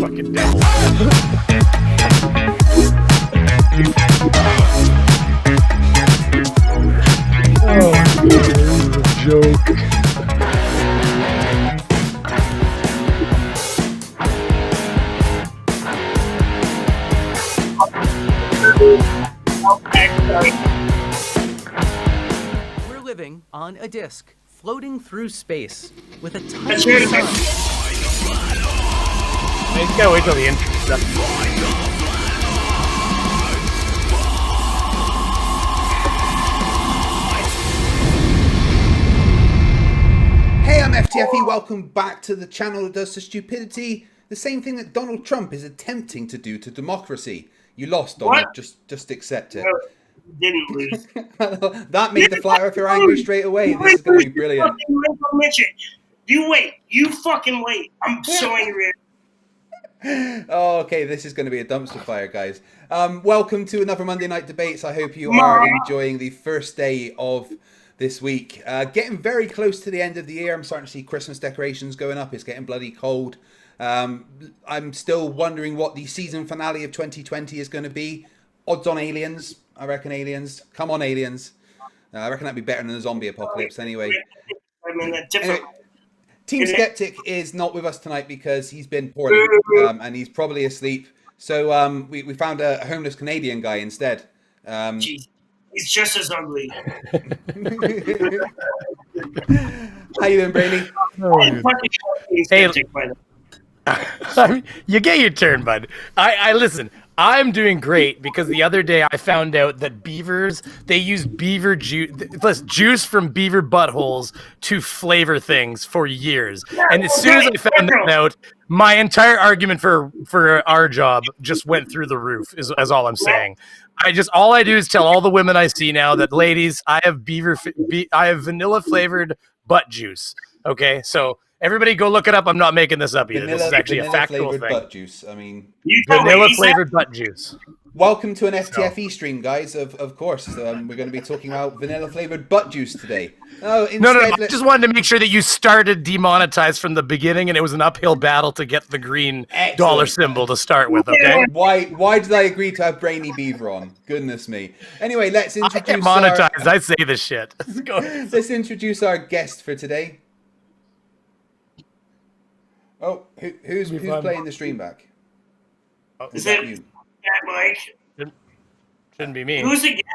fucking devil. Oh, this is a joke. We're living on a disk, floating through space, with a tiny sun. I just gotta wait till the intro stuff. Hey, I'm FTFE. Welcome back to the channel that does to stupidity the same thing that Donald Trump is attempting to do to democracy. You lost, Donald. What? Just accept it. No, didn't lose. That made the flat earther angry straight away. This is going to be brilliant. You wait. You fucking wait. I'm so angry. Oh, okay, this is going to be a dumpster fire, guys. Welcome to another Monday Night Debates. I hope you are enjoying the first day of this week. Getting very close to the end of the year. I'm starting to see Christmas decorations going up. It's getting bloody cold. I'm still wondering what the season finale of 2020 is going to be. Odds on aliens. I reckon aliens. Come on, aliens. I reckon that'd be better than a zombie apocalypse anyway. Anyway, Team Skeptic is not with us tonight because he's been poorly and he's probably asleep. So we found a homeless Canadian guy instead. Jeez. He's just as ugly. How you doing, Brainy? Hey, I mean, you get your turn, bud. I listen. I'm doing great because the other day I found out that beavers, they use beaver juice from beaver buttholes to flavor things for years. And as soon as I found that out, my entire argument for our job just went through the roof. Is all I'm saying. All I do is tell all the women I see now that, ladies, I have vanilla flavored butt juice. Okay, so everybody go look it up. I'm not making this up either. This is actually a factual thing. Butt juice. I mean, vanilla flavored butt juice. Welcome to an FTFE stream, guys. Of course, we're going to be talking about vanilla flavored butt juice today. No. I just wanted to make sure that you started demonetized from the beginning, and it was an uphill battle to get the green dollar symbol to start with. Okay. Why did I agree to have Brainy Beaver on? Goodness me. Anyway, let's introduce. I get monetized. I say this shit. Let's introduce our guest for today. Oh, who's playing the stream back? Is it you? Mike? Shouldn't be me. Who's the guest?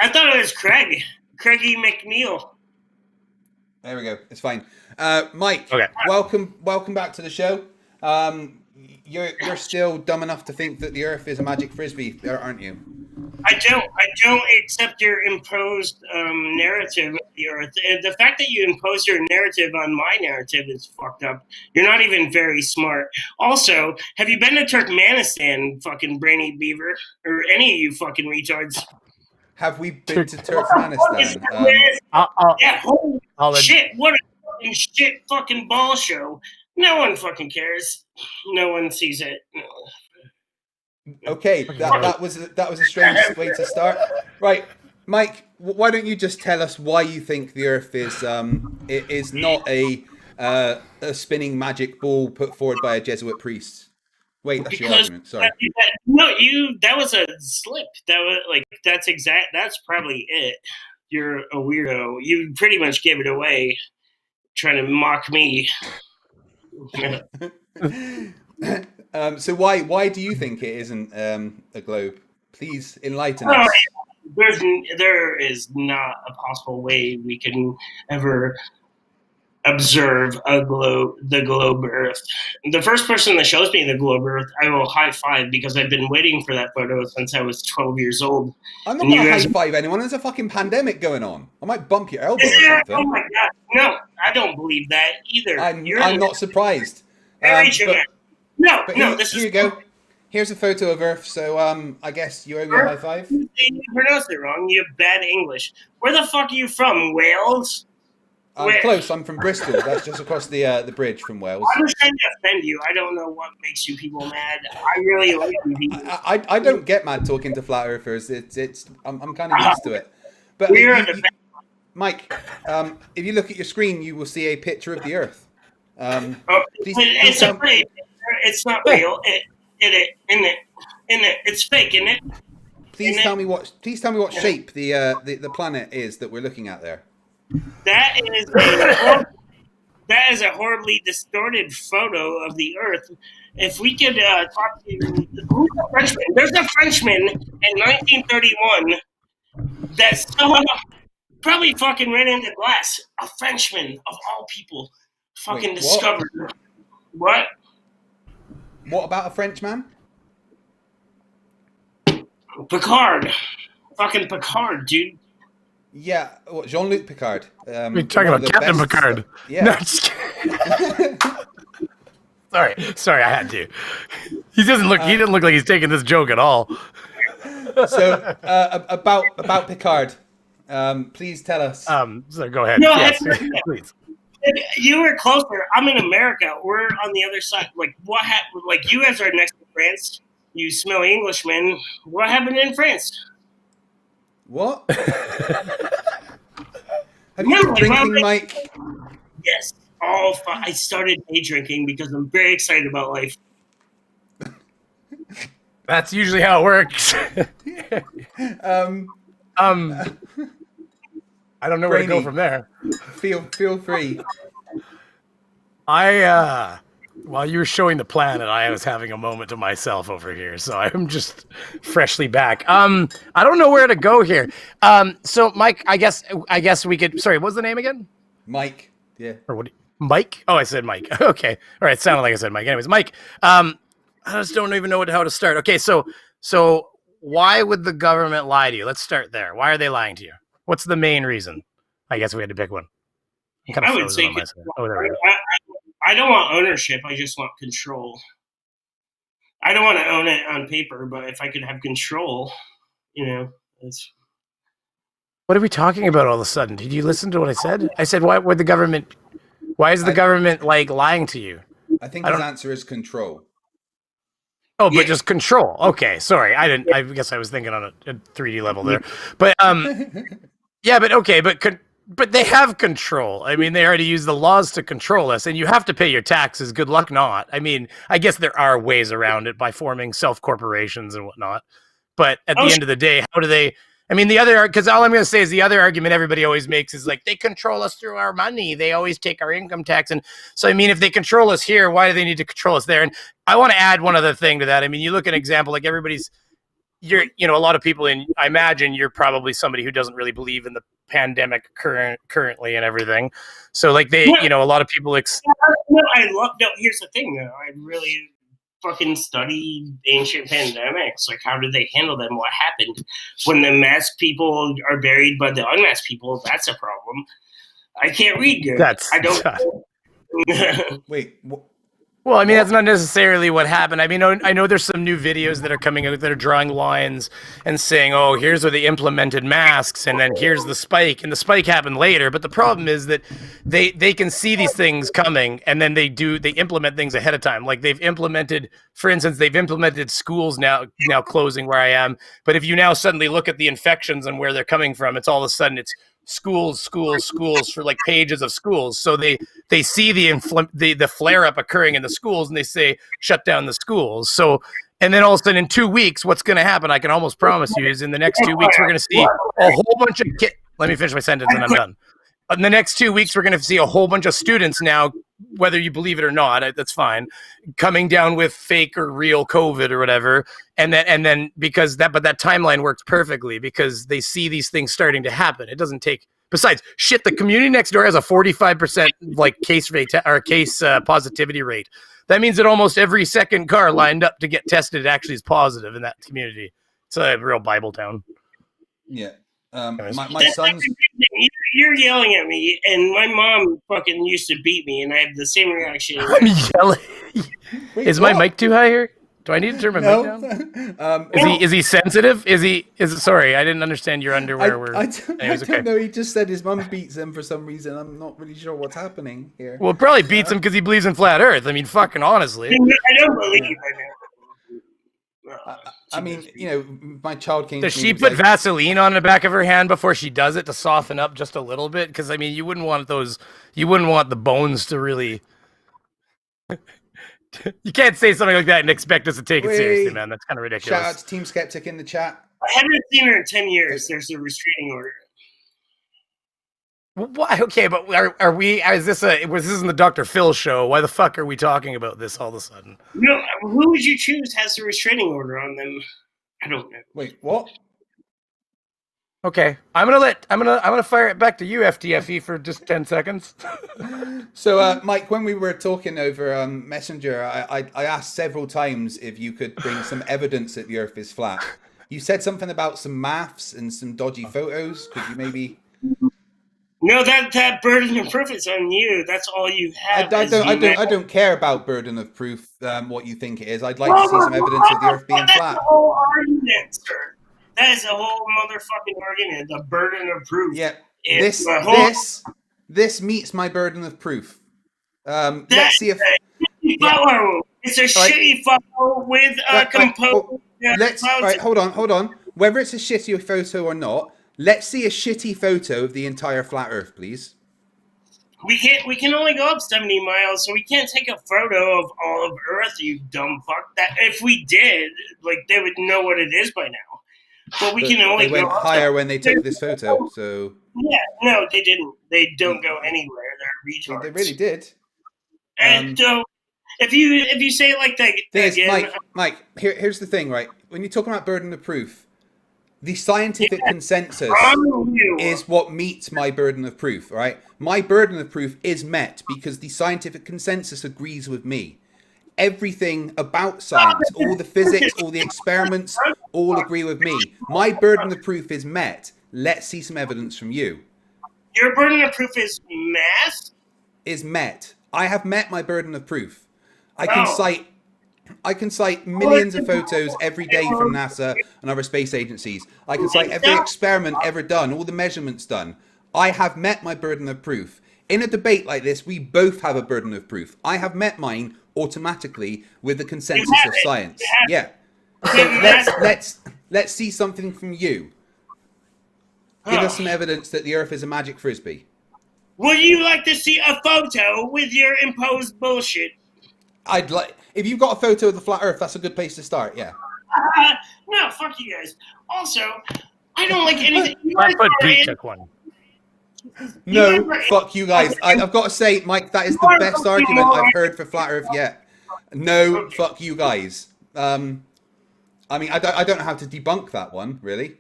I thought it was Craig. Craigie McNeil. There we go. It's fine. Mike, okay. Welcome back to the show. You're still dumb enough to think that the Earth is a magic frisbee, aren't you? I don't accept your imposed narrative of the Earth. The fact that you impose your narrative on my narrative is fucked up. You're not even very smart. Also, have you been to Turkmenistan, fucking Brainy Beaver, or any of you fucking retards? Have we been to Turkmenistan? Yeah, holy shit! What a fucking shit fucking ball show. No one fucking cares. No one sees it. No. Okay, that was a strange way to start. Right, Mike, why don't you just tell us why you think the Earth is not a spinning magic ball put forward by a Jesuit priest? Wait, that's your argument. Sorry. That was a slip. That's probably it. You're a weirdo. You pretty much gave it away, trying to mock me. So why do you think it isn't a globe? Please enlighten us. There is not a possible way we can ever observe the globe Earth. The first person that shows me the globe Earth, I will high five because I've been waiting for that photo since I was 12 years old. I'm not going to high five anyone. There's a fucking pandemic going on. I might bump your elbow or something. Oh my god! No, I don't believe that either. I'm not surprised. This here you go. Here's a photo of Earth. So I guess you owe me a high five. You pronounced it wrong. You have bad English. Where the fuck are you from? Wales? I'm close. I'm from Bristol. That's just across the bridge from Wales. I'm trying to offend you. I don't know what makes you people mad. I really like you people. I don't get mad talking to flat earthers. I'm kind of used to it. But Mike, if you look at your screen, you will see a picture of the Earth. It's not real. It's fake, isn't it? Please tell me what shape the planet is that we're looking at there. That is a horribly distorted photo of the Earth. If we could talk to who's a Frenchman? There's a Frenchman in 1931 that saw probably fucking ran into glass. A Frenchman of all people fucking discovered. What? What about a Frenchman? Picard. Fucking Picard, dude. Yeah, Jean-Luc Picard. We're talking about Captain Picard. Yeah. No, just sorry, I had to. He doesn't look. He didn't look like he's taking this joke at all. So about Picard, please tell us. So go ahead. No, yes, please. You were closer. I'm in America. We're on the other side. Like what happened? Like you guys are next to France. You smelly Englishmen. What happened in France? What? Have you been drinking, Mike? Yes. I started day drinking because I'm very excited about life. That's usually how it works. I don't know where to go from there. Feel free. While you were showing the planet, I was having a moment to myself over here, so I'm just freshly back. I don't know where to go here. So Mike, I guess we could. Sorry, what was the name again? Mike. Yeah. Or what? Mike? Oh, I said Mike. Okay. All right. It sounded like I said Mike. Anyways, Mike. I just don't even know how to start. Okay. So why would the government lie to you? Let's start there. Why are they lying to you? What's the main reason? I guess we had to pick one. I would say I don't want ownership. I just want control. I don't want to own it on paper, but if I could have control, it's. What are we talking about all of a sudden? Did you listen to what I said? I said, why is the government like lying to you? I think his answer is control. Oh, but just control. Okay, sorry. I guess I was thinking on a 3D level there. But yeah, but okay, but they have control. I mean, they already use the laws to control us, and you have to pay your taxes. Good luck not. I mean, I guess there are ways around it by forming self-corporations and whatnot. But at the end of the day, how do they... I mean, because all I'm going to say is the other argument everybody always makes is like, they control us through our money. They always take our income tax. And so, I mean, if they control us here, why do they need to control us there? And I want to add one other thing to that. I mean, you look at an example, like a lot of people I imagine you're probably somebody who doesn't really believe in the pandemic currently and everything. So like a lot of people. Here's the thing though. I really fucking study ancient pandemics. Like, how did they handle them? What happened when the masked people are buried by the unmasked people? That's a problem. I can't read good. I don't. Wait. Well, I mean, that's not necessarily what happened. I mean, I know there's some new videos that are coming out that are drawing lines and saying, oh, here's where they implemented masks, and then here's the spike, and the spike happened later. But the problem is that they can see these things coming, and then they implement things ahead of time. Like they've implemented, for instance, schools now closing where I am. But if you now suddenly look at the infections and where they're coming from, it's all of a sudden it's schools for like pages of schools. So they see the flare up occurring in the schools, and they say shut down the schools. So, and then all of a sudden in 2 weeks, what's going to happen? I can almost promise you is in the next 2 weeks we're going to see a whole bunch of Let me finish my sentence and I'm done. In the next 2 weeks, we're going to see a whole bunch of students now, whether you believe it or not, that's fine, coming down with fake or real COVID or whatever. And then because that timeline works perfectly because they see these things starting to happen. It doesn't take, besides shit, the community next door has a 45% like case rate or case positivity rate. That means that almost every second car lined up to get tested actually is positive in that community. It's a real Bible town. Yeah. My son's. You're yelling at me, and my mom fucking used to beat me, and I have the same reaction. I'm yelling. Is my mic too high here? Do I need to turn my mic down? Is he sensitive? Sorry, I didn't understand your underwear. I don't know. He just said his mum beats him for some reason. I'm not really sure what's happening here. Well, it probably beats him because he believes in flat Earth. I mean, fucking honestly. I don't believe it. I mean, my child came. Does she put Vaseline on the back of her hand before she does it to soften up just a little bit? Because I mean, you wouldn't want the bones to really You can't say something like that and expect us to take it seriously, man. That's kind of ridiculous. Shout out to Team Skeptic in the chat. I haven't seen her in 10 years. There's a restraining order. Why? Okay, but are we? Was this in the Dr. Phil show? Why the fuck are we talking about this all of a sudden? No, who would you choose has the restraining order on them? I don't know. Wait, what? Okay, I'm gonna fire it back to you, FTFE, for just 10 seconds. So, Mike, when we were talking over Messenger, I asked several times if you could bring some evidence that the Earth is flat. You said something about some maths and some dodgy photos. Could you maybe? No, that burden of proof is on you. That's all you have. I don't care about burden of proof. What you think it is? I'd like to see some evidence of the Earth being flat. That's the whole argument, sir. That is a whole motherfucking argument. The burden of proof. Yeah, this meets my burden of proof. Let's see if it's a shitty photo with a composed. Right, hold on. Whether it's a shitty photo or not, let's see a shitty photo of the entire flat Earth, please. We can only go up 70 miles, so we can't take a photo of all of Earth, you dumb fuck. That if we did, like, they would know what it is by now. But we can only they went higher when they took this photo, so yeah, no, they didn't. They don't go anywhere. They're retards. They really did. And so, if you say it like that again, Mike, here's the thing, right? When you're talking about burden of proof, the scientific consensus is what meets my burden of proof, right? My burden of proof is met because the scientific consensus agrees with me. Everything about science, all the physics, all the experiments, all agree with me. My burden of proof is met. Let's see some evidence from you. Your burden of proof is math? Is met. I have met my burden of proof. I can cite millions of photos every day from NASA and other space agencies. I can cite every experiment ever done, all the measurements done. I have met my burden of proof. In a debate like this, we both have a burden of proof. I have met mine automatically with the consensus of science. Yeah. So let's see something from you. Give us some evidence that the Earth is a magic frisbee. Would you like to see a photo with your imposed bullshit? I'd like. If you've got a photo of the flat Earth, that's a good place to start. Yeah. No, fuck you guys. Also, I don't like anything. Took one. No, fuck you guys. I've got to say, Mike, that is the best argument I've heard for flat Earth yet. No, fuck you guys. I mean, I don't know how to debunk that one, really.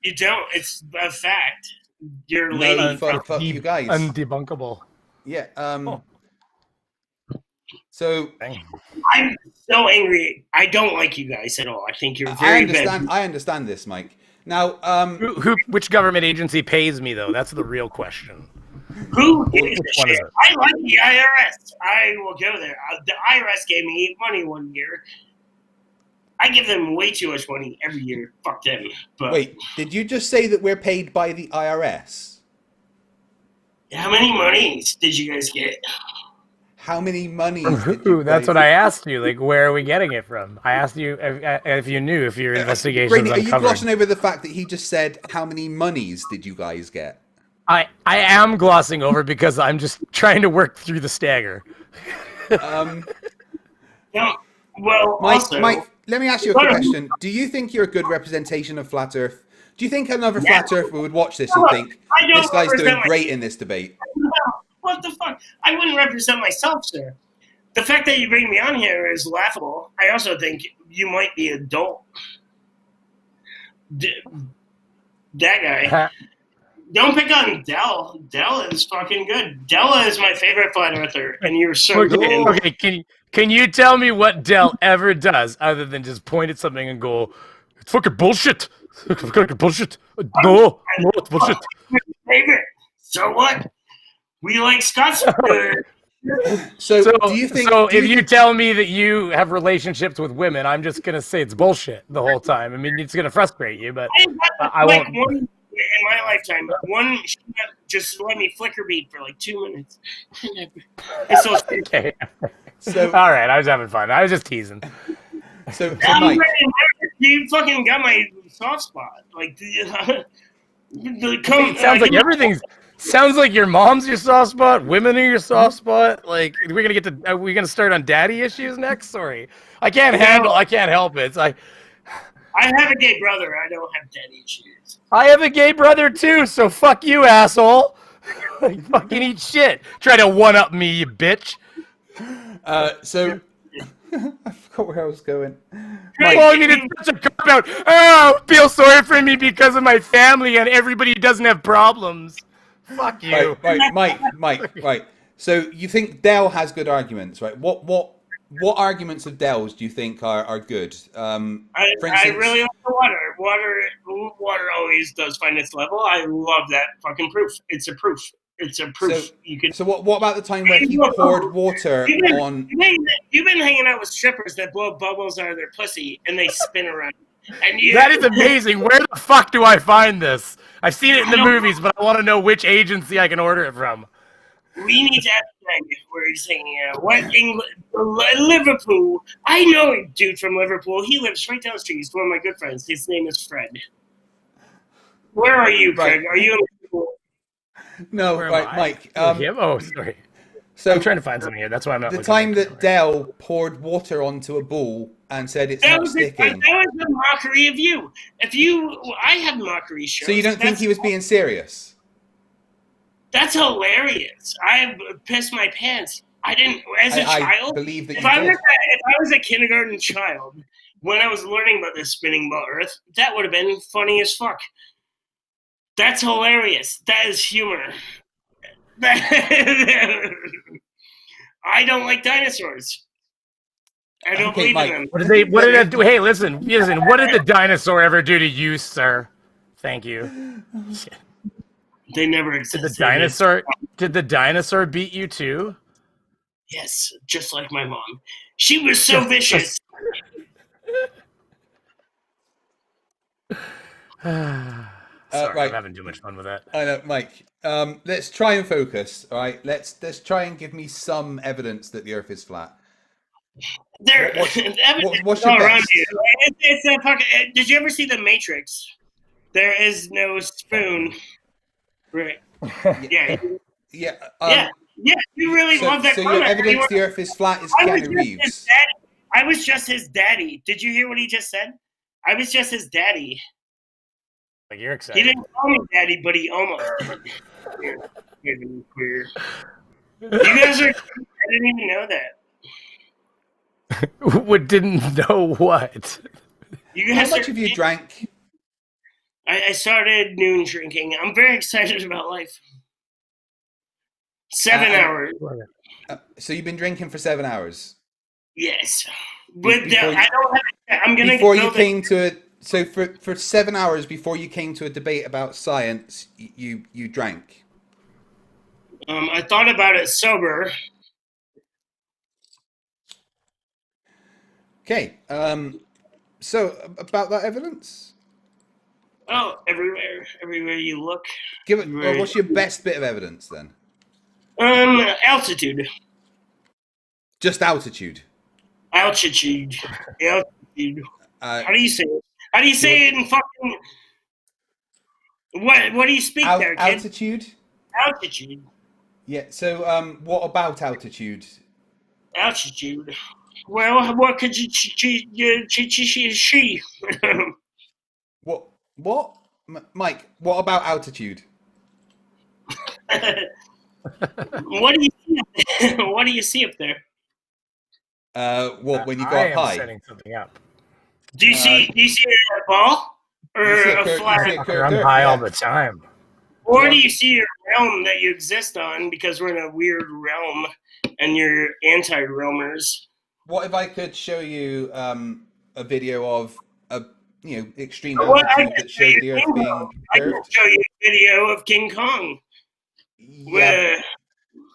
You don't. It's a fact. You're lady. No, fuck you guys. Undebunkable. Yeah. So I'm so angry. I don't like you guys at all. I think you're very bad. I understand this, Mike. Now, which government agency pays me though? That's the real question. Who gives a shit? I like the IRS. I will go there. The IRS gave me money one year. I give them way too much money every year. Fuck them. But wait, did you just say that we're paid by the IRS? How many monies did you guys get? How many monies? That's what I asked you. Like, where are we getting it from? I asked you if you knew, if your investigations Brainy, uncovered. Are you glossing over the fact that he just said, how many monies did you guys get? I am glossing over because I'm just trying to work through the stagger. Yeah, well, Mike, let me ask you a quick question. Do you think you're a good representation of Flat Earth? Do you think another Flat Earther would watch this and think, this guy's doing great in this debate? What the fuck? I wouldn't represent myself, sir. The fact that you bring me on here is laughable. I also think you might be adult. That guy. Don't pick on Dell. Dell is fucking good. Della is my favorite flat earther, and you're so good. Okay, can you tell me what Dell ever does other than just point at something and go, it's fucking bullshit. It's fucking bullshit. No, it's bullshit. Favorite. So what? We like Scott's. So do you think? So if you tell me that you have relationships with women, I'm just gonna say it's bullshit the whole time. I mean, it's gonna frustrate you, but I won't. One in my lifetime, one just let me flicker beat for like 2 minutes. It's so okay. So all right, I was having fun. I was just teasing. So Mike, you fucking got my soft spot. Like it sounds like everything's. Sounds like your mom's your soft spot. Women are your soft spot. Like we're gonna get to. Are we gonna start on daddy issues next? Sorry, I can't handle. I can't help it. It's like I have a gay brother. I don't have daddy issues. I have a gay brother too. So fuck you, asshole. Like, fucking eat shit. Try to one up me, you bitch. So I forgot where I was going. Well, I mean, it's such a cop out. Oh, feel sorry for me because of my family and everybody doesn't have problems. Fuck you. Right, Mike. Right. So you think Dell has good arguments, right? What arguments of Dell's do you think are good? I really like the water. Water always does find its level. I love that fucking proof. It's a proof. So, so what about the time where he poured water on? You've been hanging out with strippers that blow bubbles out of their pussy and they spin around. And that is amazing. Where the fuck do I find this? I've seen it in the movies, but I want to know which agency I can order it from. We need to ask Greg where he's saying, what England, Liverpool. I know a dude from Liverpool. He lives right down the street. He's one of my good friends. His name is Fred. Where are you, Craig? Are you in Liverpool? No, right, Mike. Sorry. So I'm trying to find something here. That's why I'm not. The time that Dell poured water onto a ball and said it's not sticking. That was a mockery of you. I have mockery shows. So you don't think he was being serious? That's hilarious. I pissed my pants. I didn't, as a child. I believe that if I was a kindergarten child, when I was learning about the spinning ball Earth, that would have been funny as fuck. That's hilarious. That is humor. I don't like dinosaurs. I don't believe in them. What did it do? Hey, listen. What did the dinosaur ever do to you, sir? Thank you. They never existed. Did the dinosaur beat you too? Yes, just like my mom. She was so vicious. Sorry, right. I'm having too much fun with that. I know, Mike. Let's try and focus. All right, let's try and give me some evidence that the Earth is flat. What's your best? It's a fucking. Did you ever see The Matrix? There is no spoon. Right. Yeah. Yeah. You really love that. So your evidence the Earth is flat is Keanu Reeves. I was just his daddy. Did you hear what he just said? I was just his daddy. Like you're excited. He didn't call me daddy, but he almost did. Queer. You guys are. I didn't even know that. What didn't know what? You guys How much have you drank? I started noon drinking. I'm very excited about life. 7 hours. So you've been drinking for 7 hours? Yes. But I'm going to before you came to it. So for 7 hours before you came to a debate about science, you drank. I thought about it sober. Okay. So about that evidence. Oh, everywhere you look. Give it. What's your best bit of evidence then? Altitude. Just altitude. Altitude. Altitude. How do you say it? How do you say it in fucking? What do you speak there, kid? Altitude. Altitude. Yeah. So what about altitude? Altitude. Well, what could you she? What? Mike, what about altitude? What do you see? What do you see up there? When you go up high? Setting something up. Do you see a ball or a flat? I'm high all the time. Or do you see a realm that you exist on because we're in a weird realm and you're anti-realmers? What if I could show you a video of extreme altitude that showed the Earth being curved? I can show you a video of King Kong. Yeah,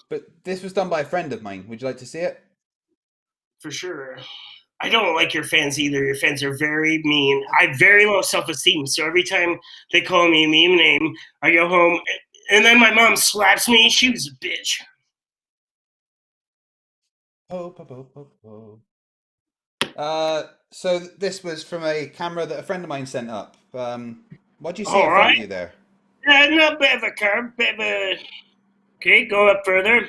but this was done by a friend of mine. Would you like to see it? For sure. I don't like your fans either. Your fans are very mean. I have very low self-esteem, so every time they call me a meme name, I go home, and then my mom slaps me. She was a bitch. So this was from a camera that a friend of mine sent up. What do you see in front of you there? No, bit of a curve, bit of a. Okay, go up further.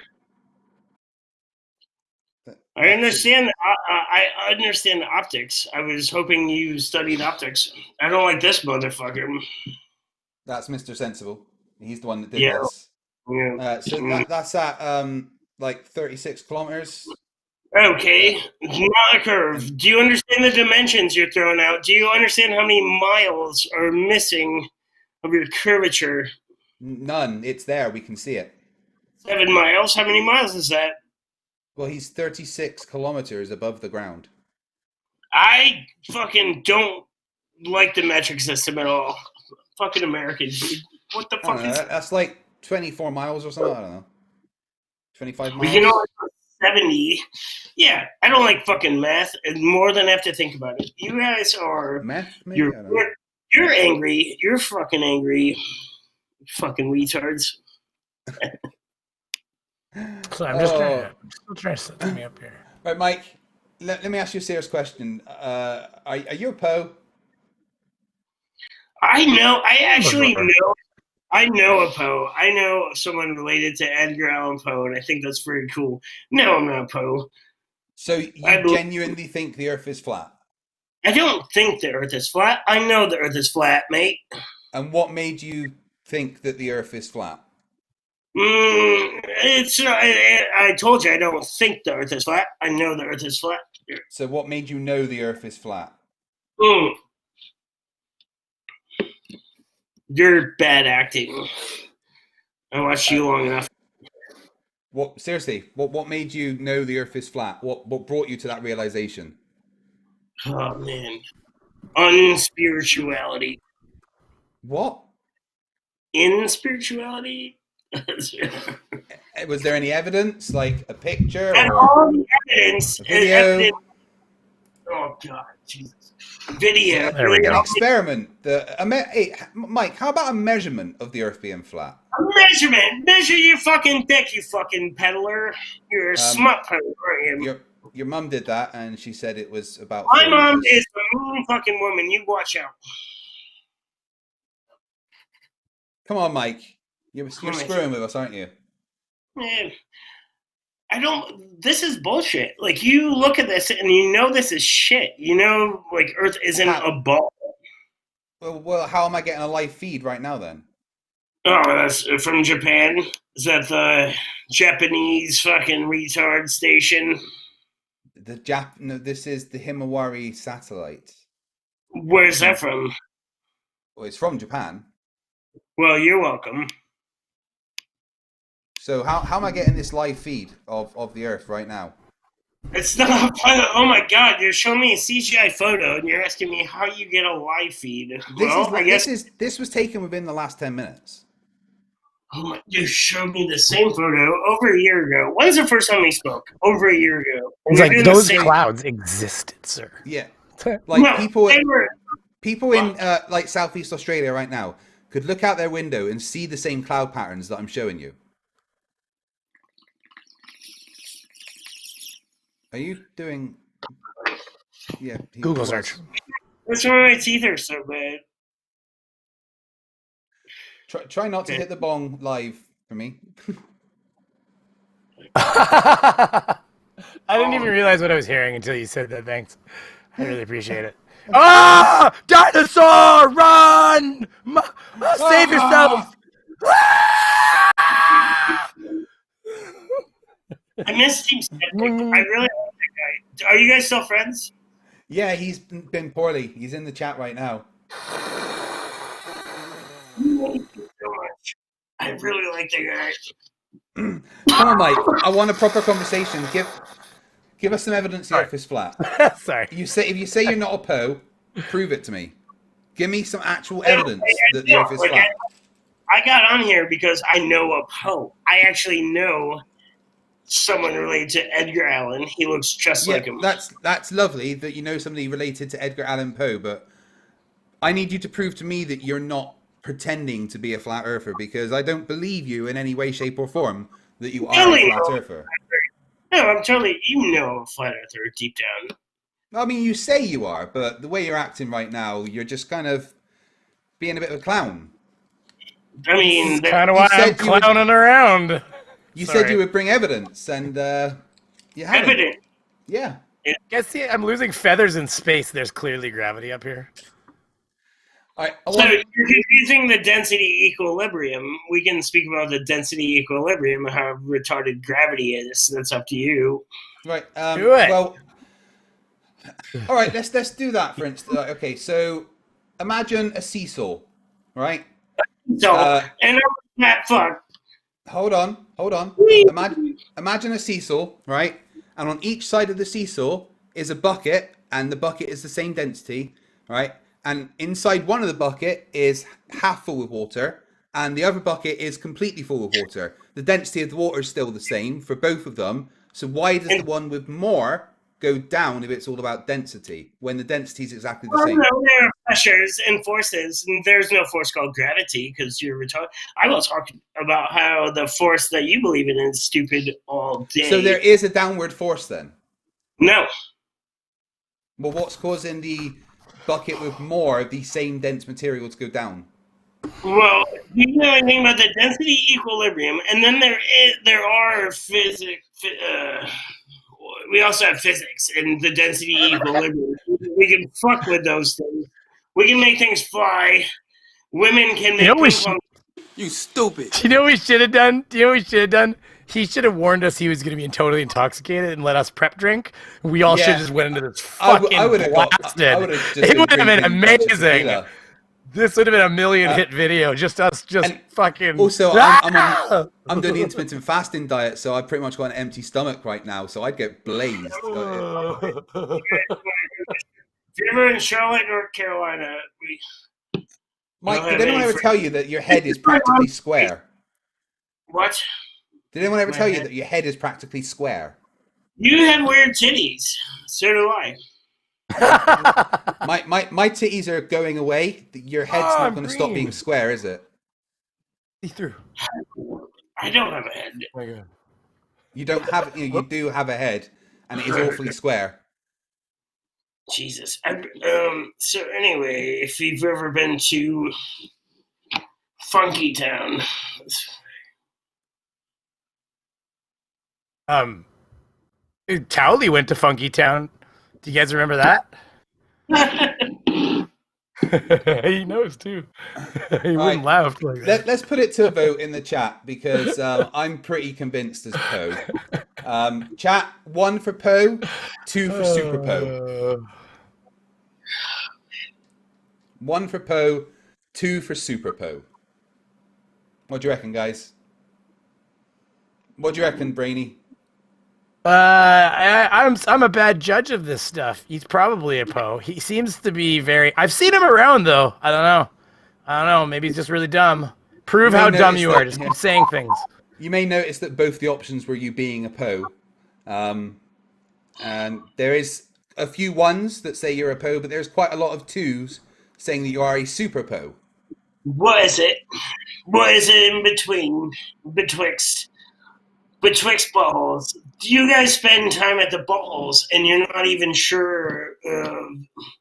I understand. I understand the optics. I was hoping you studied optics. I don't like this motherfucker. That's Mr. Sensible. He's the one that did Yeah. this. Yeah. So that's at like 36 kilometers. Okay, not a curve. Do you understand the dimensions you're throwing out? Do you understand how many miles are missing of your curvature? None. It's there. We can see it. 7 miles? How many miles is that? Well, he's 36 kilometers above the ground. I fucking don't like the metric system at all. Fucking American, dude. What the fuck is that? That's like 24 miles or something. I don't know. 25 miles. You know, 70. Yeah, I don't like fucking math more than I have to think about it. You guys are. Meth, maybe? I don't know. You're angry. You're fucking angry. Fucking retards. So I'm just trying to set me up here. Right, Mike, let me ask you a serious question. Are you a Poe? I know. I actually know. I know a Poe. I know someone related to Edgar Allan Poe, and I think that's very cool. No, I'm not a Poe. So you genuinely think the Earth is flat? I don't think the Earth is flat. I know the Earth is flat, mate. And what made you think that the Earth is flat? I told you I don't think the Earth is flat. I know the Earth is flat. So what made you know the Earth is flat? You're bad acting. I watched you long enough. What seriously? What made you know the Earth is flat? What brought you to that realization? Oh man, unspirituality. What? In spirituality. Was there any evidence, like a picture And or all the evidence. a video? Oh god, Jesus. Video. There we go. Experiment. Hey, Mike, how about a measurement of the Earth being flat? A measurement. Measure your fucking dick, you fucking peddler. You're a smut peddler, aren't you? Your mum did that, and she said it was about. My 4 mom inches. is a mean fucking woman. You watch out. Come on, Mike. You're screwing with us, aren't you? Man, I don't. This is bullshit. Like, you look at this and you know this is shit. You know, like, Earth isn't a ball. Well, how am I getting a live feed right now then? Oh, that's from Japan. Is that the Japanese fucking retard station? No, this is the Himawari satellite. Where's that from? Well, it's from Japan. Well, you're welcome. So how am I getting this live feed of the Earth right now? It's not fun. Oh my god, you're showing me a CGI photo and you're asking me how you get a live feed. This was taken within the last 10 minutes. Oh my, you showed me the same photo over a year ago. When's the first time we spoke? Over a year ago. It's like those clouds existed, sir. Yeah. Like No, people in like Southeast Australia right now could look out their window and see the same cloud patterns that I'm showing you. Are you doing? Yeah. Google search. That's why my teeth are so bad. Try not to hit the bong live for me. I didn't even realize what I was hearing until you said that. Thanks. I really appreciate it. Ah! Dinosaur! Run! Save yourself! I miss Team Skeptic. I really like that guy. Are you guys still friends? Yeah, he's been poorly. He's in the chat right now. Thank you so much. I really like that guy. Come on, Mike. I want a proper conversation. Give us some evidence the Earth is flat. Sorry. If you say you're not a Poe, prove it to me. Give me some actual evidence that the Earth is flat. I got on here because I know a Poe. I actually know someone related to Edgar Allan. He looks just like him. That's lovely that you know somebody related to Edgar Allan Poe, but I need you to prove to me that you're not pretending to be a flat earther, because I don't believe you in any way, shape, or form that you are a flat earther. No, I'm totally. You know, I'm a flat earther deep down. I mean, you say you are, but the way you're acting right now, you're just kind of being a bit of a clown. I mean, Kind of why I'm said you would- clowning around. You Sorry. said you would bring evidence, and you haven't. evident. Yeah. Guess see, I'm losing feathers in space. There's clearly gravity up here. All right. So you're confusing the density equilibrium. We can speak about the density equilibrium, how retarded gravity is. That's up to you. Right. Do it. Well. All right. Let's do that for instance. Okay. So imagine a seesaw, right? So, and I'm that fuck. Hold on. Imagine a seesaw, right? And on each side of the seesaw is a bucket, and the bucket is the same density, right? And inside one of the bucket is half full of water, and the other bucket is completely full of water. The density of the water is still the same for both of them. So why does the one with more go down if it's all about density when the density is exactly the same? No, there are pressures and forces, and there's no force called gravity because you're retarded. I will talk about how the force that you believe in is stupid all day. So there is a downward force then? No. Well, what's causing the bucket with more of the same dense material to go down? Well, you know anything about the density equilibrium, and then there are physics. We also have physics and the density equilibrium. We can fuck with those things. We can make things fly. Women can make You stupid. Do you know what we should have done? He should have warned us he was going to be totally intoxicated and let us prep drink. We all should have just went into this fucking blasted. It would have been amazing. This would have been a million hit video. Just us, fucking. Also, I'm doing the intermittent fasting diet, so I've pretty much got an empty stomach right now, so I'd get blazed. If you're ever in Charlotte, North Carolina, Mike, did anyone ever tell you that your head is practically square? What? Did anyone ever tell you that your head is practically square? You have weird titties. So do I. My titties are going away. Your head's not going to stop being square, is it? See through. I don't have a head. Oh my God. You don't have. You do have a head, and it is awfully square. Jesus. So anyway, if you've ever been to Funky Town, Cowley went to Funky Town. Do you guys remember that? He knows too. He wouldn't laugh like that. Let's put it to a vote in the chat because I'm pretty convinced as Poe. Chat, 1 for Poe, 2 for Super Poe. 1 for Poe, 2 for Super Poe. What do you reckon, guys? What do you reckon, Brainy? I'm a bad judge of this stuff. He's probably a Poe. He seems to be very. I've seen him around though. I don't know. Maybe he's just really dumb. Prove how dumb you are. Just keep saying things. You may notice that both the options were you being a Poe, and there is a few 1s that say you're a Poe, but there's quite a lot of 2s saying that you are a Super Poe. what is it? What is it in between, betwixt buttholes? Do you guys spend time at the buttholes and you're not even sure?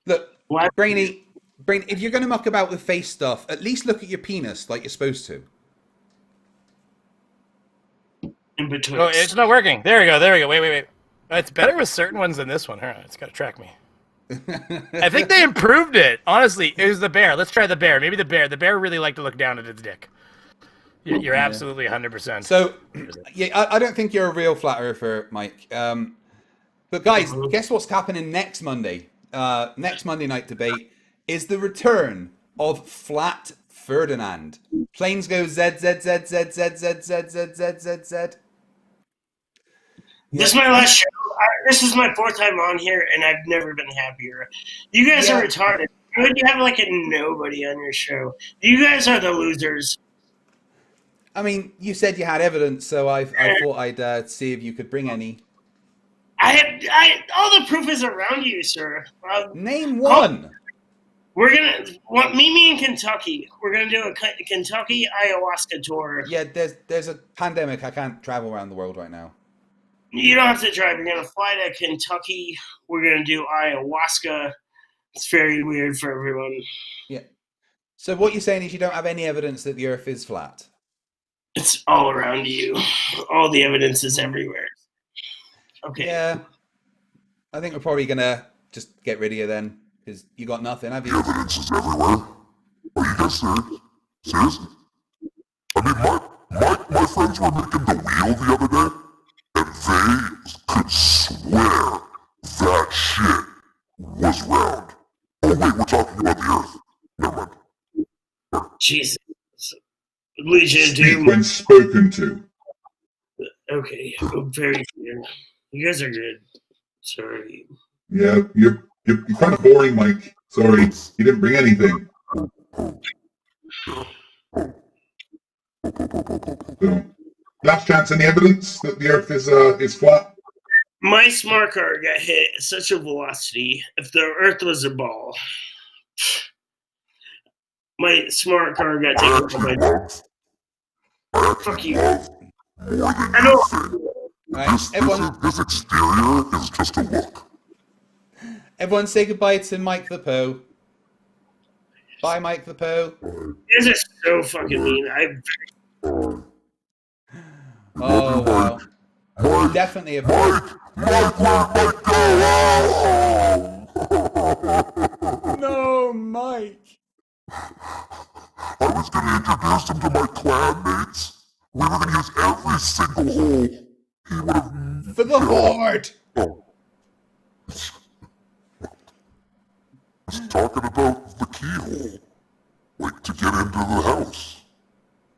Look, Brainy, if you're going to muck about with face stuff, at least look at your penis like you're supposed to. In betwixt. Oh, it's not working. There we go. Wait. It's better with certain ones than this one. All right, it's got to track me. I think they improved it. Honestly, it was the bear. Let's try the bear. Maybe the bear. The bear really liked to look down at its dick. You're absolutely 100%. So, yeah, I don't think you're a real flat earther, Mike. But guys, guess what's happening next Monday? Next Monday night debate is the return of Flat Ferdinand. Planes go Z, Z, Z, Z, Z, Z, Z, Z, Z, Z, Z. This is my last show. This is my 4th time on here, and I've never been happier. You guys are retarded. How would you have like a nobody on your show? You guys are the losers. I mean, you said you had evidence, so I thought I'd see if you could bring any. All the proof is around you, sir. Name one. We're gonna meet me in Kentucky. We're gonna do a Kentucky ayahuasca tour. Yeah, there's a pandemic. I can't travel around the world right now. You don't have to drive. You're gonna fly to Kentucky. We're gonna do ayahuasca. It's very weird for everyone. Yeah. So what you're saying is you don't have any evidence that the Earth is flat? It's all around you. All the evidence is everywhere. Okay. Yeah. I think we're probably going to just get rid of you then, because you got nothing, have you? Evidence is everywhere. Are you guys serious? Seriously? I mean, my friends were making the wheel the other day, and they could swear that shit was round. Oh wait, we're talking about the Earth. Never mind. Jesus. Legion of Speak Doom. when spoken to. Okay, very clear. You guys are good. Sorry. Yeah, you're kind of boring, Mike. Sorry, you didn't bring anything. So, last chance, any evidence that the Earth is flat? My smart car got hit at such a velocity. If the Earth was a ball, my smart car got taken by. Fuck you. I know. Right, everyone, This exterior is just a look. everyone say goodbye to Mike the Poe. Bye, Mike the Poe. You guys are so fucking mean. Oh, wow. Definitely a Poe. No, Mike. I was going to introduce him to my clanmates. We were going to use every single hole he would have. For the Horde. Oh. He's talking about the keyhole. Like to get into the house.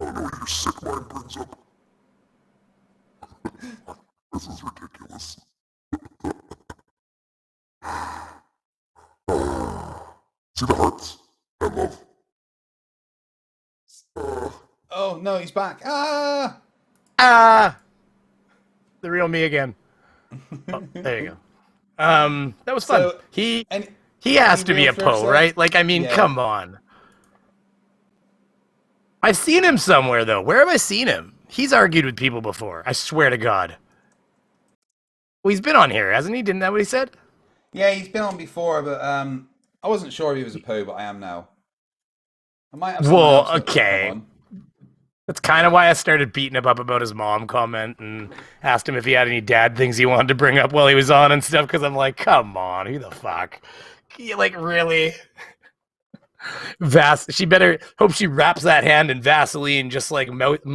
I don't know what your sick mind brings up. This is ridiculous. See the hearts? I love. Oh, no, he's back. Ah! The real me again. Oh, there you go. That was fun. So, he any has to be real a Poe, Flerfs? right? Like, I mean, Yeah. come on. I've seen him somewhere, though. Where have I seen him? He's argued with people before. I swear to God. Well, he's been on here, hasn't he? Didn't that what he said? Yeah, he's been on before, but I wasn't sure if he was a Poe, but I am now. I might have someone Well, else that will okay. come on. That's kind of why I started beating him up about his mom comment and asked him if he had any dad things he wanted to bring up while he was on and stuff, because I'm like, come on, who the fuck? You like, really? She better hope she wraps that hand in Vaseline, just like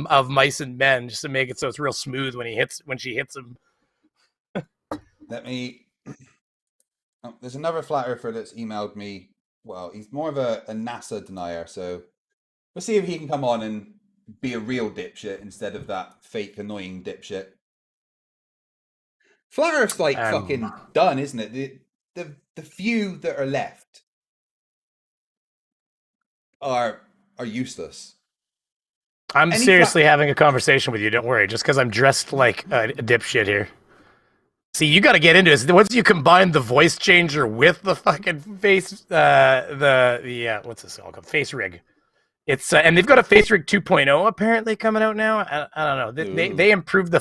of Mice and Men, just to make it so it's real smooth when she hits him. Let me... Oh, there's another flat earther that's emailed me. Well, he's more of a NASA denier, so we'll see if he can come on and be a real dipshit instead of that fake annoying dipshit. Flat Earth's like fucking done, isn't it? The few that are left are useless. I'm Any seriously having a conversation with you. Don't worry, just because I'm dressed like a dipshit here. See, you got to get into it. Once you combine the voice changer with the fucking face, what's this all called? Face rig. It's and they've got a face rig 2.0 apparently coming out now. I don't know. They improved the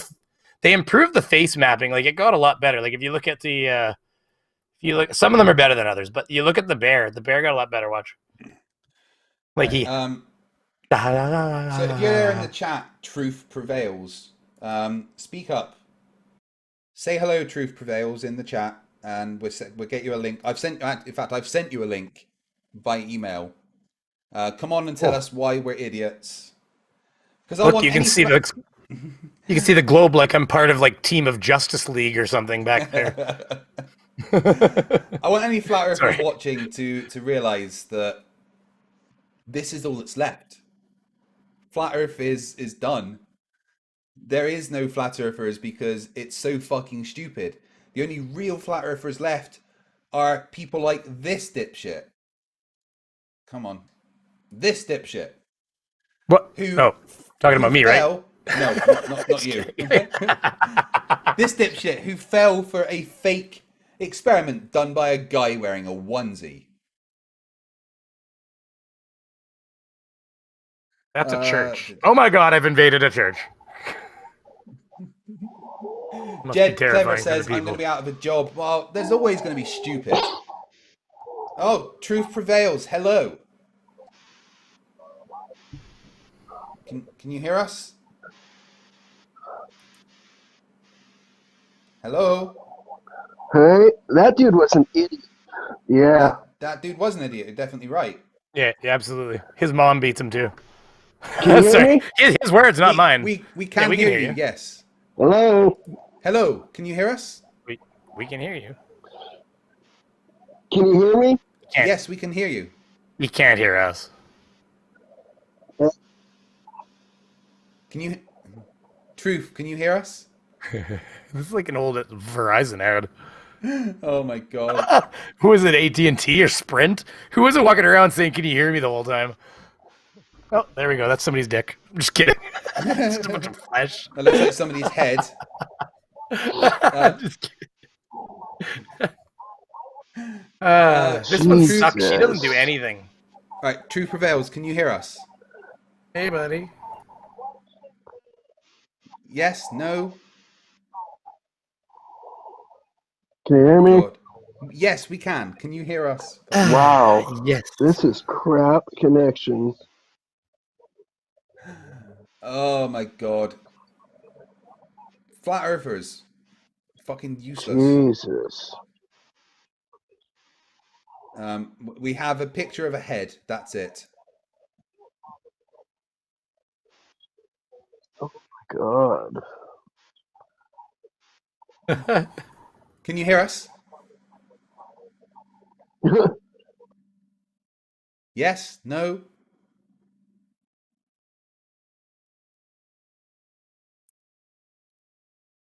face mapping. Like, it got a lot better. Like, if you look at some of them are better than others, but you look at the bear got a lot better. Watch. Like, right, so if you're there in the chat, Truth Prevails. Speak up. Say hello, Truth Prevails, in the chat, and we'll get you a link. I've sent you a link by email. Come on and tell us why we're idiots. Because look, you can see the globe like I'm part of like Team of Justice League or something back there. I want any flat earthers watching to realize that this is all that's left. Flat Earth is done. There is no flat earthers because it's so fucking stupid. The only real flat earthers left are people like this dipshit. Come on. This dipshit. What? Talking about me, right? No, not you. This dipshit who fell for a fake experiment done by a guy wearing a onesie. That's a church. Oh my God, I've invaded a church. Jed Clever says, I'm going to be out of a job. Well, there's always going to be stupid. Oh, Truth Prevails. Hello. Can you hear us? Hello? Hey, that dude was an idiot. Yeah. That dude was an idiot. You're definitely right. Yeah, absolutely. His mom beats him too. Can you hear Sorry, me? his words, not mine. We can hear you. Yes. Hello? Hello. Can you hear us? We can hear you. Can you hear me? Can't. Yes, we can hear you. You can't hear us. Can you? Truth. Can you hear us? This is like an old Verizon ad. Oh my god. Who was it, AT&T or Sprint? Who was it walking around saying, "Can you hear me?" the whole time? Oh, there we go. That's somebody's dick. I'm just kidding. It's just a bunch of flesh. That looks like somebody's head. Just kidding. This one Jesus. sucks. She doesn't do anything. Right. Truth prevails. Can you hear us? Hey, buddy. Yes. No. Can you hear me? God. Yes, we can. Can you hear us? Wow. Yes. This is crap connection. Oh my god. Flat earthers. Fucking useless. Jesus. We have a picture of a head. That's it. God. Can you hear us? Yes? No?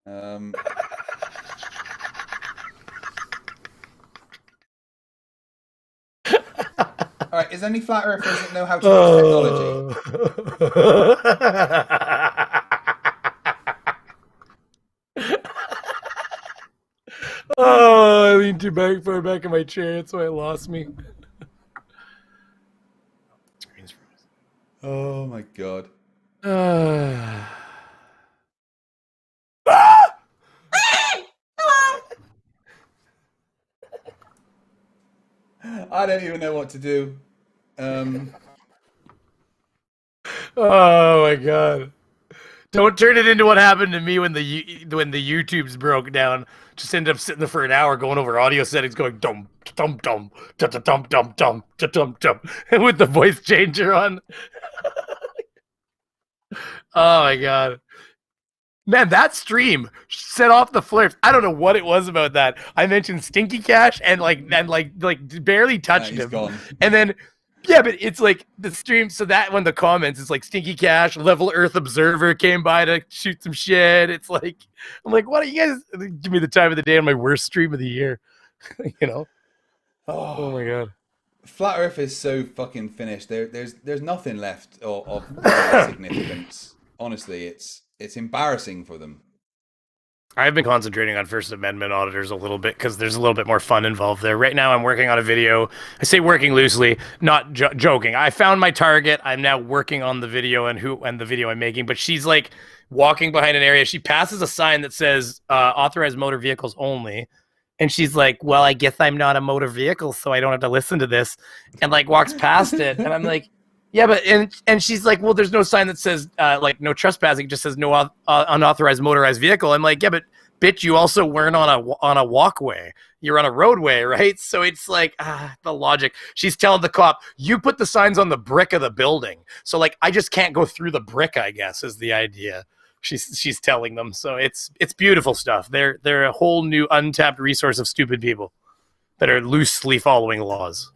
All right. Is there any flat earthers that know how to use technology? Oh, I leaned too far back in my chair. That's why it lost me. Screen's frozen. Oh my god. I don't even know what to do. Oh my god! Don't turn it into what happened to me when the YouTubes broke down. Just ended up sitting there for an hour going over audio settings, going dum dum dum dum dum dum dum dum dum dum, with the voice changer on. Oh my god! Man, that stream set off the Flerfs. I don't know what it was about that. I mentioned Stinky Cash and barely touched he's him, gone. and then. Yeah, but it's like the stream. So that when the comments, it's like Stinky Cash, Level Earth Observer came by to shoot some shit. It's like, I'm like, why don't you guys give me the time of the day on my worst stream of the year? You know? Oh my god. Flat Earth is so fucking finished. There's nothing left of significance. Honestly, it's embarrassing for them. I've been concentrating on First Amendment auditors a little bit because there's a little bit more fun involved there. Right now, I'm working on a video. I say working loosely, not joking. I found my target. I'm now working on the video and the video I'm making. But she's like walking behind an area. She passes a sign that says authorized motor vehicles only. And she's like, well, I guess I'm not a motor vehicle, so I don't have to listen to this. And like walks past it. And I'm like, yeah, but and she's like, well, there's no sign that says like no trespassing. It just says no unauthorized motorized vehicle. I'm like, yeah, but bitch, you also weren't on a walkway. You're on a roadway, right? So it's like the logic. She's telling the cop, you put the signs on the brick of the building. So like, I just can't go through the brick, I guess, is the idea. She's telling them. So it's beautiful stuff. They're a whole new untapped resource of stupid people that are loosely following laws.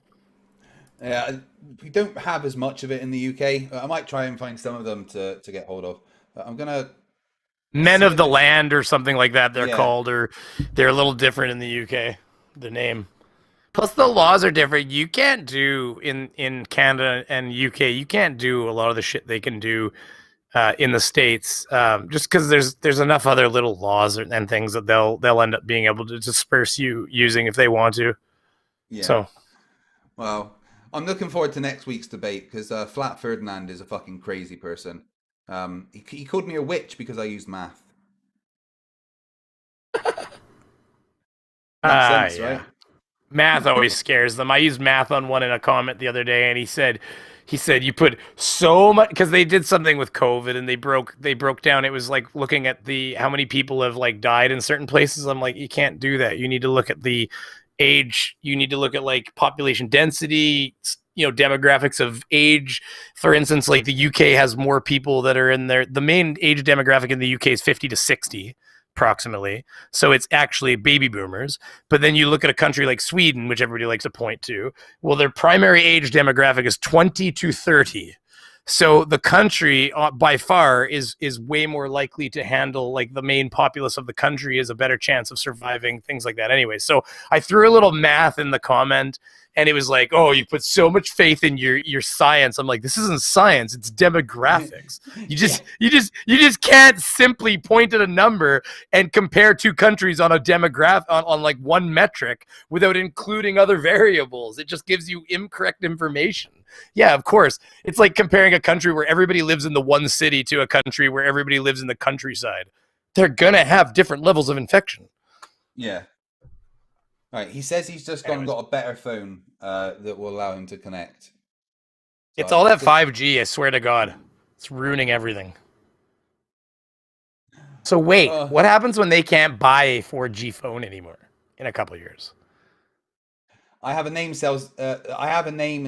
Yeah, we don't have as much of it in the UK. I might try and find some of them to get hold of. I'm gonna Men of the Land or something like that they're Yeah. called, or they're a little different in the UK, the name. Plus the laws are different. You can't do in Canada and UK, you can't do a lot of the shit they can do in the States, just because there's enough other little laws and things that they'll end up being able to disperse you using if they want to. Yeah. So, well, I'm looking forward to next week's debate because Flat Ferdinand is a fucking crazy person. He called me a witch because I used math. Makes sense, yeah. right? Math always scares them. I used math on one in a comment the other day, and he said He said you put so much because they did something with COVID and they broke down. It was like looking at the how many people have like died in certain places. I'm like, you can't do that. You need to look at the age. You need to look at like population density, demographics of age. For instance, like the UK has more people that are in there. The main age demographic in the UK is 50 to 60 approximately. So it's actually baby boomers. But then you look at a country like Sweden, which everybody likes to point to. Well, their primary age demographic is 20 to 30. So the country by far is way more likely to handle like the main populace of the country is a better chance of surviving, things like that anyway. So I threw a little math in the comment and it was like, oh, you put so much faith in your science. I'm like, this isn't science, it's demographics. You just can't simply point at a number and compare two countries on a demographic on like one metric without including other variables. It just gives you incorrect information. Yeah, of course. It's like comparing a country where everybody lives in the one city to a country where everybody lives in the countryside. They're going to have different levels of infection. Yeah. All right. He says he's just got a better phone that will allow him to connect. So it's all that 5G, I swear to God. It's ruining everything. So wait, what happens when they can't buy a 4G phone anymore in a couple of years? I have a name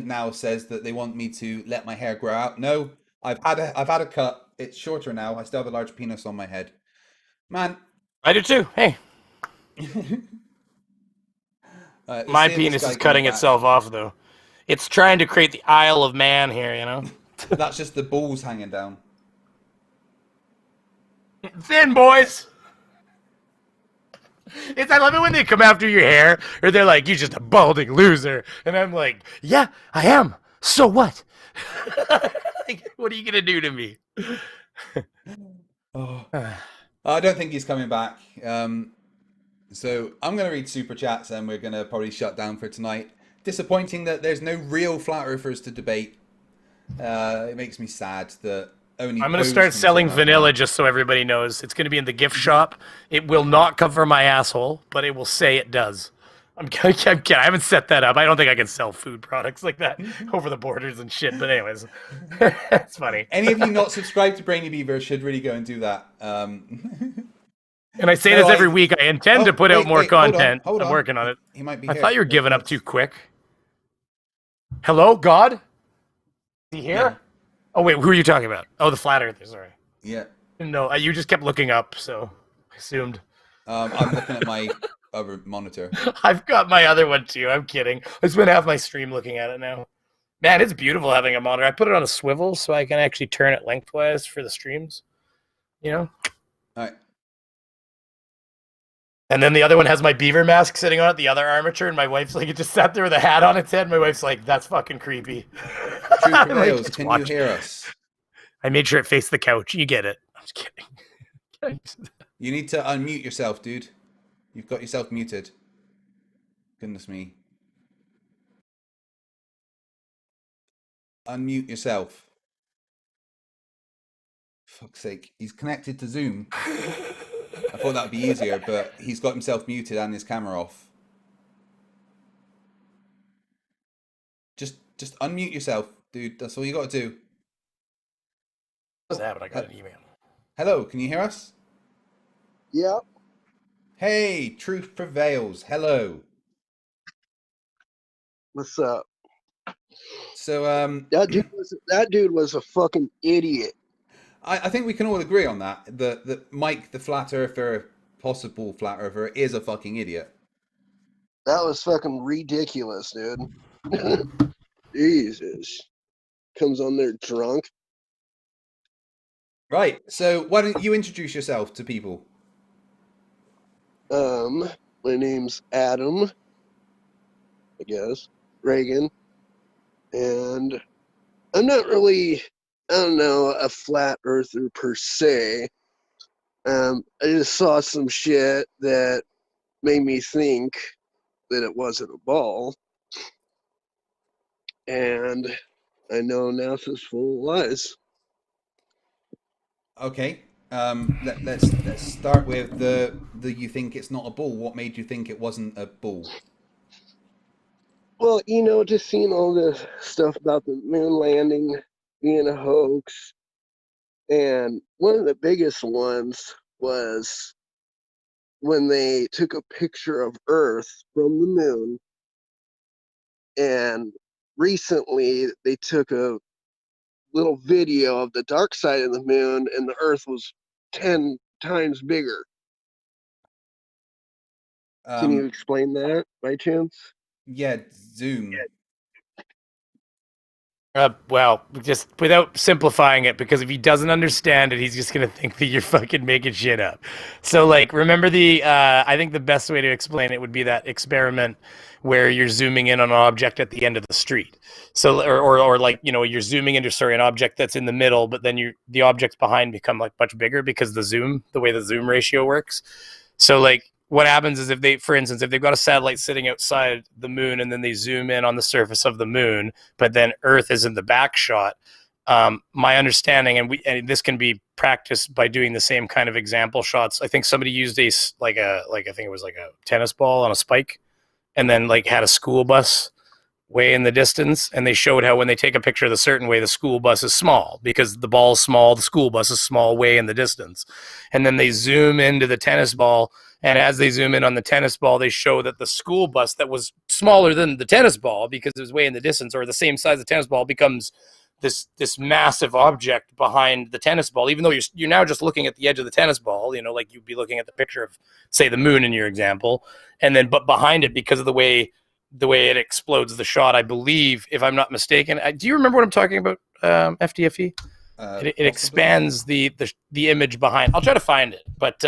now says that they want me to let my hair grow out. No, I've had a cut. It's shorter now. I still have a large penis on my head. Man. I do too. Hey. My penis is cutting itself off though. It's trying to create the Isle of Man here, you know? That's just the balls hanging down. Thin boys. I love it when they come after your hair, or they're like, "You're just a balding loser," and I'm like, "Yeah, I am. So what? Like, what are you gonna do to me?" I don't think he's coming back. So I'm gonna read super chats, and we're gonna probably shut down for tonight. Disappointing that there's no real flat earthers to debate. It makes me sad that. I'm going to start selling vanilla just so everybody knows. It's going to be in the gift shop. It will not cover my asshole, but it will say it does. I'm kidding. I haven't set that up. I don't think I can sell food products like that over the borders and shit. But anyways, it's funny. Any of you not subscribed to Brainy Beaver should really go and do that. And I say this every week. I intend to put out more content. Hold on. I'm working on it. He might be I thought you were giving up too quick. Hello, God? Is he here? Yeah. Oh, wait, who are you talking about? Oh, the flat earther, sorry. Yeah. No, you just kept looking up, so I assumed. I'm looking at my other monitor. I've got my other one, too. I'm kidding. I spent half my stream looking at it now. Man, it's beautiful having a monitor. I put it on a swivel so I can actually turn it lengthwise for the streams. You know? All right. And then the other one has my beaver mask sitting on it, the other armature, and my wife's like, it just sat there with a hat on its head. My wife's like, that's fucking creepy. True prevails. Can you hear us? I made sure it faced the couch. You get it. I'm just kidding. You need to unmute yourself, dude. You've got yourself muted. Goodness me. Unmute yourself. Fuck's sake. He's connected to Zoom. I thought that would be easier, but he's got himself muted and his camera off. Just unmute yourself, dude. That's all you got to do. What's happening? I got an email. Hello, can you hear us? Yeah. Hey, truth prevails. Hello. What's up? So that dude was a fucking idiot. I think we can all agree on that. That Mike, the flat earther, possible flat earther, is a fucking idiot. That was fucking ridiculous, dude. Jesus. Comes on there drunk. Right. So why don't you introduce yourself to people? My name's Adam. I guess. Reagan. And I'm not really, I don't know, a flat earther per se. I just saw some shit that made me think that it wasn't a ball. And I know NASA's full of lies. Okay. Let's start with the you think it's not a ball. What made you think it wasn't a ball? Well, just seeing all this stuff about the moon landing being a hoax, and one of the biggest ones was when they took a picture of Earth from the moon, and recently they took a little video of the dark side of the moon, and the Earth was 10 times bigger. Can you explain that by chance? Yeah, Zoom. Well, just without simplifying it, because if he doesn't understand it, he's just gonna think that you're fucking making shit up. So, like, remember I think the best way to explain it would be that experiment where you're zooming in on an object at the end of the street. So, or like, you're zooming into, an object that's in the middle, but then the objects behind become like much bigger because the way the zoom ratio works. So, like, what happens is if they've got a satellite sitting outside the moon and then they zoom in on the surface of the moon, but then Earth is in the back shot. My understanding, and this can be practiced by doing the same kind of example shots. I think somebody used I think it was like a tennis ball on a spike, and then like had a school bus way in the distance, and they showed how when they take a picture the certain way, the school bus is small because the ball's small, the school bus is small way in the distance, and then they zoom into the tennis ball. And as they zoom in on the tennis ball, they show that the school bus that was smaller than the tennis ball because it was way in the distance, or the same size of the tennis ball, becomes this massive object behind the tennis ball, even though you're now just looking at the edge of the tennis ball, like you'd be looking at the picture of, say, the moon in your example. And then, but behind it, because of the way it explodes the shot, I believe, if I'm not mistaken, do you remember what I'm talking about, FTFE? It expands the image behind. I'll try to find it, but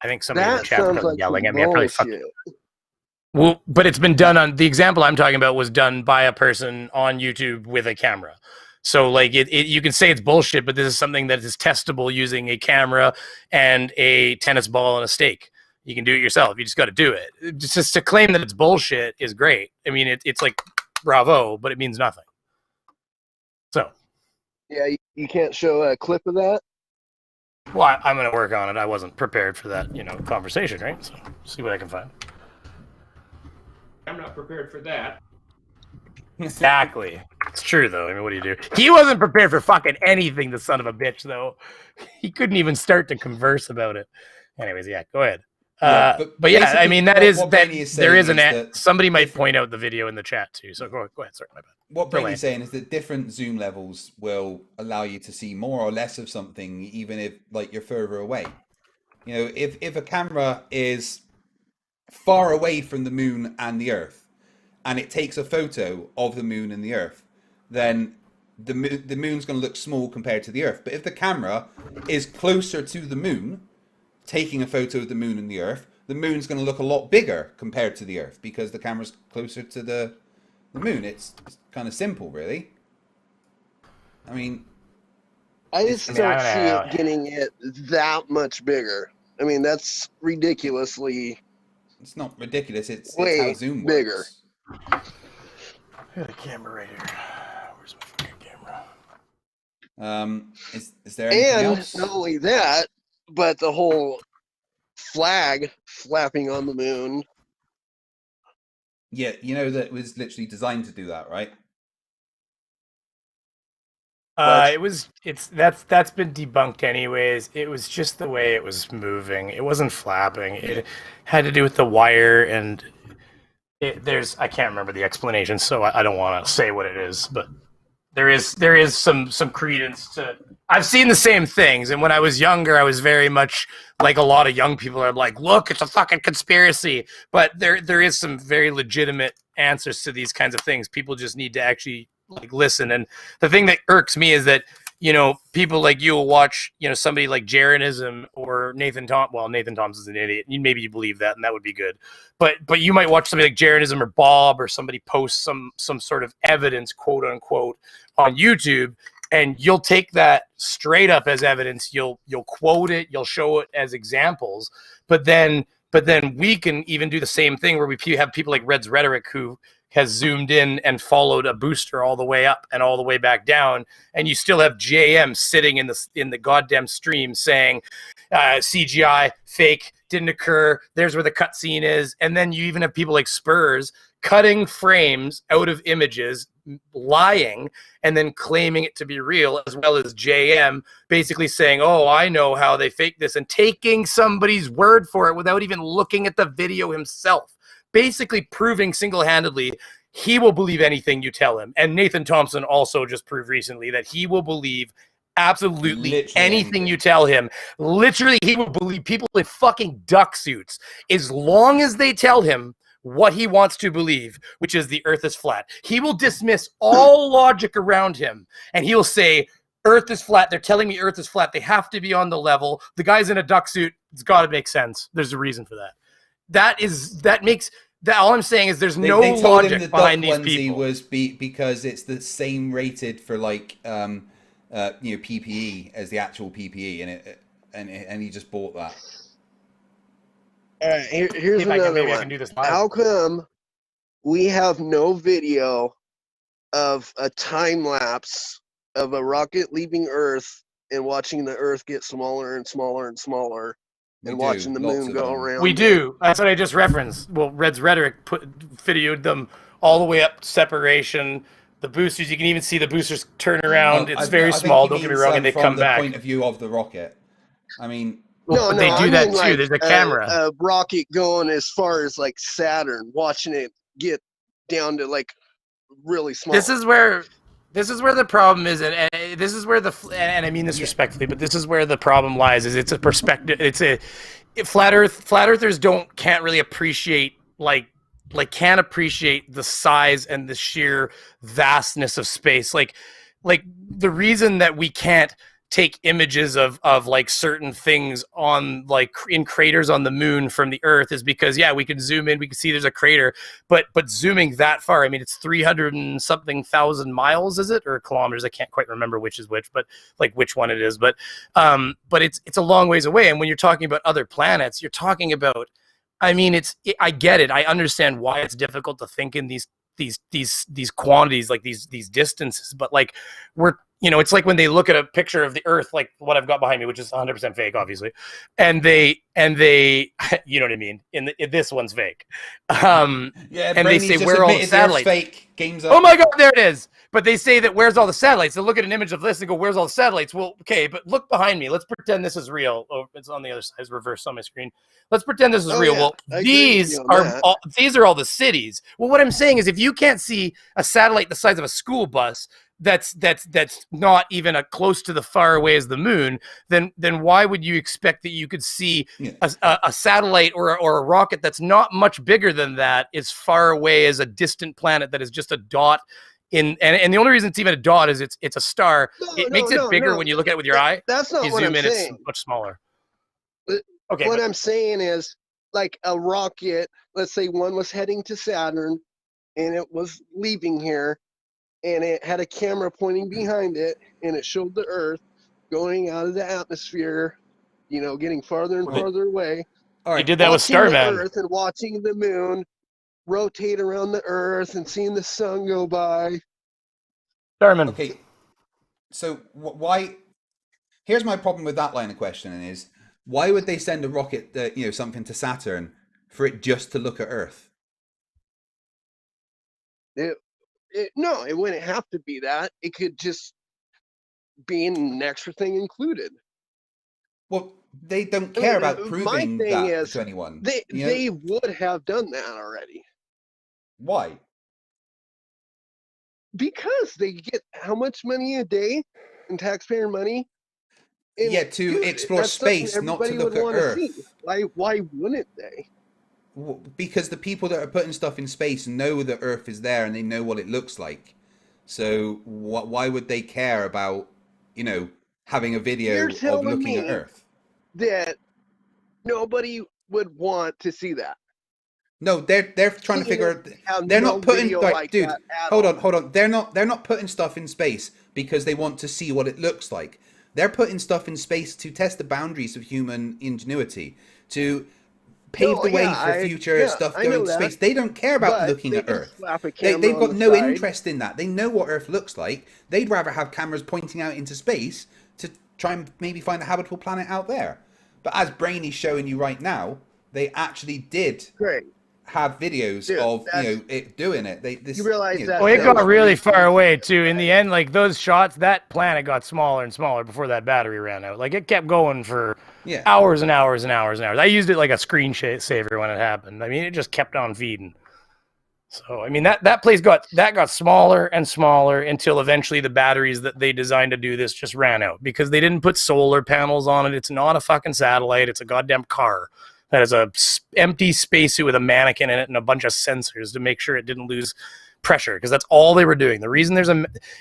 I think somebody in the chat was yelling at me. I probably fucking. Well, but it's been done on the example I'm talking about was done by a person on YouTube with a camera. So like you can say it's bullshit, but this is something that is testable using a camera and a tennis ball and a stake. You can do it yourself. You just got to do it. Just to claim that it's bullshit is great. I mean, it's like bravo, but it means nothing. So. Yeah, you can't show a clip of that? Well, I'm going to work on it. I wasn't prepared for that, conversation, right? So, see what I can find. I'm not prepared for that. Exactly. It's true, though. I mean, what do you do? He wasn't prepared for fucking anything, the son of a bitch, though. He couldn't even start to converse about it. Anyways, yeah, go ahead. But yeah, I mean, somebody might point out the video in the chat, too. So go ahead. Sorry, my bad. What Brainy's saying is that different zoom levels will allow you to see more or less of something, even if like you're further away. If a camera is far away from the moon and the Earth, and it takes a photo of the moon and the Earth, then the moon's going to look small compared to the Earth. But if the camera is closer to the moon, taking a photo of the moon and the Earth, the moon's going to look a lot bigger compared to the Earth because the camera's closer to the moon. It's kind of simple, really. I mean, I just don't see it getting it that much bigger. I mean, that's ridiculously. It's not ridiculous. It's way how Zoom bigger. Works. I got a camera right here. Where's my fucking camera? Is there anything else? And not only that, but the whole flag flapping on the moon. Yeah, that was literally designed to do that, right? That's been debunked anyways. It was just the way it was moving. It wasn't flapping. It had to do with the wire, and I can't remember the explanation, so I don't want to say what it is, but there is some credence to. I've seen the same things, and when I was younger, I was very much like a lot of young people are like, look, it's a fucking conspiracy. But there is some very legitimate answers to these kinds of things. People just need to actually listen. And the thing that irks me is that people like you will watch somebody like Jeranism or Nathan Thompson's an idiot. Maybe you believe that, and that would be good. But you might watch somebody like Jeranism or Bob or somebody post some sort of evidence, quote unquote, on YouTube, and you'll take that straight up as evidence. You'll quote it. You'll show it as examples. But then we can even do the same thing where we have people like Red's Rhetoric who has zoomed in and followed a booster all the way up and all the way back down, and you still have JM sitting in the goddamn stream saying CGI, fake, didn't occur. There's where the cutscene is. And then you even have people like Spurs cutting frames out of images, lying, and then claiming it to be real, as well as JM basically saying, oh, I know how they fake this, and taking somebody's word for it without even looking at the video himself, basically proving single-handedly he will believe anything you tell him. And Nathan Thompson also just proved recently that he will believe absolutely Literally anything you tell him. Literally, he will believe people in fucking duck suits as long as they tell him what he wants to believe, which is the earth is flat. He will dismiss all logic around him, and he'll say, earth is flat. They're telling me earth is flat. They have to be on the level. The guy's in a duck suit. It's got to make sense. There's a reason for that. That makes that. All I'm saying is there's no they told logic him the behind duck these onesie people. was because it's the same rated for like PPE as the actual PPE, and he just bought that. All right, here's If I can, another maybe I one. can do this live. How come we have no video of a time lapse of a rocket leaving Earth and watching the Earth get smaller and smaller and smaller, and watching the moon go around? We do. That's what I just referenced. Well, Red's Rhetoric videoed them all the way up to separation. The boosters, you can even see the boosters turn around. It's very small, don't get me wrong, and they come back. From the point of view of the rocket. I mean... Well, No, they do I that mean, too. like, There's a camera. A rocket going as far as like Saturn, watching it get down to like really small. This is where the problem is, and this is where and I mean this respectfully, but this is where the problem lies. Is it's a perspective. Flat earthers can't really appreciate can't appreciate the size and the sheer vastness of space. Like the reason that we can't take images of like certain things on like in craters on the moon from the earth is because we can zoom in, we can see there's a crater, but zooming that far, I mean, it's 300 and something thousand miles, is it, or kilometers? I can't quite remember which is which, but like which one it is, but it's a long ways away. And when you're talking about other planets, you're talking about, I mean, I get it. I understand why it's difficult to think in these quantities, like these distances, but like it's like when they look at a picture of the earth, like what I've got behind me, which is 100% fake, obviously. And they, you know what I mean? This one's fake. And they say, where are all the satellites? Fake. Games Oh my God, there it is. But they say that where's all the satellites? They look at an image of this and go, where's all the satellites? Well, okay, but look behind me. Let's pretend this is real. Oh, it's on the other side. It's reversed on my screen. Let's pretend this is real. Yeah. Well, these are all the cities. Well, what I'm saying is if you can't see a satellite the size of a school bus, that's not even close to the far away as the moon, then why would you expect that you could see a satellite or a rocket that's not much bigger than that as far away as a distant planet that is just a dot in, and the only reason it's even a dot is it's a star. It makes it bigger when you look at it with your eye. That's not what I'm saying. It's much smaller. Okay. What I'm saying is, like a rocket, let's say one was heading to Saturn and it was leaving here, and it had a camera pointing behind it, and it showed the Earth going out of the atmosphere, getting farther and farther away. All right, you did that with Starman. Earth and watching the moon rotate around the Earth and seeing the sun go by. Starman. Okay, so why? Here's my problem with that line of questioning is, why would they send a rocket, something to Saturn for it just to look at Earth? No, it wouldn't have to be that. It could just be an extra thing included. Well, they don't care about proving that to anyone. They would have done that already. Why? Because they get how much money a day in taxpayer money? To explore space, not to look at Earth. Why wouldn't they? Because the people that are putting stuff in space know that Earth is there and they know what it looks like. So why would they care about, having a video of looking at Earth? That nobody would want to see that. No, they're trying to figure out. They're not putting dude. Hold on. They're not putting stuff in space because they want to see what it looks like. They're putting stuff in space to test the boundaries of human ingenuity, to pave the way for future stuff going to space. They don't care about looking at Earth. They've got no interest in that. They know what Earth looks like. They'd rather have cameras pointing out into space to try and maybe find a habitable planet out there. But as Brainy's showing you right now, they actually did Great. have videos Dude, of that's- it doing it. You realize that- Well, it that got was really really far cool. away too. In the end, like those shots, that planet got smaller and smaller before that battery ran out. Like it kept going for hours and hours and hours and hours. I used it like a screensaver when it happened. I mean, it just kept on feeding. So I mean that place got smaller and smaller until eventually the batteries that they designed to do this just ran out because they didn't put solar panels on it. It's not a fucking satellite. It's a goddamn car that has a empty spacesuit with a mannequin in it and a bunch of sensors to make sure it didn't lose pressure, because that's all they were doing. The reason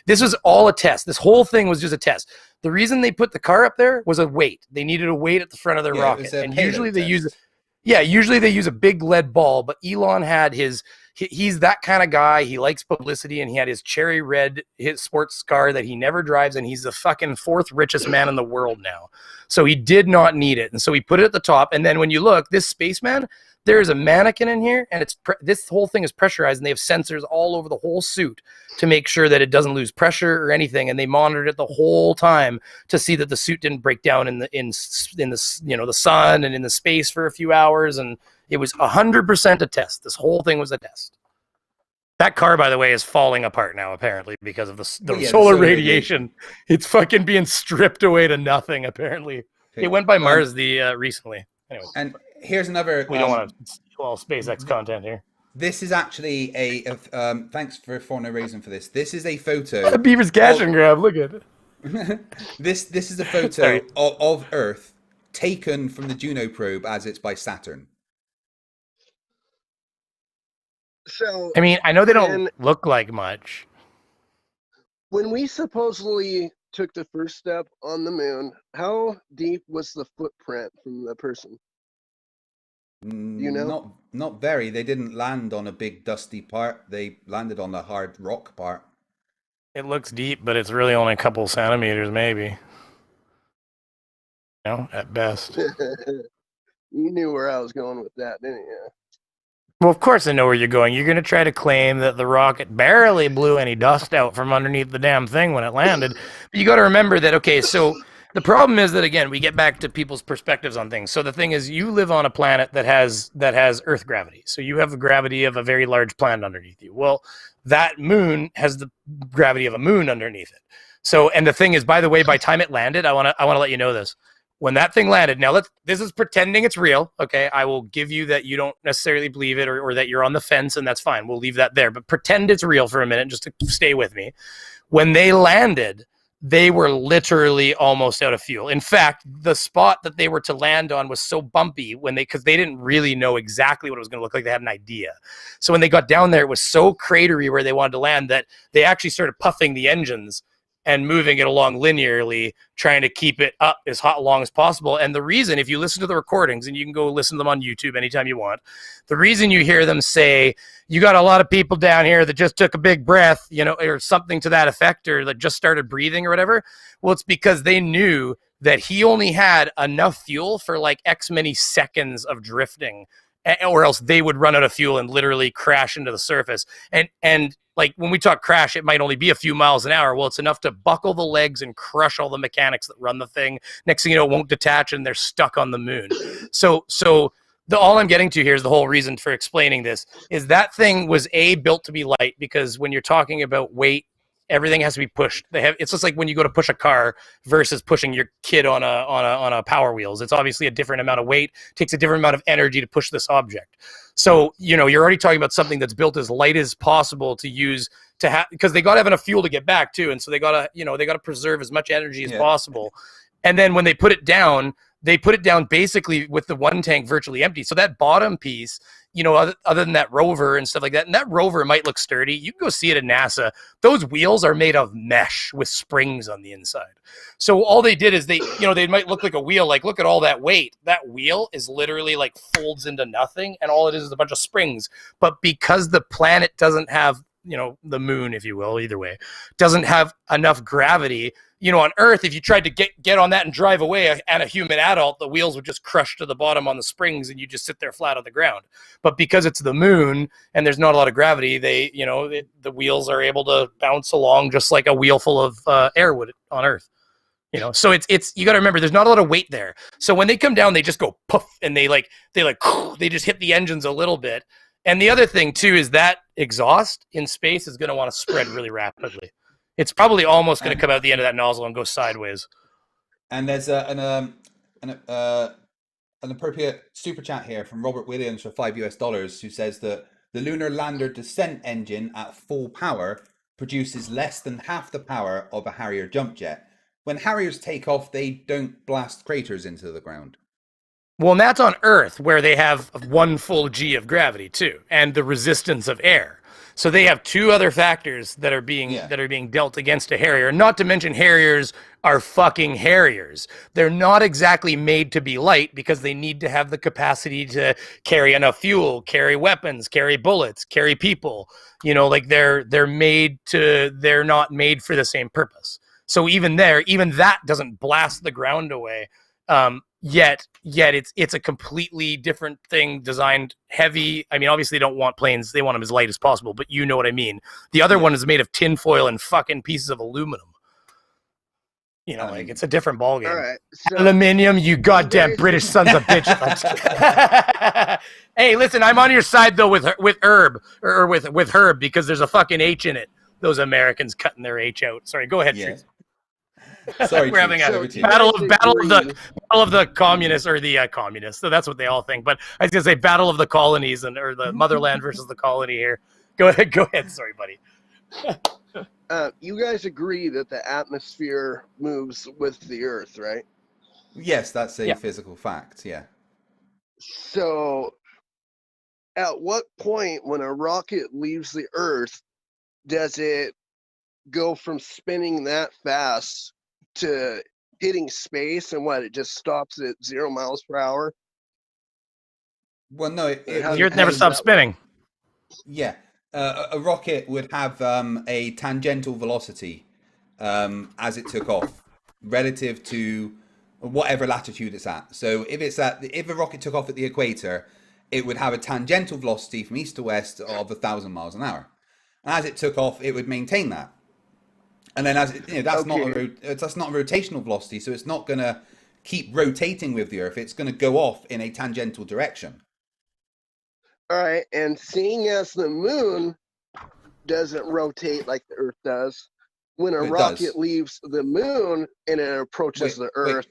this was all a test. This whole thing was just a test. The reason they put the car up there was a weight. They needed a weight at the front of their rocket, and usually they use a big lead ball. But Elon had he's that kind of guy. He likes publicity, and he had his cherry red sports car that he never drives, and he's the fucking 4th richest man in the world now. So he did not need it, and so he put it at the top. And then when you look, this spaceman, there is a mannequin in here, and this whole thing is pressurized, and they have sensors all over the whole suit to make sure that it doesn't lose pressure or anything. And they monitored it the whole time to see that the suit didn't break down in the the sun and in the space for a few hours. And it was 100% a test. This whole thing was a test. That car, by the way, is falling apart now, apparently, because of the solar radiation. It's fucking being stripped away to nothing, apparently. It went by Mars recently. Anyways, and here's another... We don't want to steal all SpaceX content here. This is actually thanks for no reason for this. This is a photo... Beaver's cash and grab, look at it. This is a photo of Earth taken from the Juno probe as it's by Saturn. So I mean, I know they don't look like much. When we supposedly took the first step on the moon, how deep was the footprint from the person? You know? Not very. They didn't land on a big dusty part. They landed on the hard rock part. It looks deep, but it's really only a couple centimeters, maybe. At best. You knew where I was going with that, didn't you? Well, of course I know where you're going. You're going to try to claim that the rocket barely blew any dust out from underneath the damn thing when it landed. But you got to remember that, okay, so the problem is that, again, we get back to people's perspectives on things. So the thing is, you live on a planet that has Earth gravity. So you have the gravity of a very large planet underneath you. Well, that moon has the gravity of a moon underneath it. So, and the thing is, by the way, by time it landed, I want to let you know this. When that thing landed, now this is pretending it's real, okay? I will give you that you don't necessarily believe it or that you're on the fence, and that's fine. We'll leave that there. But pretend it's real for a minute just to stay with me. When they landed, they were literally almost out of fuel. In fact, the spot that they were to land on was so bumpy because they didn't really know exactly what it was going to look like. They had an idea. So when they got down there, it was so cratery where they wanted to land that they actually started puffing the engines and moving it along linearly, trying to keep it up as long as possible. And the reason, if you listen to the recordings, and you can go listen to them on YouTube anytime you want, the reason you hear them say, you got a lot of people down here that just took a big breath, or something to that effect, or that just started breathing or whatever, well, it's because they knew that he only had enough fuel for like X many seconds of drifting, or else they would run out of fuel and literally crash into the surface. And like when we talk crash, it might only be a few miles an hour. Well, it's enough to buckle the legs and crush all the mechanics that run the thing. Next thing you know, it won't detach and they're stuck on the moon. So all I'm getting to here is the whole reason for explaining this is that thing was built to be light, because when you're talking about weight, everything has to be pushed. It's just like when you go to push a car versus pushing your kid on a Power Wheels. It's obviously a different amount of weight, takes a different amount of energy to push this object. So, you're already talking about something that's built as light as possible to use to have, because they got to have enough fuel to get back too. And so they got to preserve as much energy as possible. And then when they put it down basically with the one tank virtually empty. So that bottom piece, other than that rover and stuff like that, and that rover might look sturdy. You can go see it at NASA. Those wheels are made of mesh with springs on the inside. So all they did is they might look like a wheel. Like, look at all that weight. That wheel is literally like folds into nothing, and all it is a bunch of springs. But because the planet doesn't have, the moon, if you will, either way, doesn't have enough gravity. On Earth, if you tried to get on that and drive away and a human adult, the wheels would just crush to the bottom on the springs and you just sit there flat on the ground. But because it's the moon and there's not a lot of gravity, the wheels are able to bounce along just like a wheel full of air would on Earth. You know, so it's you got to remember there's not a lot of weight there. So when they come down, they just go poof, and they they just hit the engines a little bit. And the other thing too is that exhaust in space is going to want to spread really rapidly. It's probably almost going to come out the end of that nozzle and go sideways. And there's an appropriate super chat here from Robert Williams for $5 who says that the lunar lander descent engine at full power produces less than half the power of a Harrier jump jet. When Harriers take off, they don't blast craters into the ground. Well, and that's on Earth where they have 1 full G of gravity too, and the resistance of air. So they have 2 other factors that are being dealt against a Harrier. Not to mention Harriers are fucking Harriers. They're not exactly made to be light because they need to have the capacity to carry enough fuel, carry weapons, carry bullets, carry people. You know, like they're not made for the same purpose. So even that doesn't blast the ground away. Yet it's a completely different thing, designed heavy. I mean, obviously they don't want planes, they want them as light as possible, but you know what I mean. The other one is made of tinfoil and fucking pieces of aluminum. You know, like it's a different ballgame. All right, so Aluminium, you goddamn British sons of bitches. Hey, listen, I'm on your side though with Herb or with Herb because there's a fucking H in it. Those Americans cutting their H out. Sorry, go ahead. Yeah. Sorry, we're having a battle of the communists or the communists. So that's what they all think. But I was gonna say battle of the colonies or the motherland versus the colony here. Go ahead. Sorry, buddy. You guys agree that the atmosphere moves with the Earth, right? Yes, that's a physical fact. Yeah. So, at what point when a rocket leaves the Earth does it go from spinning that fast to hitting space, and it just stops at 0 miles per hour? Well, no, the Earth never stops spinning. Yeah, a rocket would have a tangential velocity as it took off, relative to whatever latitude it's at. So if a rocket took off at the equator, it would have a tangential velocity from east to west of 1,000 miles an hour, and as it took off, it would maintain that. And then that's not a rotational velocity, so it's not going to keep rotating with the Earth. It's going to go off in a tangential direction. All right, and seeing as the moon doesn't rotate like the Earth does, when a rocket leaves the moon and it approaches the Earth,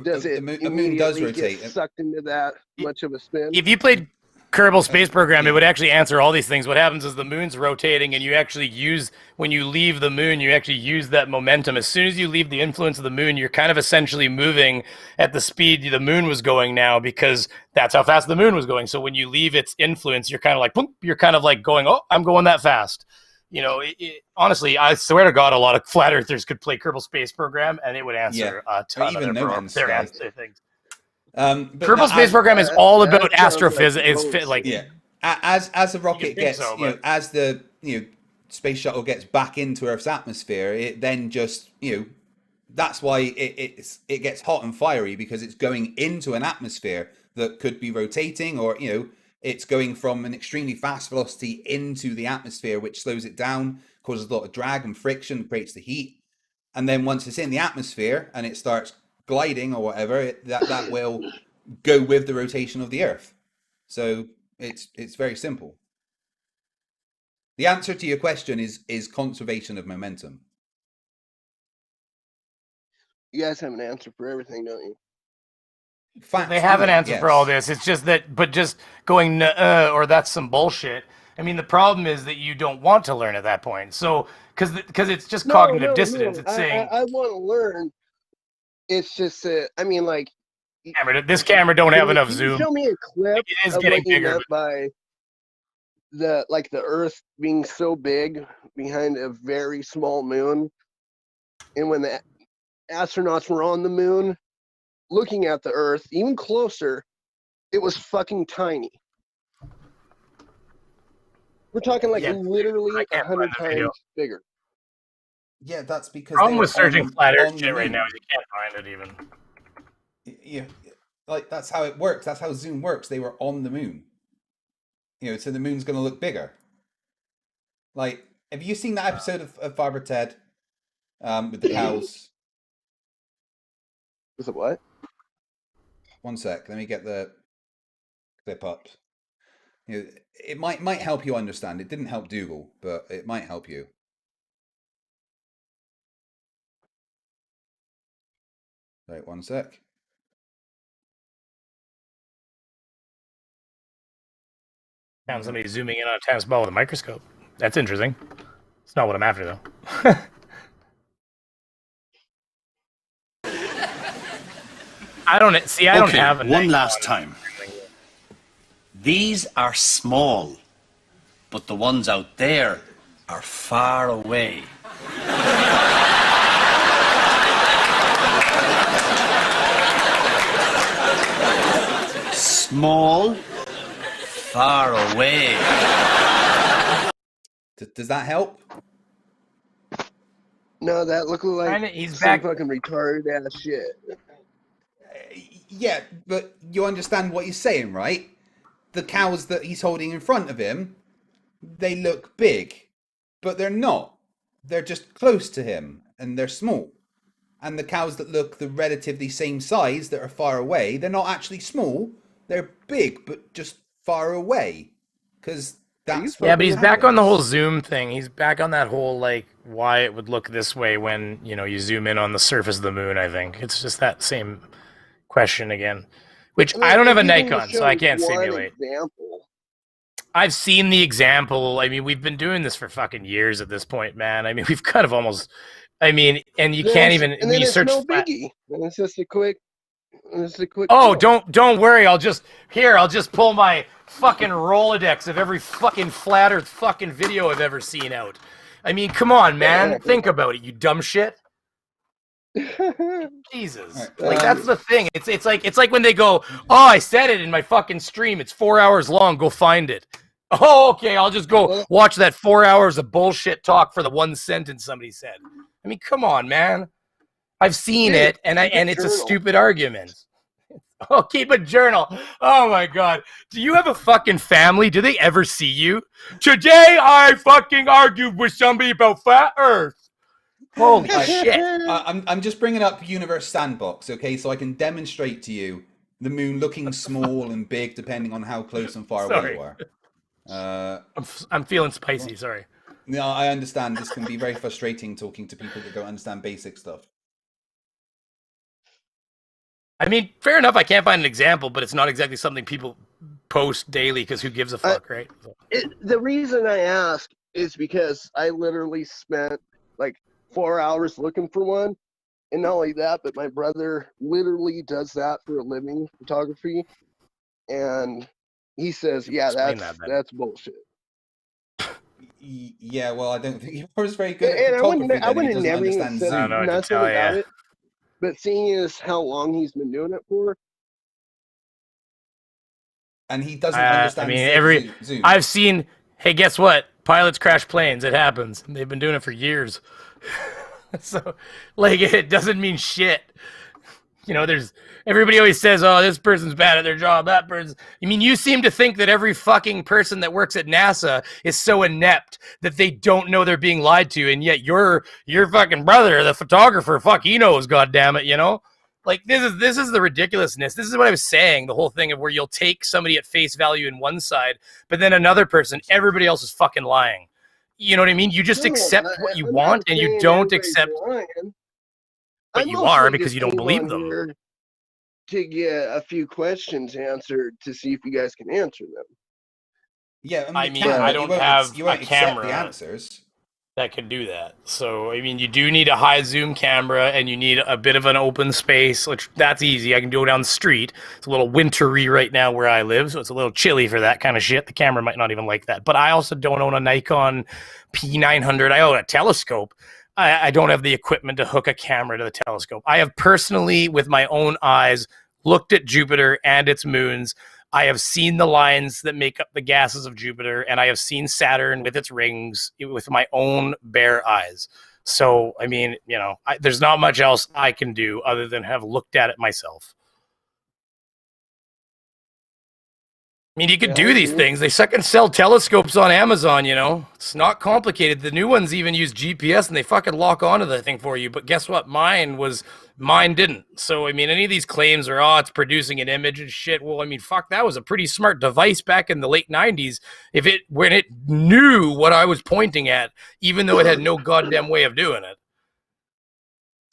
does it immediately get sucked into that much of a spin? If you played Kerbal Space Program, it would actually answer all these things. What happens is the moon's rotating, and you actually when you leave the moon, you actually use that momentum. As soon as you leave the influence of the moon, you're kind of essentially moving at the speed the moon was going now, because that's how fast the moon was going. So when you leave its influence, you're kind of like, boom, you're kind of like going, oh, I'm going that fast. You know, honestly, I swear to God, a lot of flat earthers could play Kerbal Space Program, and it would answer a ton of their answer things. Kerbal Space Program is all about astrophysics. As a rocket gets, as the space shuttle gets back into Earth's atmosphere, it then just that's why it gets hot and fiery, because it's going into an atmosphere that could be rotating, or it's going from an extremely fast velocity into the atmosphere, which slows it down, causes a lot of drag and friction, creates the heat, and then once it's in the atmosphere and it starts gliding or whatever, that will go with the rotation of the Earth. So it's very simple. The answer to your question is conservation of momentum. You guys have an answer for everything, don't you? They have an answer for all this. It's just that, but just going or that's some bullshit. I mean, the problem is that you don't want to learn at that point. So because it's just cognitive dissonance. It's saying I want to learn. It's just that, I mean, like, this camera don't have enough zoom. Show me a clip it is of getting what you bigger meant by the Earth being so big behind a very small moon, and when the astronauts were on the moon looking at the Earth even closer, it was fucking tiny. We're talking literally 100 times bigger. Yeah, that's because I'm almost searching flat Earth shit right now. You can't find it even. Yeah, like that's how it works. That's how Zoom works. They were on the moon. So the moon's going to look bigger. Like, have you seen that episode of Farber Ted with the cows? With a what? One sec. Let me get the clip up. You know, it might help you understand. It didn't help Dougal, but it might help you. Right, one sec. Found somebody zooming in on a tennis ball with a microscope. That's interesting. It's not what I'm after, though. I don't have a one last time. These are small, but the ones out there are far away. Small, far away. Does that help? No, that looked like he's some back. fucking retarded ass shit. Yeah, but you understand what he's saying, right? The cows that he's holding in front of him, they look big, but they're not. They're just close to him, and they're small. And the cows that look the relatively same size that are far away, they're not actually small. They're big, but just far away. Because that's what Yeah, but he's back on the happens. whole zoom thing. He's back on that whole, like, why it would look this way when, you know, you zoom in on the surface of the moon, I think. It's just that same question again. Which I don't have a Nikon, so I can't simulate. Example. I've seen the example. I mean, we've been doing this for fucking years at this point, man. I mean, we've kind of almost... I mean, and you can't even... And then you it's search no biggie. And it's just a quick... Oh, don't worry. I'll just pull my fucking Rolodex of every fucking flat Earth fucking video I've ever seen out. I mean, come on, man. Think about it, you dumb shit. Jesus. Like, that's the thing. It's like when they go, "Oh, I said it in my fucking stream. It's 4 hours long. Go find it." Oh, okay. I'll just go watch that 4 hours of bullshit talk for the one sentence somebody said. I mean, come on, man. I've seen it, and it's a stupid argument. Oh, keep a journal. Oh my God. Do you have a fucking family? Do they ever see you? Today I fucking argued with somebody about flat Earth. Holy shit. I'm just bringing up Universe Sandbox, okay, so I can demonstrate to you the moon looking small and big depending on how close and far away you are. I'm feeling spicy, sorry. No, I understand this can be very frustrating talking to people that don't understand basic stuff. I mean, fair enough, I can't find an example, but it's not exactly something people post daily because who gives a fuck, right? The reason I ask is because I literally spent like 4 hours looking for one. And not only that, but my brother literally does that for a living, photography. And he says, yeah, that's bullshit. Yeah, well, I don't think he was very good And at photography. I wouldn't never even understand said Zoom. nothing about it. But seeing as how long he's been doing it for, and he doesn't understand. I mean, Zoom. I've seen. Hey, guess what? Pilots crash planes. It happens. They've been doing it for years. So, like, it doesn't mean shit. You know, everybody always says, "Oh, this person's bad at their job. That person." I mean, you seem to think that every fucking person that works at NASA is so inept that they don't know they're being lied to, and yet your fucking brother, the photographer, fuck, he knows. Goddamn it, you know. Like, this is the ridiculousness. This is what I was saying. The whole thing of where you'll take somebody at face value in one side, but then another person, everybody else is fucking lying. You know what I mean? You just accept what you want, and you don't accept. But you are, because you don't believe them. To get a few questions answered to see if you guys can answer them. Yeah, I mean I don't have you won't a camera the answers that can do that. So, I mean, you do need a high zoom camera, and you need a bit of an open space, which that's easy. I can go down the street. It's a little wintry right now where I live, so it's a little chilly for that kind of shit. The camera might not even like that. But I also don't own a Nikon P900. I own a telescope. I don't have the equipment to hook a camera to the telescope. I have personally, with my own eyes, looked at Jupiter and its moons. I have seen the lines that make up the gases of Jupiter, and I have seen Saturn with its rings with my own bare eyes. So, I mean, you know, there's not much else I can do other than have looked at it myself. I mean, you could Yeah, do I these agree. things. They second sell telescopes on Amazon, you know. It's not complicated. The new ones even use GPS and they fucking lock onto the thing for you. But guess what? Mine didn't. So, I mean, any of these claims are, oh, it's producing an image and shit. Well, I mean, fuck, that was a pretty smart device back in the late 90s. When it knew what I was pointing at, even though it had no goddamn way of doing it.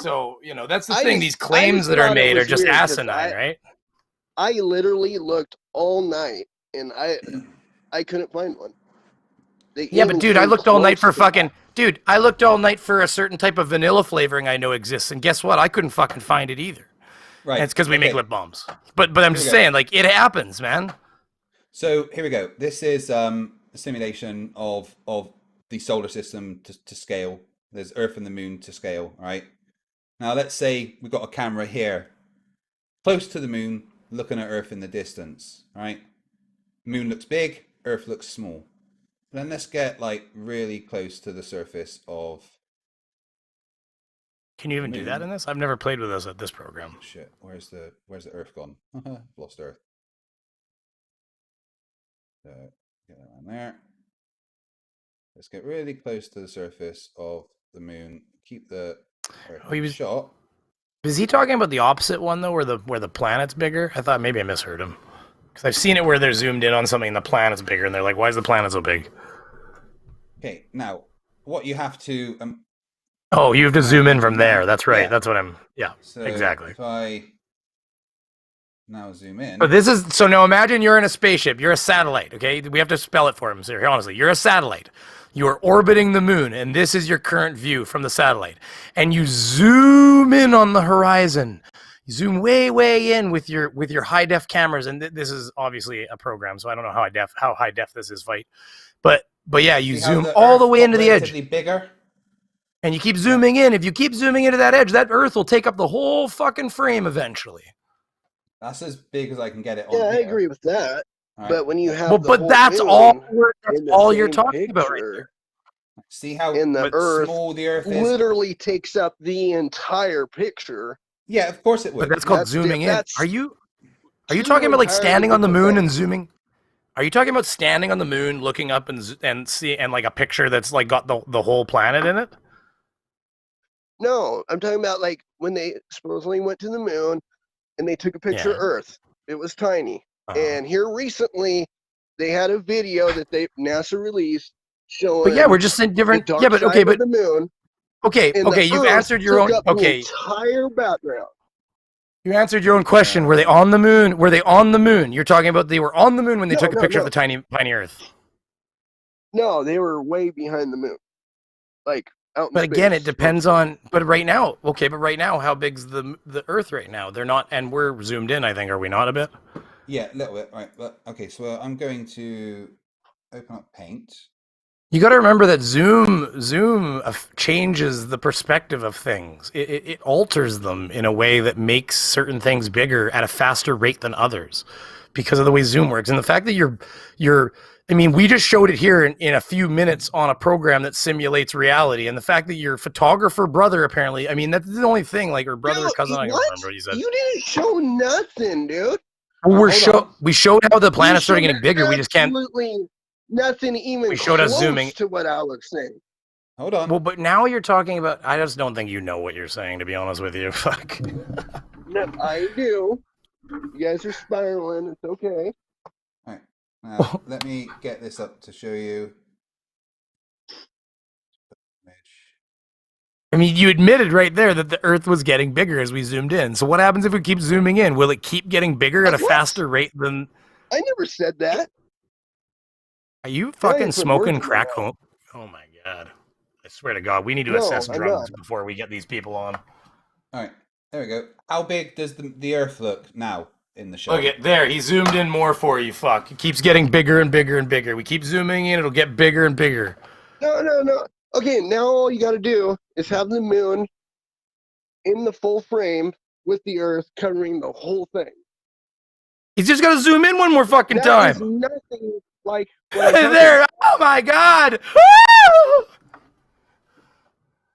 So, you know, that's the thing. These claims that are made are just asinine, right? I literally looked all night and I couldn't find one. Yeah, but dude, I looked all night for fucking... Dude, I looked all night for a certain type of vanilla flavoring I know exists, and guess what? I couldn't fucking find it either. Right. And it's because we make lip balms. But I'm just saying, like, it happens, man. So here we go. This is a simulation of the solar system to scale. There's Earth and the Moon to scale, right? Now let's say we've got a camera here, close to the Moon, looking at Earth in the distance, right? Moon looks big, Earth looks small. Then let's get like really close to the surface of... Can you even do that in this? I've never played with this program. Shit, where's the Earth gone? Lost Earth. So get that on there. Let's get really close to the surface of the Moon. Keep the Earth shot. Was he talking about the opposite one though, where the planet's bigger? I thought maybe I misheard him. Because I've seen it where they're zoomed in on something and the planet's bigger, and they're like, "Why is the planet so big?" Okay, now what you have to oh, you have to zoom in from there. That's right. Yeah. That's what I'm. Yeah, so exactly. If I now zoom in. So now imagine you're in a spaceship. You're a satellite. Okay, we have to spell it for him. So honestly, you're a satellite. You are orbiting the Moon, and this is your current view from the satellite. And you zoom in on the horizon. You zoom way in with your high def cameras, and this is obviously a program, so I don't know how high def this is, fight. But yeah, you zoom all the way into the edge. Bigger. And you keep zooming in. If you keep zooming into that edge, that Earth will take up the whole fucking frame eventually. That's as big as I can get it on. Yeah, I agree with that. Right. But when you have that's all you're talking about right there. See how small the Earth is? Literally takes up the entire picture. Yeah, of course it would. But that's called zooming in. Are you talking about like standing on the Moon and zooming? Are you talking about standing on the Moon, looking up and see like a picture that's like got the whole planet in it? No, I'm talking about like when they supposedly went to the Moon and they took a picture of Earth. It was tiny. And here recently, they had a video that NASA released showing. But yeah, we're just in different. Yeah, but okay, but the Moon. Okay, you've answered your own. Okay, entire background. You answered your own question. Were they on the Moon? You're talking about they were on the Moon when they took a picture of the tiny Earth. No, they were way behind the Moon, like out in But space. again, it depends on. But right now, how big's the Earth right now? They're not, and we're zoomed in. I think, are we not a bit? Yeah, a little bit. Right. But okay, so I'm going to open up Paint. You got to remember that zoom changes the perspective of things. It alters them in a way that makes certain things bigger at a faster rate than others because of the way zoom works. And the fact that I mean, we just showed it here in a few minutes on a program that simulates reality. And the fact that your photographer brother, apparently, I mean, that's the only thing, like, or brother or cousin, I don't remember what you said. You didn't show nothing, dude. Well, we showed how the planet started getting bigger. We just can't. Absolutely nothing even we showed us zooming to what I was saying. Hold on. Well, but now you're talking about. I just don't think you know what you're saying, to be honest with you. Fuck. No, I do. You guys are spiraling. It's okay. All right. Now, let me get this up to show you. I mean, you admitted right there that the Earth was getting bigger as we zoomed in. So what happens if we keep zooming in? Will it keep getting bigger at a faster rate than... I never said that. Are you fucking smoking crack home? Oh my God. I swear to God, we need to assess drugs before we get these people on. All right, there we go. How big does the Earth look now in the shot? Look at there, he zoomed in more for you, fuck. It keeps getting bigger and bigger and bigger. We keep zooming in, it'll get bigger and bigger. No. Okay, now all you gotta do is have the Moon in the full frame with the Earth covering the whole thing. He's just gotta zoom in one more fucking time. That is nothing like there. Oh my God.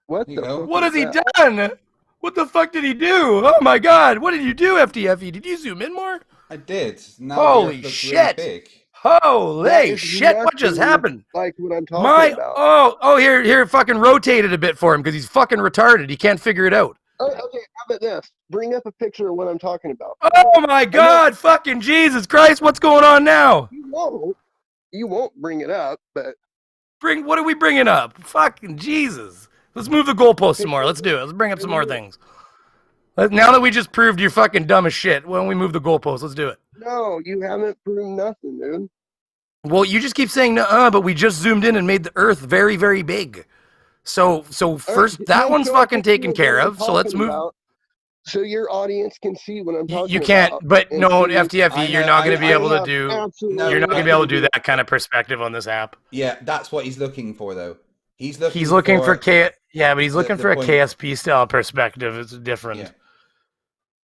What the fuck? What has he done? What the fuck did he do? Oh my God. What did you do, FTFE? Did you zoom in more? I did. Now Holy the Earth looks shit! really big. Holy That is shit! What just nothing happened? Like what I'm talking about. Here, fucking rotated a bit for him because he's fucking retarded. He can't figure it out. Oh, okay, how about this? Bring up a picture of what I'm talking about. Oh my god! Fucking Jesus Christ! What's going on now? You won't bring it up, but What are we bringing up? Fucking Jesus! Let's move the goalposts some more. Let's do it. Let's bring up some more things. Now that we just proved you're fucking dumb as shit, why don't we move the goalposts? Let's do it. no, you haven't proven nothing, dude. Well, you just keep saying no, but we just zoomed in and made the Earth very, very big. So first, that one's fucking taken care of. So let's move. So your audience can see what I'm talking about. You can't, but no, FTFE, you're not going to be able to do. You're not going to be able to do that kind of perspective on this app. Yeah, that's what he's looking for, though. He's looking for yeah, but he's looking for a KSP style perspective. It's different.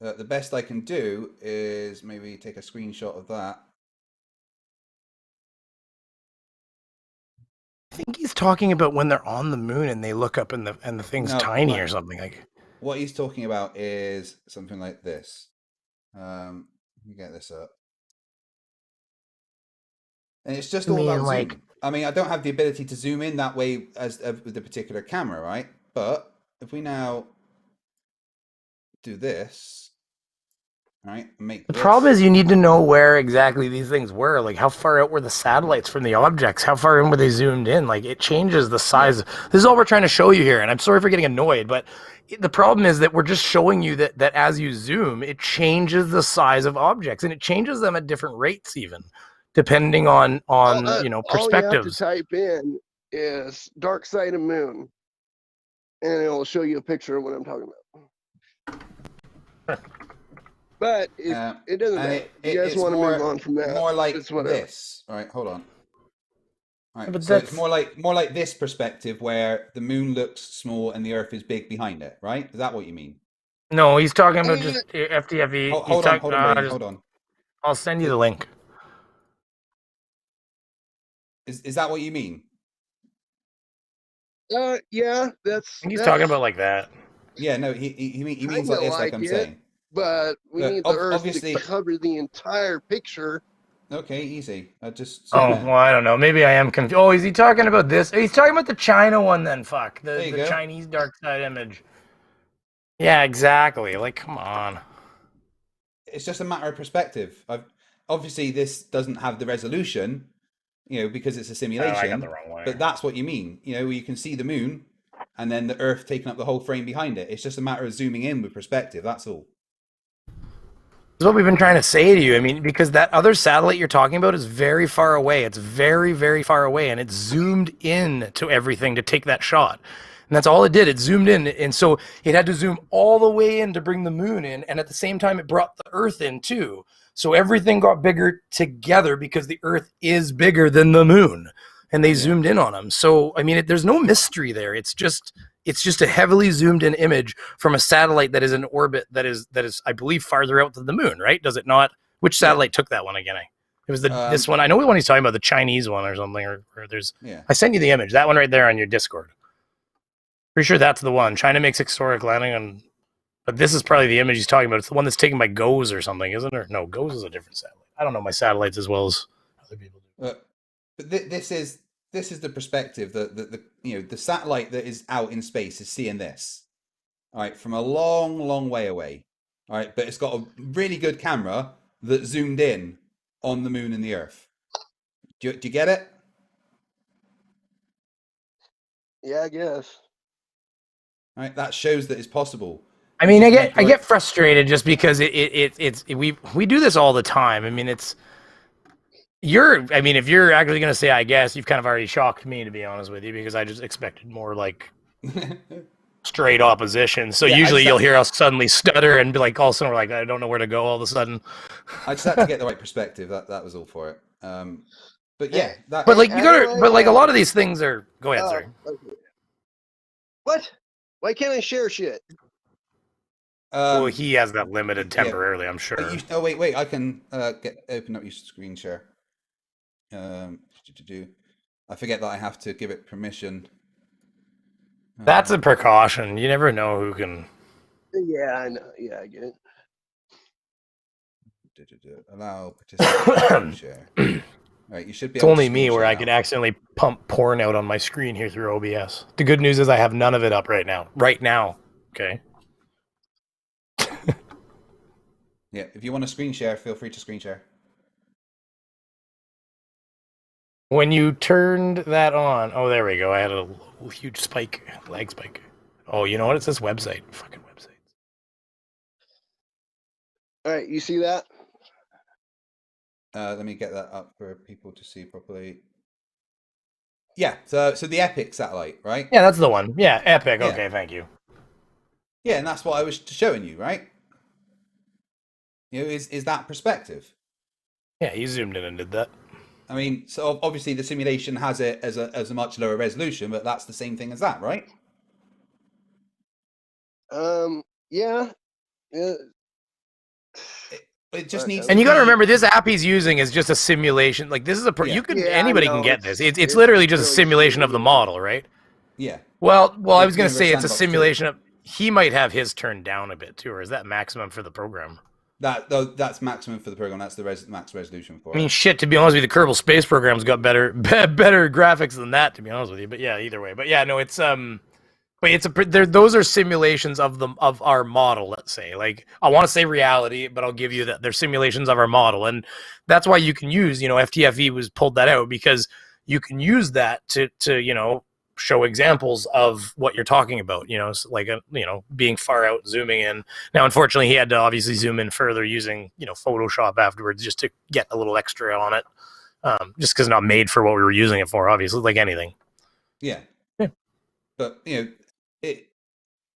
Yeah. The best I can do is maybe take a screenshot of that. I think he's talking about when they're on the moon and they look up and the thing's tiny or something like. What he's talking about is something like this. Let me get this up. And it's just all about zoom. I mean, I don't have the ability to zoom in that way as with the particular camera, right? But if we now do this, right, make the problem is you need to know where exactly these things were. Like, how far out were the satellites from the objects? How far in were they zoomed in? Like, it changes the size. This is all we're trying to show you here, and I'm sorry for getting annoyed, but the problem is that we're just showing you that as you zoom, it changes the size of objects, and it changes them at different rates, even depending on perspectives. All you have to type in is dark side of moon, and it will show you a picture of what I'm talking about. But it doesn't matter. You guys want to move on from that? More like this. All right, hold on. All right, but so it's more like this perspective where the moon looks small and the Earth is big behind it, right? Is that what you mean? No, he's talking about just FTFE. Hold on. I'll send you the link. Is that what you mean? Yeah, that's. He's talking about like that. Yeah, no, he means like this, like I'm saying. But we need the Earth to cover the entire picture. Okay, easy. I just. Well, I don't know. Maybe I am confused. Oh, is he talking about this? He's talking about the China one then. Fuck the Chinese dark side image. Yeah, exactly. Like, come on. It's just a matter of perspective. Obviously this doesn't have the resolution, because it's a simulation. I got the wrong way. But that's what you mean. You can see the moon, and then the Earth taking up the whole frame behind it. It's just a matter of zooming in with perspective. That's all. That's what we've been trying to say to you. I mean, because that other satellite you're talking about is very far away. It's very, very far away, and it zoomed in to everything to take that shot. And that's all it did. It zoomed in, and so it had to zoom all the way in to bring the moon in, and at the same time, it brought the Earth in too. So everything got bigger together because the Earth is bigger than the moon, and they zoomed in on them. So, I mean, there's no mystery there. It's just a heavily zoomed in image from a satellite that is in orbit that is I believe farther out than the moon, right? Does it not? Which satellite took that one again? It was this one. I know the one he's talking about, the Chinese one or something. Or there's. Yeah. I sent you the image. That one right there on your Discord. Pretty sure that's the one. China makes historic landing on. But this is probably the image he's talking about. It's the one that's taken by GOES or something, isn't it? No, GOES is a different satellite. I don't know my satellites as well as other people do. But this is the perspective that the satellite that is out in space is seeing this, all right, from a long, long way away, all right, but it's got a really good camera that zoomed in on the moon and the Earth. Do you get it? Yeah, I guess. All right, that shows that it's possible. I mean, I get frustrated just because we do this all the time. I mean, if you're actually going to say, I guess, you've kind of already shocked me, to be honest with you, because I just expected more like straight opposition. So usually you'll hear us suddenly stutter and be like, all of a sudden we're like, I don't know where to go all of a sudden. I just had to get the right perspective. That was all for it. But yeah, but a lot of these things are. Go ahead, sorry. Okay. What? Why can't I share shit? Well, he has that limited temporarily, I'm sure. Wait! I can open up your screen share. I forget that I have to give it permission. That's a precaution. You never know who can. Yeah, I know. Yeah, I get it. Allow participants to share. Right, you should be It's able only to me where share I now. could accidentally pump porn out on my screen here through OBS. The good news is I have none of it up right now. Right now. Okay. Yeah, if you want to screen share, feel free to screen share. When you turned that on, oh, there we go. I had a huge spike, lag spike. Oh, you know what? It's this website. Fucking websites. All right, you see that? Let me get that up for people to see properly. Yeah, so the Epic satellite, right? Yeah, that's the one. Yeah, Epic. Yeah. Okay, thank you. Yeah, and that's what I was showing you, right? You know, is that perspective? Yeah, he zoomed in and did that. I mean, so obviously the simulation has it as a much lower resolution, but that's the same thing as that, right? Yeah. It just needs. And you got to remember, this app he's using is just a simulation. Like, this is you could anybody can get this. It's literally just a simulation of the model, right? Yeah. Well, I was going to say it's a simulation of. He might have his turned down a bit too, or is that maximum for the program? That's maximum for the program. That's the max resolution for it. I mean, shit. To be honest with you, the Kerbal Space Program's got better graphics than that. To be honest with you, but yeah, either way. But yeah, no, it's but it's those are simulations of our model. Let's say, like, I want to say reality, but I'll give you that they're simulations of our model, and that's why you can use, FTFE was pulled that out because you can use that to show examples of what you're talking about, like being far out, zooming in. Now, unfortunately, he had to obviously zoom in further using, Photoshop afterwards just to get a little extra on it. Just because not made for what we were using it for, obviously, like anything. Yeah. But,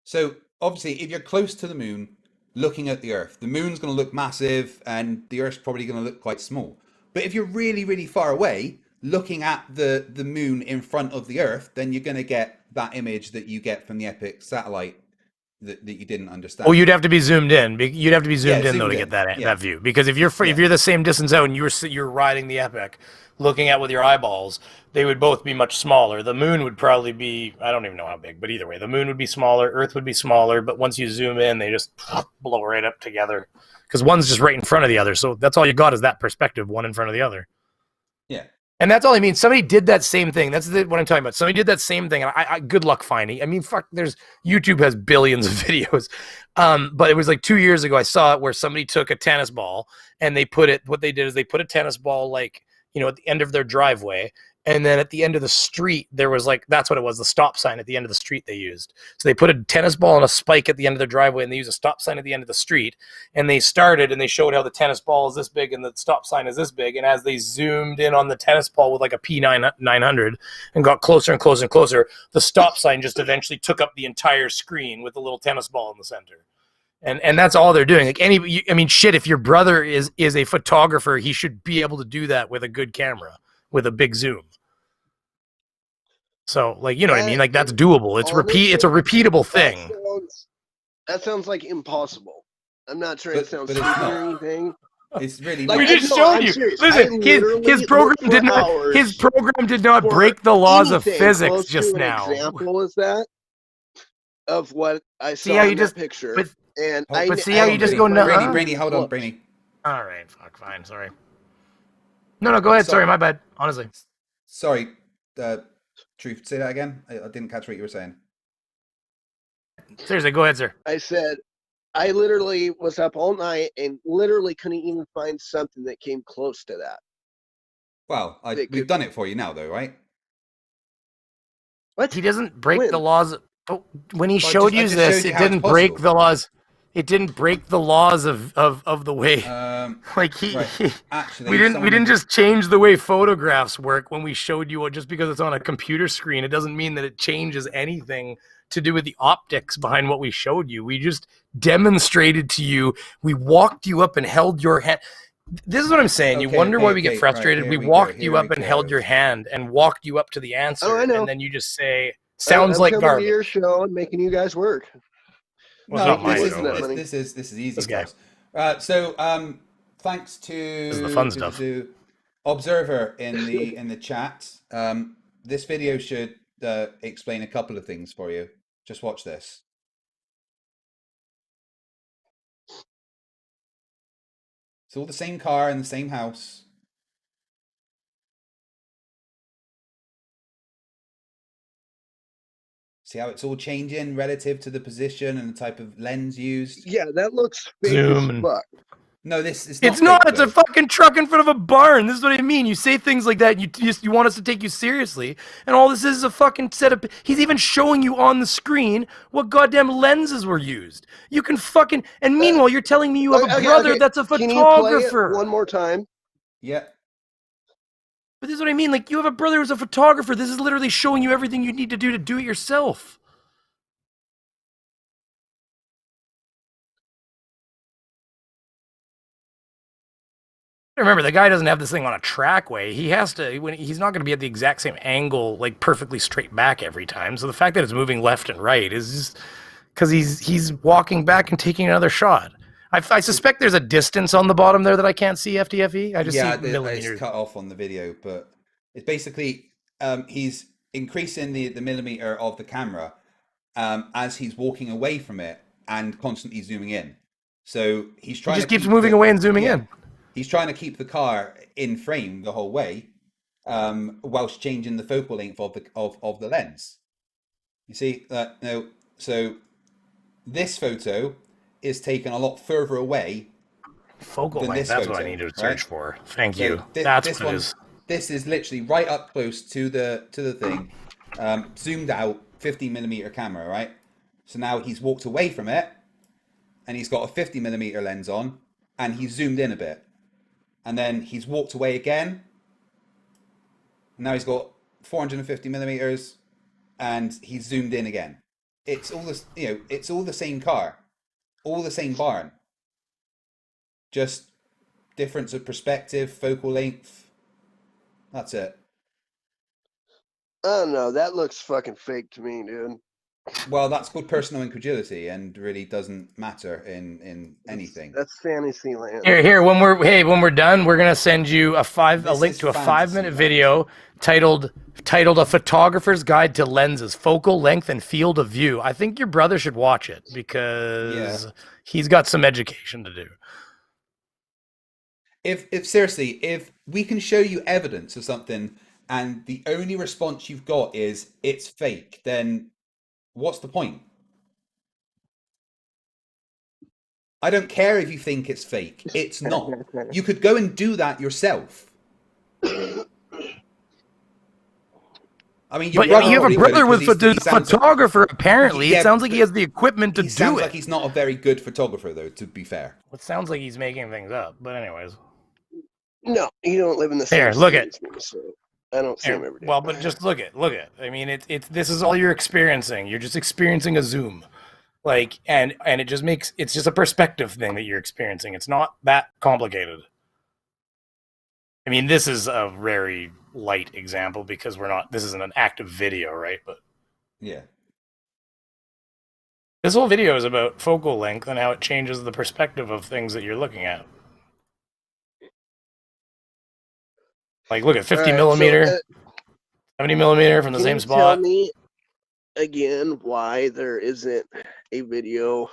so obviously if you're close to the moon, looking at the Earth, the moon's going to look massive and the Earth's probably going to look quite small. But if you're really, really far away, looking at the moon in front of the Earth, then you're going to get that image that you get from the Epic satellite that you didn't understand. Oh, you'd have to be zoomed in. You'd have to be zoomed in though to get that Yeah. view. Because if you're the same distance out and you're riding the Epic, looking at with your eyeballs, they would both be much smaller. The moon would probably be, I don't even know how big, but either way, the moon would be smaller, Earth would be smaller. But once you zoom in, they just blow right up together because one's just right in front of the other. So that's all you got is that perspective, one in front of the other. Yeah. And that's all I mean. Somebody did that same thing. That's what I'm talking about. Somebody did that same thing. And I good luck finding. I mean, fuck. YouTube has billions of videos. But it was like 2 years ago. I saw it where somebody took a tennis ball and they put it. What they did is they put a tennis ball like at the end of their driveway, and then at the end of the street there was that's what it was. The stop sign at the end of the street they used. So they put a tennis ball and a spike at the end of their driveway, and they used a stop sign at the end of the street. And they started and they showed how the tennis ball is this big and the stop sign is this big. And as they zoomed in on the tennis ball with like a P900 and got closer and closer and closer, the stop sign just eventually took up the entire screen with the little tennis ball in the center. And that's all they're doing. Like shit, if your brother is a photographer, he should be able to do that with a good camera, with a big zoom. So, what I mean? Like, that's doable. It's it's a repeatable thing. That sounds like impossible. I'm not trying to sound stupid or anything. It's really we just showed you. Listen, his program did not break the laws of physics just now. Example is that of what I saw in that picture. But see how you just go nuts. Brainy, hold on, Brainy. All right, fuck, fine, sorry. No, go ahead. Sorry, my bad. Honestly. Sorry, Truth. Say that again. I didn't catch what you were saying. Seriously, go ahead, sir. I said I literally was up all night and literally couldn't even find something that came close to that. Well, we've done it for you now, though, right? What? He doesn't break the laws. When he showed you this, it didn't break the laws. It didn't break the laws of the way. We didn't just change the way photographs work when we showed you. Just because it's on a computer screen, it doesn't mean that it changes anything to do with the optics behind what we showed you. We just demonstrated to you. We walked you up and held your hand. This is what I'm saying. You wonder why we get frustrated. Right, we walked you up and held your hand and walked you up to the answer. Oh, I know. And then you just say, sounds like garbage. Your show and making you guys work. Well, this is easy. So thanks to the fun stuff. Observer in the chat. This video should explain a couple of things for you. Just watch this. It's all the same car in the same house. See how it's all changing relative to the position and the type of lens used? Yeah, that looks fake Zoom as and- fuck. No, this is It's not. fake, It's a though. fucking truck in front of a barn. This is what I mean. You say things like that. You want us to take you seriously, and all this is a fucking setup. He's even showing you on the screen what goddamn lenses were used. You can fucking. And meanwhile, you're telling me you have a brother that's a Can you play it photographer. one more time? Yeah. But this is what I mean. Like, you have a brother who's a photographer. This is literally showing you everything you need to do it yourself. Remember, the guy doesn't have this thing on a trackway. He has to, he's not going to be at the exact same angle, like perfectly straight back every time. So the fact that it's moving left and right is just because he's walking back and taking another shot. I suspect there's a distance on the bottom there that I can't see, FTFE. I just see millimeters. It's cut off on the video, but it's basically he's increasing the millimeter of the camera as he's walking away from it and constantly zooming in. So he's trying. He just keeps moving away and zooming in. He's trying to keep the car in frame the whole way, whilst changing the focal length of the lens. You see that? No. So this photo is taken a lot further away. Focal than length. this That's photo, what I need to right? search for. Thank So you. This, That's this what one. it is. This is literally right up close to the thing, zoomed out, 50mm camera, right? So now he's walked away from it, and he's got a 50mm lens on, and he's zoomed in a bit. And then he's walked away again. Now he's got 450mm, and he's zoomed in again. It's all this, it's all the same car, all the same barn. Just difference of perspective, focal length. That's it. I don't know. That looks fucking fake to me, dude. Well, that's called personal incredulity, and really doesn't matter in anything. That's fantasy land. Here, when we're done, we're gonna send you a link to a 5-minute video titled "A Photographer's Guide to Lenses, Focal Length, and Field of View." I think your brother should watch it because he's got some education to do. If seriously, if we can show you evidence of something, and the only response you've got is it's fake, then what's the point? I don't care if you think it's fake. It's not. You could go and do that yourself. I mean, But you have a brother with a photographer, apparently. It sounds like he has the equipment to do it. He sounds like he's not a very good photographer, though, to be fair. It sounds like he's making things up, but anyways. No, you don't live in the same Here, look at. So I don't see him every day. Well, but just look at. I mean, this is all you're experiencing. You're just experiencing a zoom. Like, and it just makes, it's just a perspective thing that you're experiencing. It's not that complicated. I mean, this is a very light example because this isn't an active video, right? But yeah, this whole video is about focal length and how it changes the perspective of things that you're looking at. Like, look at 50 millimeter, 70 millimeter from the same spot. Tell me again why there isn't a video,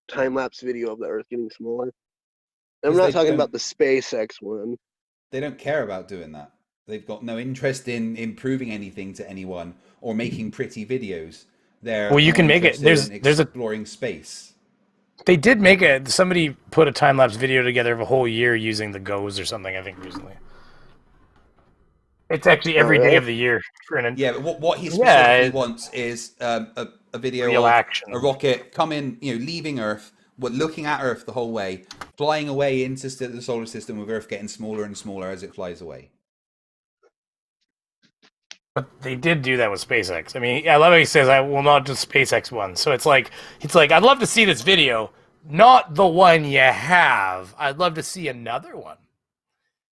time-lapse video of the Earth getting smaller. I'm not talking about the SpaceX one. They don't care about doing that. They've got no interest in improving anything to anyone or making pretty videos. Well, you can make it. There's exploring space. They did make it. Somebody put a time-lapse video together of a whole year using the GOES or something, I think, recently. It's actually every day of the year. Yeah, but what he specifically wants is a video real of action. A rocket coming, leaving Earth, looking at Earth the whole way, flying away into the solar system with Earth getting smaller and smaller as it flies away. But they did do that with SpaceX. I mean, I love how he says, "I will not do SpaceX one." So it's like, I'd love to see this video, not the one you have. I'd love to see another one.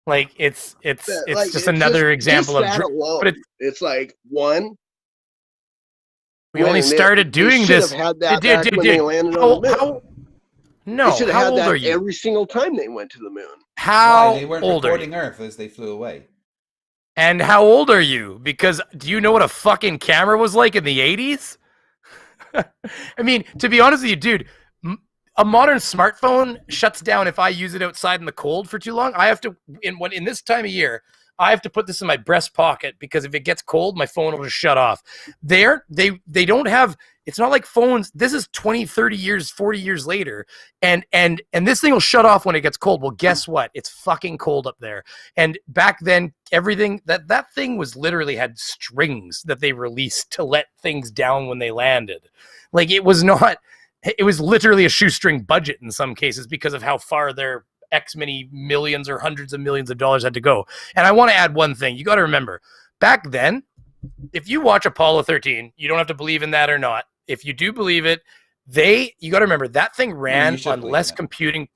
Like it's just another example of. But it's like one. We only started doing this. Had that back when they landed on the moon. No, they should have how had old that are you? every single time they went to the moon. How they weren't old are recording you? Earth as they flew away. And how old are you? Because do you know what a fucking camera was like in the 80s? I mean, to be honest with you, dude, a modern smartphone shuts down if I use it outside in the cold for too long. I have to in this time of year, I have to put this in my breast pocket because if it gets cold, my phone will just shut off. They don't have, it's not like phones. This is 20, 30 years, 40 years later. And this thing will shut off when it gets cold. Well, guess what? It's fucking cold up there. And back then, everything that thing was literally had strings that they released to let things down when they landed. Like it was literally a shoestring budget in some cases because of how far their X many millions or hundreds of millions of dollars had to go. And I want to add one thing. You got to remember, back then, if you watch Apollo 13, you don't have to believe in that or not. If you do believe it, you got to remember that thing ran on less computing.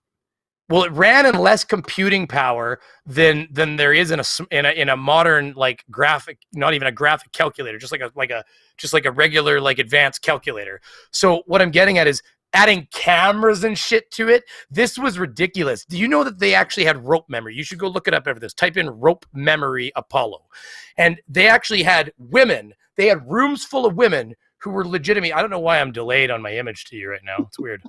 Well, it ran on less computing power than there is in a modern like graphic, not even a graphic calculator, just like a regular like advanced calculator. So what I'm getting at is adding cameras and shit to it. This was ridiculous. Do you know that they actually had rope memory? You should go look it up after this. Type in rope memory Apollo. And they actually had women. They had rooms full of women who were legitimate. I don't know why I'm delayed on my image to you right now. It's weird.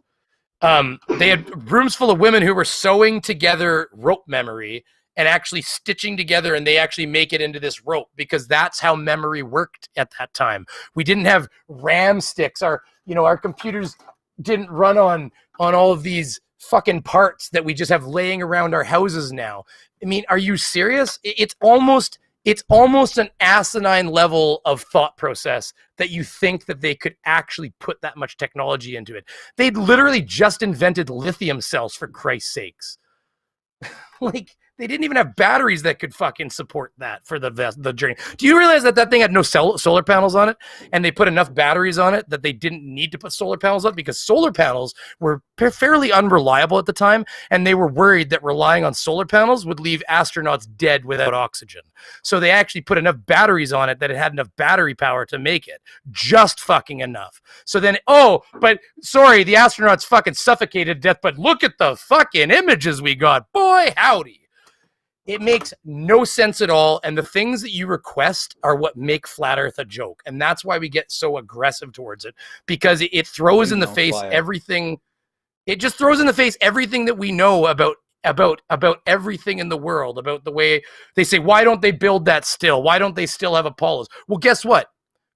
They had rooms full of women who were sewing together rope memory and actually stitching together, and they actually make it into this rope because that's how memory worked at that time. We didn't have RAM sticks. Our computers didn't run on all of these fucking parts that we just have laying around our houses now. I mean, are you serious? It's almost an asinine level of thought process that you think that they could actually put that much technology into it. They'd literally just invented lithium cells, for Christ's sakes. Like, they didn't even have batteries that could fucking support that for the journey. Do you realize that thing had no solar panels on it, and they put enough batteries on it that they didn't need to put solar panels on because solar panels were fairly unreliable at the time, and they were worried that relying on solar panels would leave astronauts dead without oxygen. So they actually put enough batteries on it that it had enough battery power to make it. Just fucking enough. So then, but sorry, the astronauts fucking suffocated to death, but look at the fucking images we got. Boy, howdy. It makes no sense at all. And the things that you request are what make Flat Earth a joke. And that's why we get so aggressive towards it, because it throws in the face everything. It just throws in the face everything that we know about everything in the world, about the way they say, why don't they build that still? Why don't they still have Apollos? Well, guess what?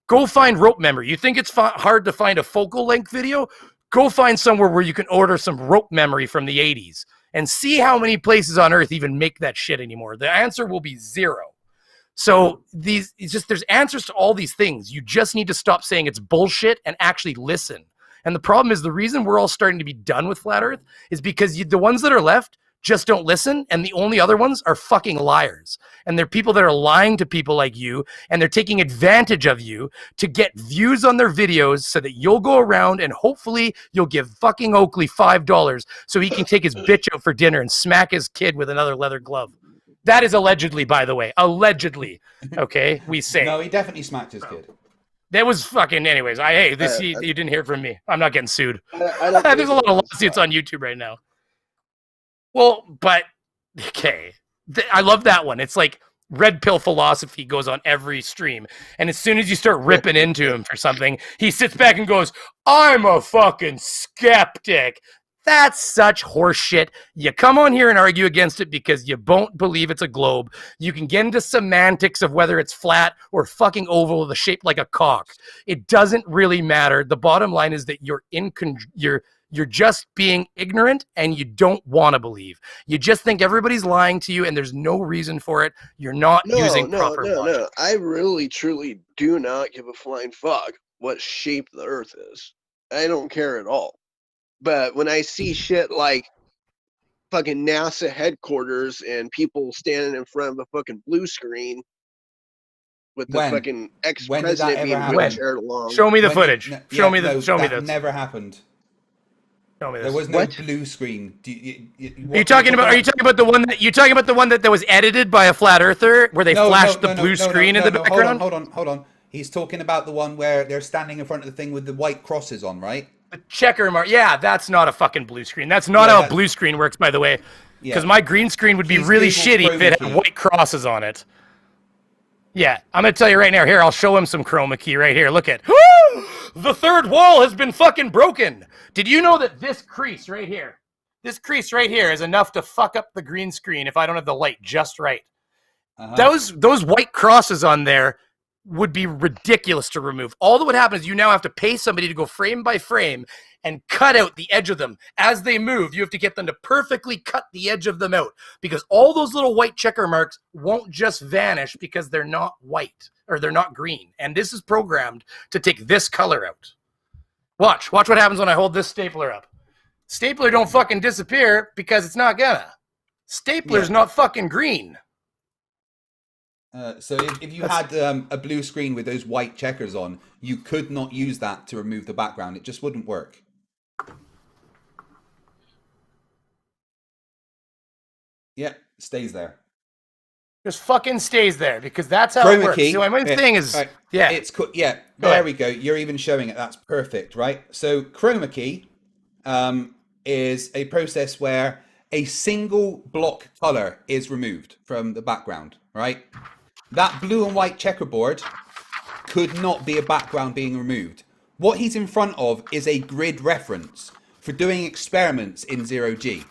Go find rope memory. You think it's hard to find a focal length video? Go find somewhere where you can order some rope memory from the 80s. And see how many places on Earth even make that shit anymore. The answer will be 0. So there's answers to all these things. You just need to stop saying it's bullshit and actually listen. And the problem is the reason we're all starting to be done with Flat Earth is because the ones that are left just don't listen, and the only other ones are fucking liars. And they're people that are lying to people like you, and they're taking advantage of you to get views on their videos so that you'll go around and hopefully you'll give fucking Oakley $5 so he can take his bitch out for dinner and smack his kid with another leather glove. That is allegedly, by the way. Allegedly. Okay, we say. No, he definitely smacked his kid. That was fucking, anyways. You didn't hear from me. I'm not getting sued. There's a lot of lawsuits on YouTube right now. Well, but, okay. I love that one. It's like red pill philosophy goes on every stream. And as soon as you start ripping into him for something, he sits back and goes, I'm a fucking skeptic. That's such horseshit. You come on here and argue against it because you won't believe it's a globe. You can get into semantics of whether it's flat or fucking oval with a shape like a cock. It doesn't really matter. The bottom line is that you're just being ignorant and you don't want to believe. You just think everybody's lying to you and there's no reason for it. You're not using proper logic. No. I really, truly do not give a flying fuck what shape the Earth is. I don't care at all. But when I see shit like fucking NASA headquarters and people standing in front of a fucking blue screen with the fucking ex-president being wheelchaired along. Show me the footage. Show me this. That never happened. There was no blue screen. Are you talking about the one that was edited by a flat earther where they flashed the blue screen in the background? Hold on. He's talking about the one where they're standing in front of the thing with the white crosses on, right? The checker mark. Yeah, that's not a fucking blue screen. That's not how a blue screen works, by the way. Because my green screen would be really shitty if it had white crosses on it. Yeah, I'm going to tell you right now. Here, I'll show him some chroma key right here. Look at. The third wall has been fucking broken. Did you know that this crease right here is enough to fuck up the green screen if I don't have the light just right? Those white crosses on there would be ridiculous to remove. All that would happen is you now have to pay somebody to go frame by frame and cut out the edge of them. As they move, you have to get them to perfectly cut the edge of them out, because all those little white checker marks won't just vanish because they're not white or they're not green. And this is programmed to take this color out. Watch what happens when I hold this stapler up. Stapler don't fucking disappear because it's not gonna. Stapler's not fucking green. So if you had a blue screen with those white checkers on, you could not use that to remove the background. It just wouldn't work. Yeah, stays there. Just fucking stays there because that's how Chroma it works. key. So what I'm saying is, right. yeah, There we go. You're even showing it. That's perfect, right? So chroma key is a process where a single block color is removed from the background, right? That blue and white checkerboard could not be a background being removed. What he's in front of is a grid reference for doing experiments in 0G.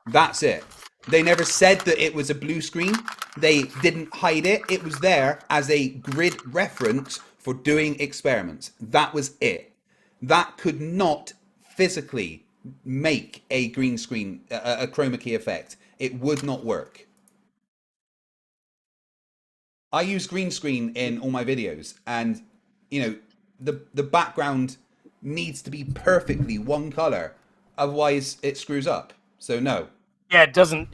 That's it. They never said that it was a blue screen. They didn't hide it. It was there as a grid reference for doing experiments. That was it. That could not physically make a green screen, a chroma key effect. It would not work. I use green screen in all my videos, and you know, the background needs to be perfectly one color, otherwise it screws up. So no. Yeah, it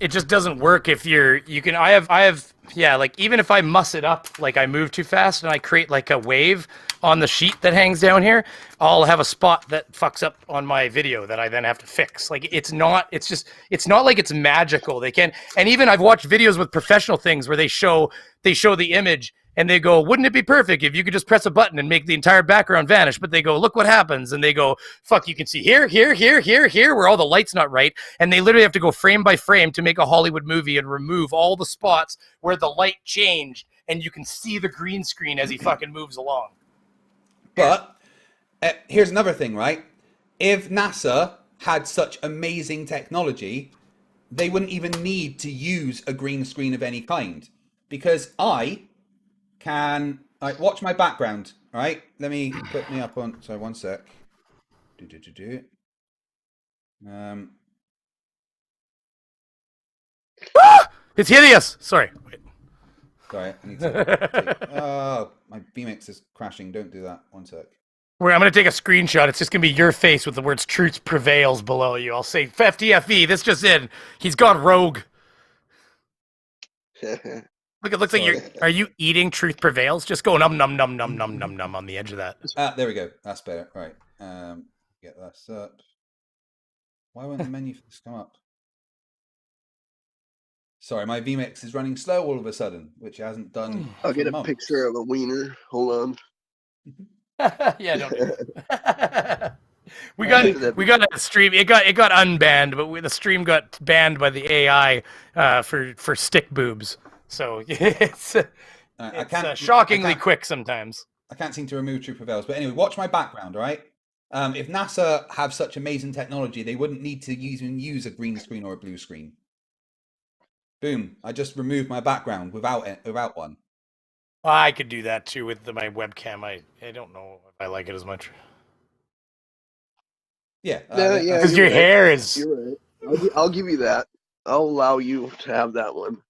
just doesn't work if I have like, even if I muss it up, like I move too fast and I create like a wave on the sheet that hangs down here, I'll have a spot that fucks up on my video that I then have to fix. Like it's not like it's magical. And even I've watched videos with professional things where they show the image and they go, wouldn't it be perfect if you could just press a button and make the entire background vanish? But they go, look what happens. And they go, fuck, you can see here, where all the light's not right. And they literally have to go frame by frame to make a Hollywood movie and remove all the spots where the light changed. And you can see the green screen as he fucking moves along. But here's another thing, right? If NASA had such amazing technology, they wouldn't even need to use a green screen of any kind. Because I can watch my background, right? Let me put me up on. Sorry, one sec. It's hideous. Sorry. Wait. Sorry, I need to. Oh, my VMix is crashing. Don't do that. One sec. I'm going to take a screenshot. It's just going to be your face with the words "truth prevails" below you. I'll say FTFE. This just in. He's gone rogue. Look, it looks like are you eating Truth Prevails? Just go num num num num num num num on the edge of that. There we go. That's better. All right. Get that up. Why won't the menu for this come up? Sorry, my VMix is running slow all of a sudden, which it hasn't done. I'll get a picture of a wiener. Hold on. Yeah, don't do that. we got a stream. It got unbanned, but the stream got banned by the AI for stick boobs. So it's shockingly quick sometimes. I can't seem to remove Truth Prevails. But anyway, watch my background, all right? If NASA have such amazing technology, they wouldn't need to use a green screen or a blue screen. Boom. I just removed my background without one. I could do that too with my webcam. I don't know if I like it as much. Yeah. Because your hair is... You're right. I'll give you that. I'll allow you to have that one.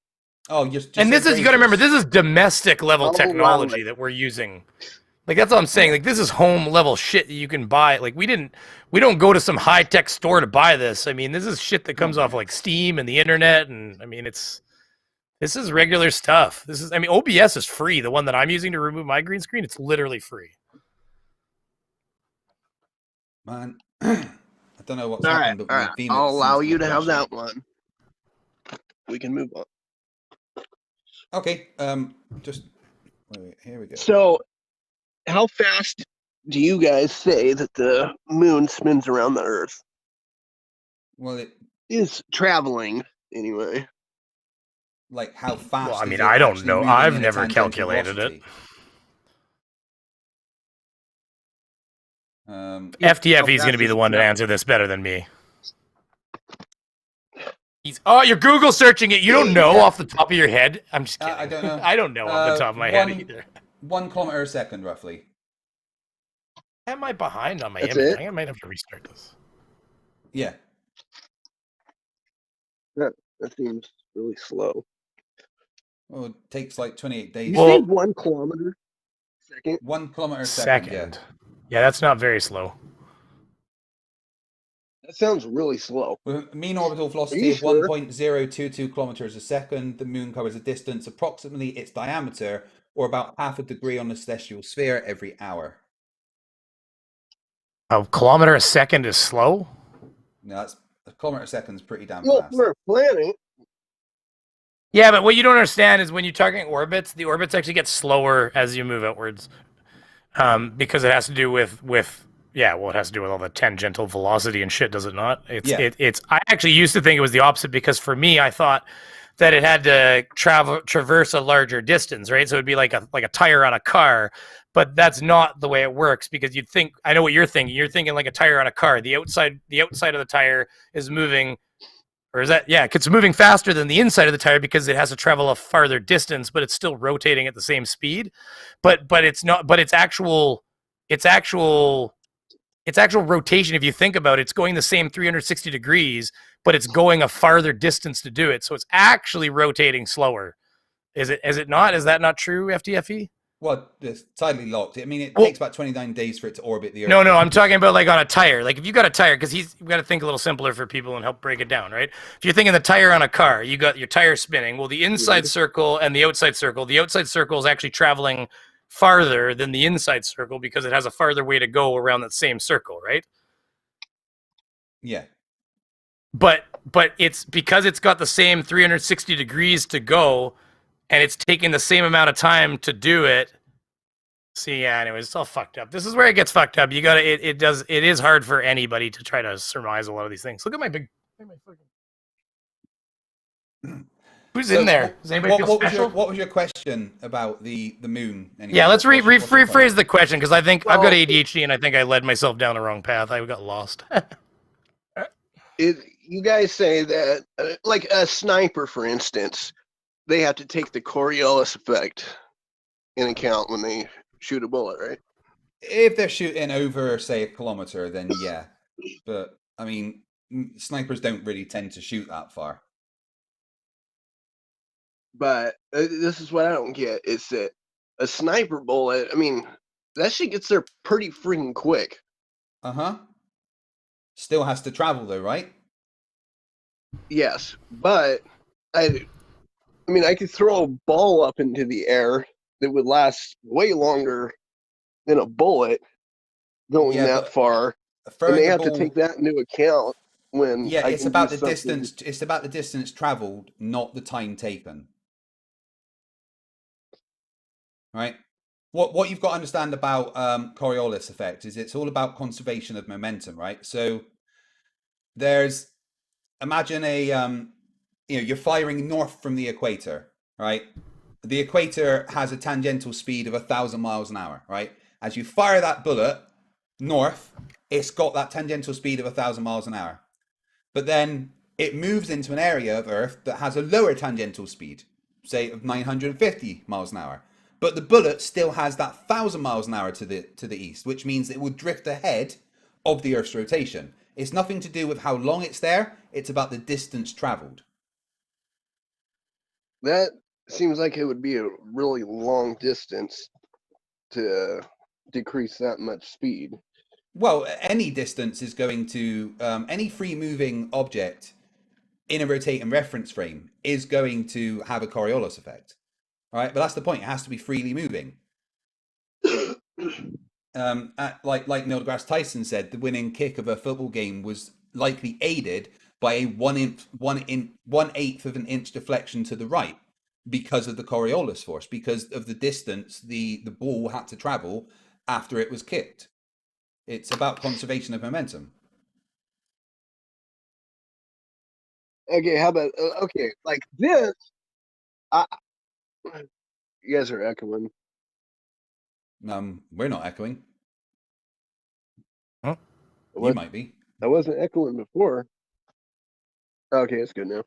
Oh, just and this is, you got to remember, this is domestic level technology that we're using. Like, that's all I'm saying. Like, this is home level shit that you can buy. Like, we don't go to some high tech store to buy this. I mean, this is shit that comes off like Steam and the internet. And I mean, this is regular stuff. OBS is free. The one that I'm using to remove my green screen, it's literally free. Man, I don't know what's happened. All right. I'll allow you to have that one. We can move on. Okay. Just wait, here we go. So, how fast do you guys say that the moon spins around the Earth? Well, it is traveling anyway. Like how fast? Well, I mean, I don't know. I've never calculated it. FTFE is going to be the one to answer this better than me. You're Google searching it. You don't know off the top of your head. I'm just kidding. I don't know. I don't know off the top of my head either. 1 kilometer a second, roughly. Am I behind on my That's image? it? I might have to restart this. Yeah. That seems really slow. Well, it takes like 28 days. You say 1 kilometer a second? 1 kilometer a second. Yeah, that's not very slow. That sounds really slow. With a mean orbital velocity of 1.022 kilometers a second, the moon covers a distance approximately its diameter, or about half a degree on the celestial sphere every hour. A kilometer a second is slow? No, that's a kilometer a second is pretty damn Well, fast. for a planet. Yeah, but what you don't understand is when you're talking orbits, the orbits actually get slower as you move outwards, because it has to do with it has to do with all the tangential velocity and shit, does it not? It's. I actually used to think it was the opposite because for me, I thought that it had to traverse a larger distance, right? So it'd be like a tire on a car, but that's not the way it works because you'd think. I know what you're thinking. You're thinking like a tire on a car. The outside of the tire is moving. Or is that, it's moving faster than the inside of the tire because it has to travel a farther distance, but it's still rotating at the same speed. But it's not, but it's actual rotation. If you think about it, it's going the same 360 degrees, but it's going a farther distance to do it. So it's actually rotating slower. Is it not? Is that not true, FTFE? Well, it's tidally locked. I mean, it takes about 29 days for it to orbit the Earth. No, I'm talking about like on a tire. Like if you got a tire, because we've got to think a little simpler for people and help break it down, right? If you're thinking the tire on a car, you got your tire spinning. Well, the inside circle and the outside circle is actually traveling farther than the inside circle because it has a farther way to go around that same circle, right? Yeah. But it's because it's got the same 360 degrees to go, and it's taking the same amount of time to do it. See, anyways, it's all fucked up. This is where it gets fucked up. You gotta, it is hard for anybody to try to surmise a lot of these things. Look at my who's in there? Does anybody feel special? What was your question about the moon? Anyway? Yeah, let's rephrase the question because I think I've got ADHD and I think I led myself down the wrong path. I got lost. You guys say that, like a sniper, for instance, they have to take the Coriolis effect in account when they shoot a bullet, right? If they're shooting over, say, 1 kilometer, then yeah. But, I mean, snipers don't really tend to shoot that far. But this is what I don't get, is that a sniper bullet, I mean, that shit gets there pretty freaking quick. Uh-huh. Still has to travel, though, right? Yes, but I mean, I could throw a ball up into the air that would last way longer than a bullet going that far. And they have to take that into account when. Yeah, it's about the distance. It's about the distance traveled, not the time taken. Right. What you've got to understand about Coriolis effect is it's all about conservation of momentum, right? So imagine you're firing north from the equator, right? The equator has a tangential speed of 1,000 miles an hour, right? As you fire that bullet north, it's got that tangential speed of 1,000 miles an hour. But then it moves into an area of Earth that has a lower tangential speed, say of 950 miles an hour. But the bullet still has that 1,000 miles an hour to the east, which means it will drift ahead of the Earth's rotation. It's nothing to do with how long it's there. It's about the distance traveled. That seems like it would be a really long distance to decrease that much speed. Well, any distance is going to, any free moving object in a rotating reference frame is going to have a Coriolis effect. Right? But that's the point. It has to be freely moving. Like Neil deGrasse Tyson said, the winning kick of a football game was likely aided by a 1/8 of an inch deflection to the right because of the Coriolis force, because of the distance the ball had to travel after it was kicked. It's about conservation of momentum. Okay, how about like this? You guys are echoing. We're not echoing. You might be. I wasn't echoing before. Okay, it's good now.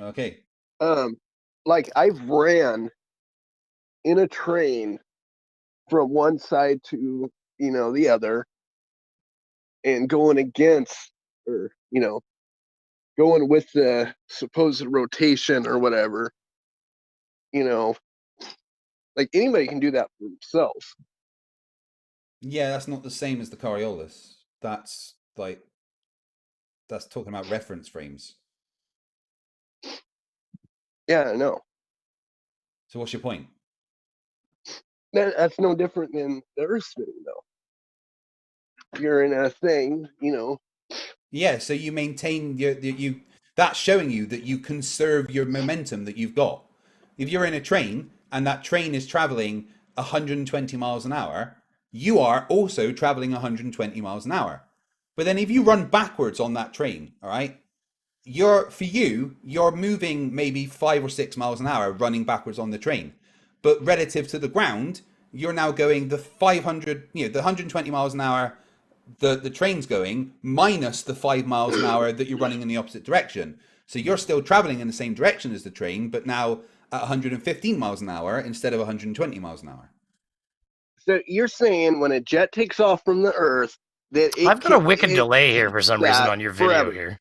Okay. Like I've ran in a train from one side to, the other, and going against, or, going with the supposed rotation or whatever, like anybody can do that for themselves. Yeah, that's not the same as the Coriolis. That's talking about reference frames. Yeah, I know. So what's your point? That's no different than the Earth spinning, though. You're in a thing, Yeah, so you maintain you. That's showing you that you conserve your momentum that you've got. If you're in a train and that train is traveling 120 miles an hour, you are also traveling 120 miles an hour. But then if you run backwards on that train, all right, you're moving maybe 5 or 6 miles an hour running backwards on the train. But relative to the ground, you're now going the 500, the 120 miles an hour the train's going minus the 5 miles an hour that you're running in the opposite direction. So you're still traveling in the same direction as the train, but now at 115 miles an hour instead of 120 miles an hour. So you're saying when a jet takes off from the Earth, that I've got a wicked delay here for some reason on your video here.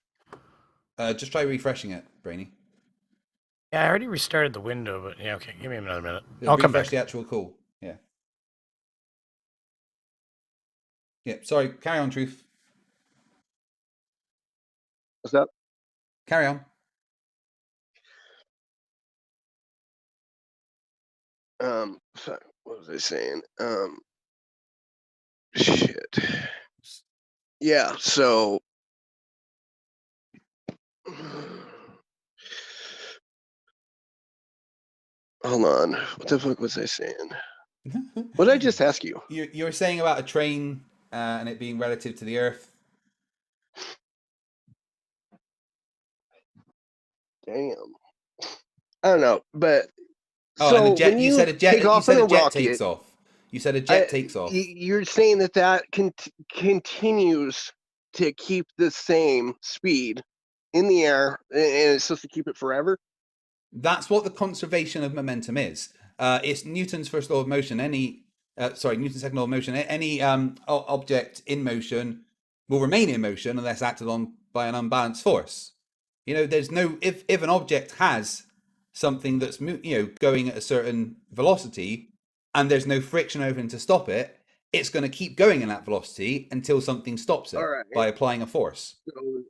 Just try refreshing it, Brainy. Yeah, I already restarted the window, but yeah, okay, give me another minute. I'll come back. Refresh the actual call. Yeah. Yeah, sorry, carry on, Truth. What's up? Carry on. Sorry, what was I saying? Shit. Yeah, so hold on. What the fuck was I saying? What did I just ask you? You were saying about a train and it being relative to the Earth. Damn. I don't know, but and the jet. You said a jet. You said a jet takes off. You said a jet takes off. You're saying that continues to keep the same speed in the air, and it's supposed to keep it forever? That's what the conservation of momentum is. It's Newton's first law of motion. Newton's second law of motion. Any object in motion will remain in motion unless acted on by an unbalanced force. There's no if an object has something that's going at a certain velocity and there's no friction over to stop it, it's going to keep going in that velocity until something stops it by applying a force. So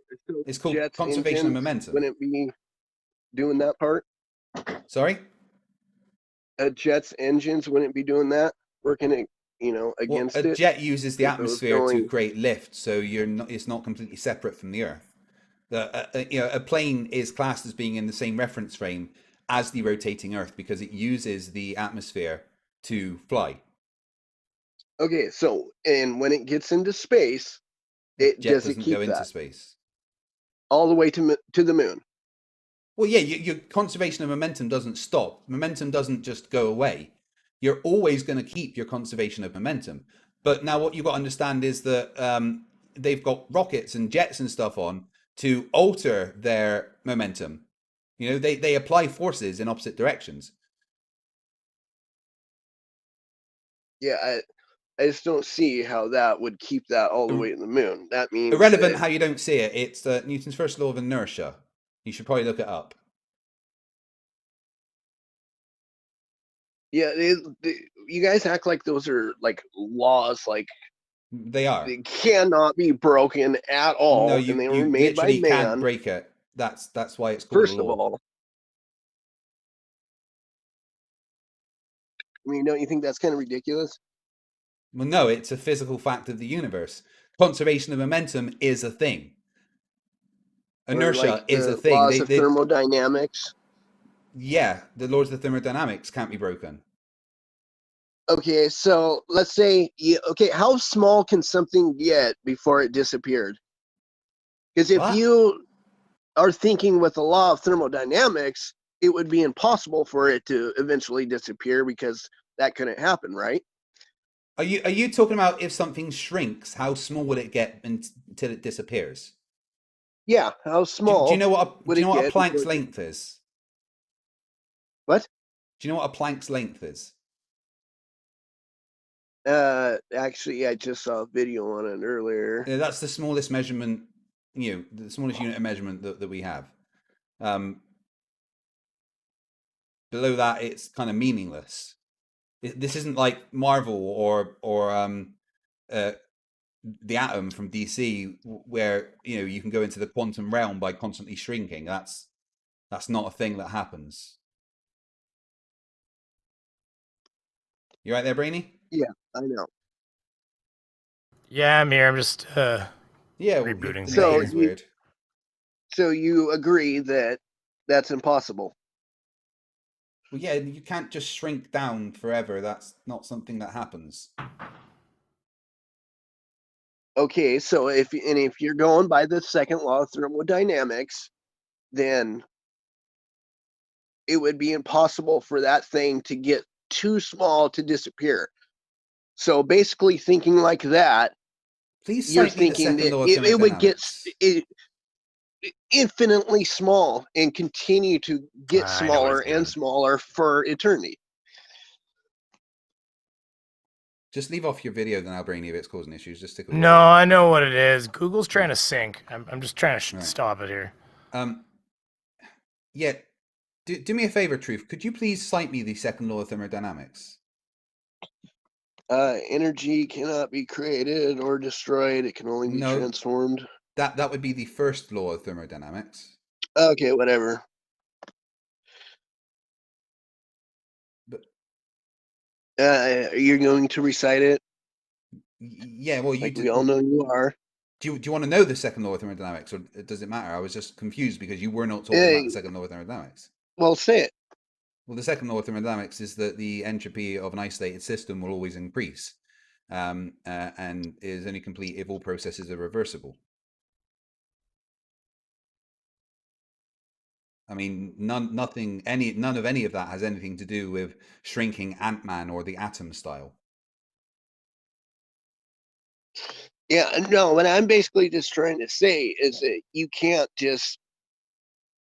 it's called conservation of momentum. Wouldn't it be doing that part? Sorry? A jet's engines wouldn't be doing that, working against it. A jet uses the atmosphere to create lift, so it's not completely separate from the Earth. A plane is classed as being in the same reference frame as the rotating Earth because it uses the atmosphere to fly. Okay, so and when it gets into space, it doesn't go into space all the way to the moon. Well, yeah, your conservation of momentum doesn't stop. Momentum doesn't just go away. You're always going to keep your conservation of momentum. But now what you've got to understand is that they've got rockets and jets and stuff on to alter their momentum. They apply forces in opposite directions. Yeah, I just don't see how that would keep that all the way to the moon. That means irrelevant how you don't see it. It's Newton's first law of inertia. You should probably look it up. Yeah, you guys act like those are like laws, like they are. They cannot be broken at all. No, and they were made by man. Can't break it. That's why it's called First a law. of all, I mean, don't you think that's kind of ridiculous? Well, no, it's a physical fact of the universe. Conservation of momentum is a thing. Inertia is a thing. Laws of thermodynamics. Yeah, the laws of thermodynamics can't be broken. Okay, so let's say, how small can something get before it disappeared? Because if you are thinking with the law of thermodynamics, it would be impossible for it to eventually disappear because that couldn't happen, right? Are you talking about if something shrinks, how small will it get until it disappears? Yeah, how small Do you know what would do you it know what a get before Planck's it- length is? What? Do you know what a Planck's length is? Actually, I just saw a video on it earlier. That's the smallest measurement, the smallest unit of measurement that we have. Below that, it's kind of meaningless. This isn't like Marvel or the atom from DC, where you can go into the quantum realm by constantly shrinking. That's not a thing that happens. You right there, Brainy? Yeah, I know. Yeah, I'm here. I'm just Yeah, rebooting. So it's weird. So you agree that that's impossible? Well, yeah, you can't just shrink down forever. That's not something that happens. Okay, so if you're going by the second law of thermodynamics, then it would be impossible for that thing to get too small to disappear. So basically, thinking like that, Please you're cite me the thinking second that law of it would get thermodynamics. infinitely small and continue to get I know what smaller it's doing. and smaller for eternity. Just leave off your video, then I'll Brainy if it's causing issues. Just stick with No, I know what it is. Google's trying to sync. I'm just trying to Right. stop it here. Yeah. Do me a favor, Truth. Could you please cite me the second law of thermodynamics? Energy cannot be created or destroyed. It can only be No. transformed. That would be the first law of thermodynamics. Okay, whatever. But You're going to recite it? yeah, well, Like we all know you are. Do you want to know the second law of thermodynamics, or does it matter? I was just confused because you were not talking about the second law of thermodynamics. Well, say it. Well, the second law of thermodynamics is that the entropy of an isolated system will always increase, and is only complete if all processes are reversible. I mean, none of any of that has anything to do with shrinking Ant-Man or the atom style. Yeah, no, what I'm basically just trying to say is that you can't just,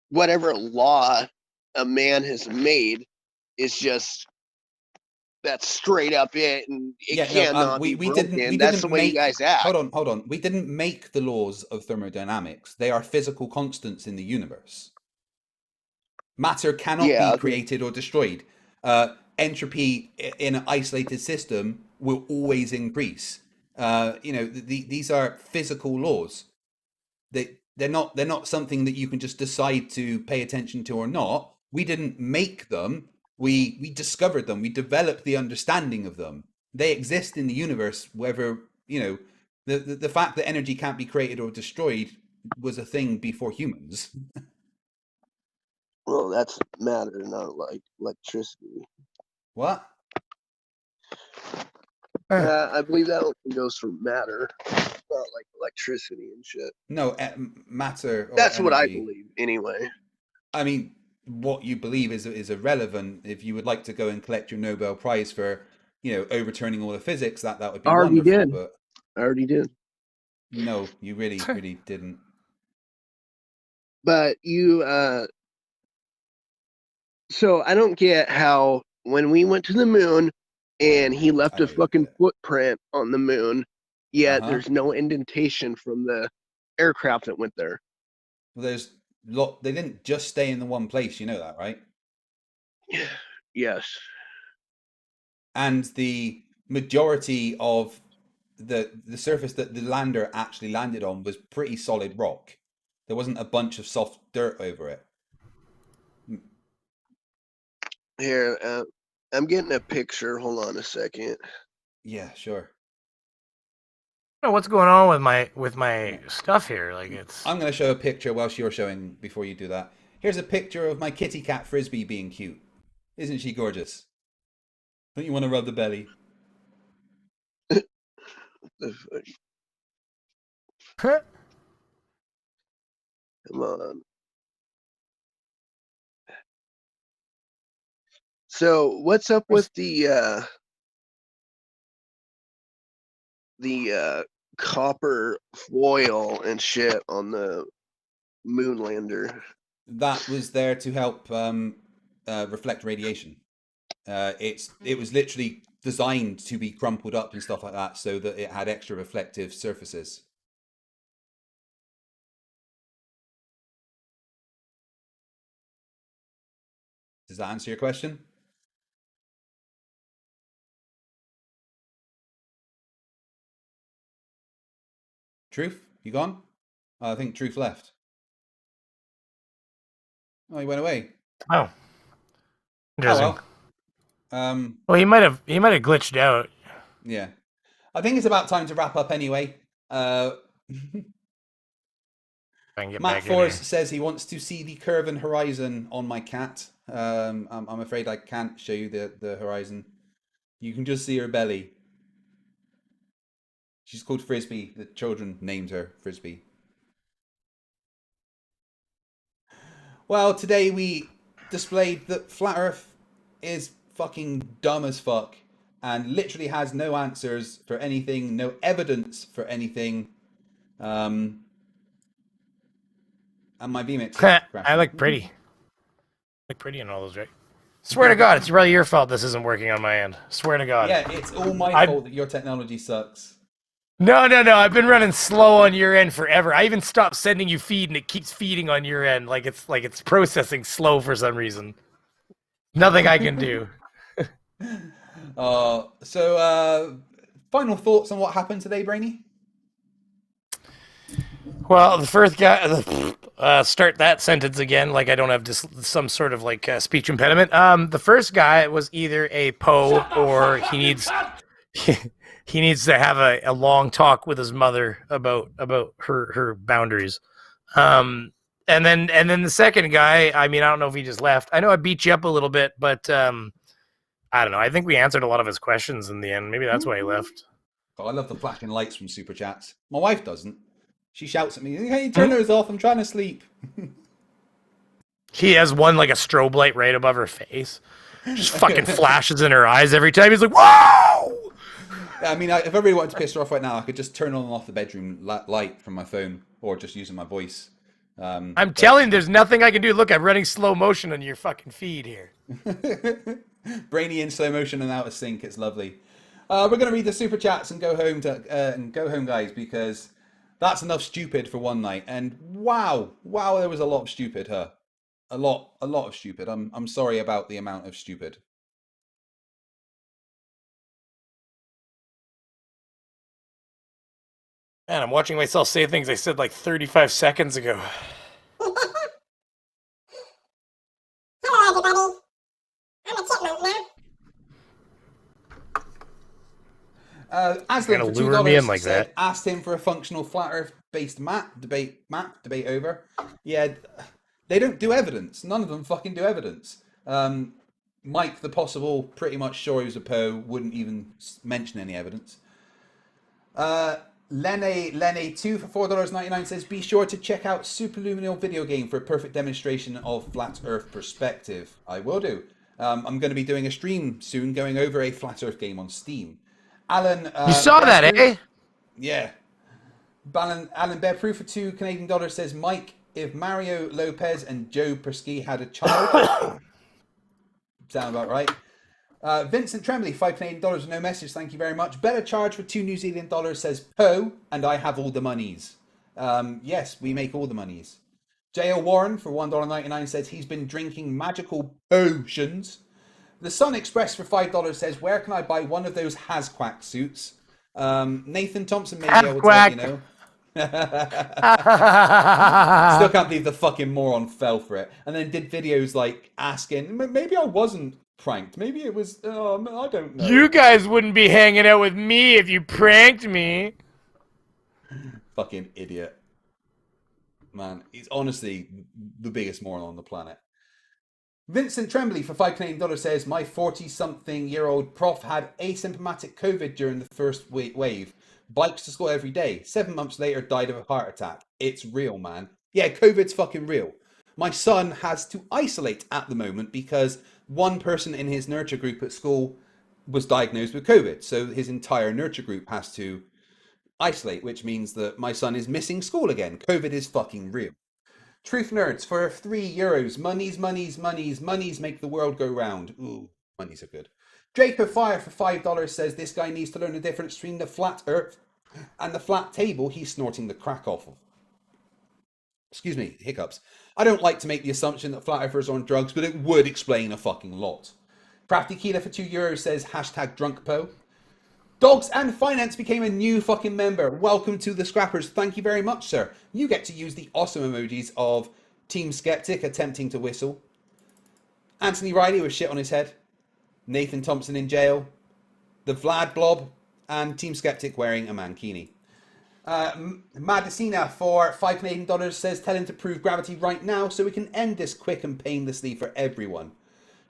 whatever law a man has made is just, that's straight up it, and it cannot be broken. That's the way you guys act. Hold on. We didn't make the laws of thermodynamics. They are physical constants in the universe. Matter cannot be created or destroyed. Entropy in an isolated system will always increase. These are physical laws. They're not something that you can just decide to pay attention to or not. We didn't make them. We discovered them. We developed the understanding of them. They exist in the universe. Whether the fact that energy can't be created or destroyed was a thing before humans. Well, that's matter, not like electricity. What? I believe that goes for matter, not like electricity and shit. No, matter. That's energy. what I believe, anyway. I mean, what you believe is irrelevant. If you would like to go and collect your Nobel Prize for, overturning all the physics, that would be wonderful. Did. But I already did. No, you really didn't. But you, so I don't get how when we went to the moon and he left a fucking footprint on the moon, yet there's no indentation from the aircraft that went there. Well, they didn't just stay in the one place, you know that, right? Yes. And the majority of the surface that the lander actually landed on was pretty solid rock. There wasn't a bunch of soft dirt over it. Here, I'm getting a picture. Hold on a second. Yeah, sure. I don't know what's going on with my stuff here. Like I'm going to show a picture whilst you're showing before you do that. Here's a picture of my kitty cat Frisbee being cute. Isn't she gorgeous? Don't you want to rub the belly? Come on. So what's up with the the copper foil and shit on the moon lander. That was there to help reflect radiation. It was literally designed to be crumpled up and stuff like that, so that it had extra reflective surfaces. Does that answer your question? Truth, you gone? Oh, I think Truth left. Oh, he went away. Oh, interesting. Oh, well. Well, he might have glitched out. Yeah, I think it's about time to wrap up anyway. Matt Forrest says he wants to see the curve and horizon on my cat. I'm afraid I can't show you the horizon. You can just see her belly. She's called Frisbee. The children named her Frisbee. Well, today we displayed that Flat Earth is fucking dumb as fuck and literally has no answers for anything, no evidence for anything. And my VMix. I look pretty. I look pretty in all those, right? Swear to God, it's really your fault this isn't working on my end. Swear to God. Yeah, it's all my fault that your technology sucks. No. I've been running slow on your end forever. I even stopped sending you feed, and it keeps feeding on your end, like it's processing slow for some reason. Nothing I can do. So, final thoughts on what happened today, Brainy? Well, the first guy, start that sentence again, like I don't have some sort of like speech impediment. The first guy was either a Poe or he needs to have a long talk with his mother about her boundaries. And then the second guy, I mean, I don't know if he just left. I know I beat you up a little bit, but I don't know. I think we answered a lot of his questions in the end. Maybe that's why he left. Oh, I love the flashing lights from Super Chats. My wife doesn't. She shouts at me, "Hey, turn those off. I'm trying to sleep." She has one like a strobe light right above her face. Just fucking flashes in her eyes every time. He's like, "Whoa!" I mean, if I really wanted to piss her off right now, I could just turn on and off the bedroom light from my phone or just using my voice. I'm telling you, there's nothing I can do. Look, I'm running slow motion on your fucking feed here. Brainy in slow motion and out of sync. It's lovely. We're going to read the Super Chats and go home, guys, because that's enough stupid for one night. And wow, there was a lot of stupid, huh? A lot of stupid. I'm sorry about the amount of stupid. Man, I'm watching myself say things I said like 35 seconds ago. Hello, everybody. I'm a chipmunk now. Aslan for $2 said, asked him for a functional flat Earth based map debate over. Yeah, they don't do evidence. None of them fucking do evidence. Mike, the possible, pretty much sure he was a Poe, wouldn't even mention any evidence. Lene2 for $4.99 says, be sure to check out Superluminal video game for a perfect demonstration of flat Earth perspective. I will do. I'm going to be doing a stream soon going over a flat Earth game on Steam. Alan, you saw that, eh? Yeah. Alan Bear Proof for $2 says, Mike, if Mario Lopez and Joe Persky had a child, sound about right. Vincent Tremblay, $5 with no message, thank you very much. Better charge for $2 New Zealand says Poe, and I have all the monies. Yes, we make all the monies. J.L. Warren for $1.99 says he's been drinking magical potions. The Sun Express for $5 says, where can I buy one of those Hasquack suits? Nathan Thompson maybe able to let you know. Still can't believe the fucking moron fell for it. And then did videos like asking, maybe I wasn't pranked. Maybe it was, I don't know. You guys wouldn't be hanging out with me if you pranked me. Fucking idiot. Man, he's honestly the biggest moron on the planet. Vincent Tremblay for $5 says, my 40-something-year-old prof had asymptomatic COVID during the first wave. Bikes to school every day. 7 months later, died of a heart attack. It's real, man. Yeah, COVID's fucking real. My son has to isolate at the moment because one person in his nurture group at school was diagnosed with COVID. So his entire nurture group has to Isolate, which means that my son is missing school again. COVID is fucking real. Truth Nerds for €3. Monies make the world go round. Ooh, monies are good. Draper Fire for $5 says this guy needs to learn the difference between the flat earth and the flat table he's snorting the crack off of. Excuse me, hiccups. I don't like to make the assumption that flat earthers are on drugs, but it would explain a fucking lot. Crafty Keela for €2 says hashtag drunkpo. Dogs and Finance became a new fucking member. Welcome to the Scrappers. Thank you very much, sir. You get to use the awesome emojis of Team Skeptic attempting to whistle, Anthony Riley with shit on his head, Nathan Thompson in jail, the Vlad Blob, and Team Skeptic wearing a mankini. Madicina for $5 says tell him to prove gravity right now so we can end this quick and painlessly for everyone.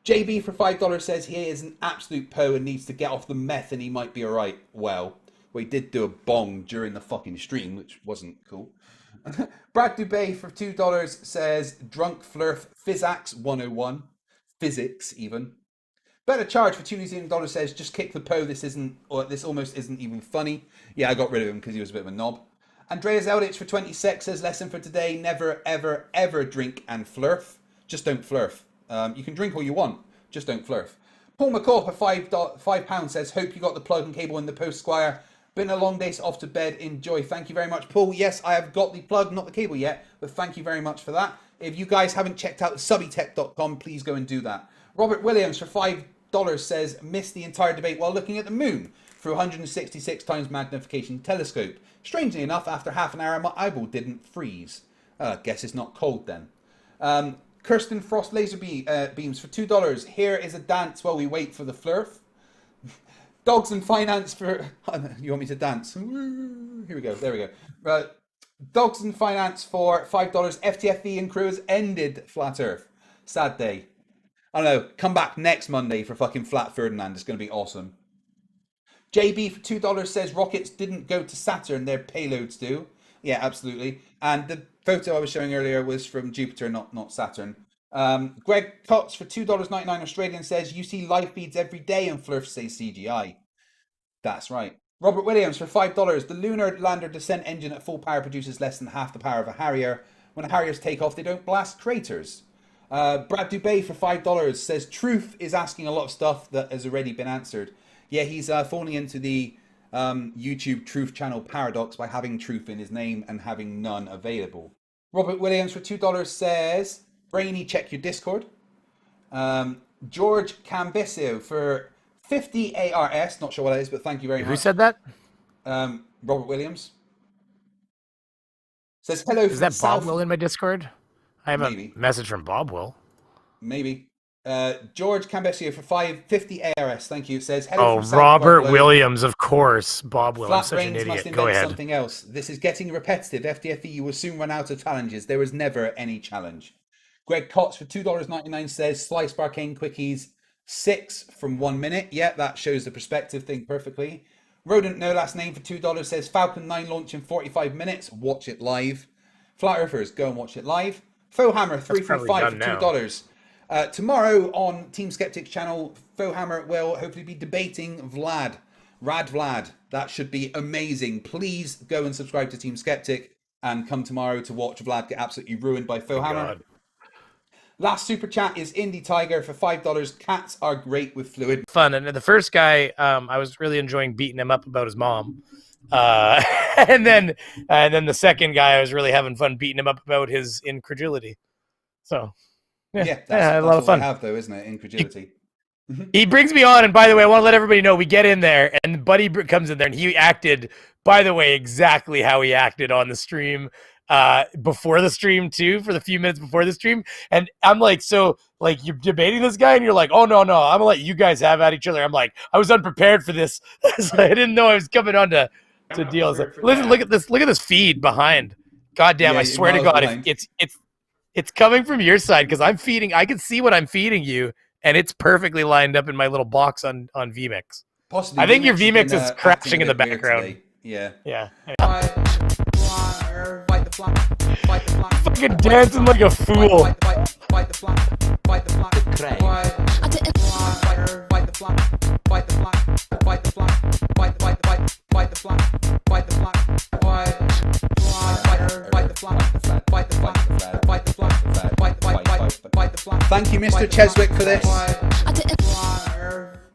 JB for $5 says he is an absolute po and needs to get off the meth and he might be alright. Well, we did do a bong during the fucking stream, which wasn't cool. Brad Dubay for $2 says drunk flirt physics 101. Physics even. Better Charge for $2 New Zealand says just kick the po, this almost isn't even funny. Yeah, I got rid of him because he was a bit of a knob. Andreas Eldritch for 26 says lesson for today, never ever ever drink and flirt. Just don't flirt. You can drink all you want, just don't flirt. Paul McCaw for £5 says, hope you got the plug and cable in the post, Squire. Been a long day, so off to bed. Enjoy. Thank you very much, Paul. Yes, I have got the plug, not the cable yet, but thank you very much for that. If you guys haven't checked out subytech.com, please go and do that. Robert Williams for $5 says, missed the entire debate while looking at the moon through 166 times magnification telescope. Strangely enough, after half an hour, my eyeball didn't freeze. Guess it's not cold then. Kirsten Frost laser beams for $2. Here is a dance while we wait for the Flerf. Dogs and Finance for... You want me to dance? Here we go. There we go. Dogs and Finance for $5. FTFE and crew has ended Flat Earth. Sad day. I don't know. Come back next Monday for fucking Flat Ferdinand. It's going to be awesome. JB for $2 says rockets didn't go to Saturn. Their payloads do. Yeah, absolutely. And the photo I was showing earlier was from Jupiter, not Saturn. Greg Cox for $2.99 Australian says, you see live feeds every day and Flerfs say CGI. That's right. Robert Williams for $5. The Lunar lander descent engine at full power produces less than half the power of a Harrier. When Harriers take off, they don't blast craters. Brad Dubay for $5 says, Truth is asking a lot of stuff that has already been answered. Yeah, he's falling into the YouTube Truth channel paradox by having Truth in his name and having none available. Robert Williams for $2 says, Brainy, check your Discord. George Cambisio for 50 ARS, not sure what that is, but thank you very much. Who said that? Robert Williams. Says, hello. Is that Bob Will in my Discord? I have Maybe. a message from Bob Will. Maybe. George Cambisio for 50 ARS, thank you. Says, hello. Oh, Robert Williams, of course. Bob Will, I'm such an idiot. Must Go ahead. Something else. This is getting repetitive. FTFE, you will soon run out of challenges. There was never any challenge. Greg Cox for $2.99 says, Slice Barcane Quickies 6 from 1 minute. Yeah, that shows the perspective thing perfectly. Rodent No Last Name for $2 says, Falcon 9 launch in 45 minutes. Watch it live. Flat Earthers, go and watch it live. Faux Hammer 335 for $2. Tomorrow on Team Skeptic's channel, Faux Hammer will hopefully be debating Rad Vlad. That should be amazing. Please go and subscribe to Team Skeptic and come tomorrow to watch Vlad get absolutely ruined by Faux Hammer. God. Last super chat is Indie Tiger for $5. Cats are great with fluid. Fun. And the first guy, I was really enjoying beating him up about his mom. And then the second guy, I was really having fun beating him up about his incredulity. So, that's a lot of fun. I have though, isn't it? Incredulity. He brings me on, and by the way, I want to let everybody know we get in there, and Buddy comes in there, and he acted, by the way, exactly how he acted on the stream before the stream too, for the few minutes before the stream. And I'm like, so like you're debating this guy, and you're like, oh no, I'm gonna let you guys have at each other. I'm like, I was unprepared for this. So I didn't know I was coming on to deal. So, listen, look at this feed behind. God damn, I swear to God, it's coming from your side because I'm feeding. I can see what I'm feeding you, and it's perfectly lined up in my little box on vMix. Possibly. I think your vMix is crashing in the background. Yeah. Fucking dancing like a fool. Fight the flag. Thank you, Mr. Cheswick, for this.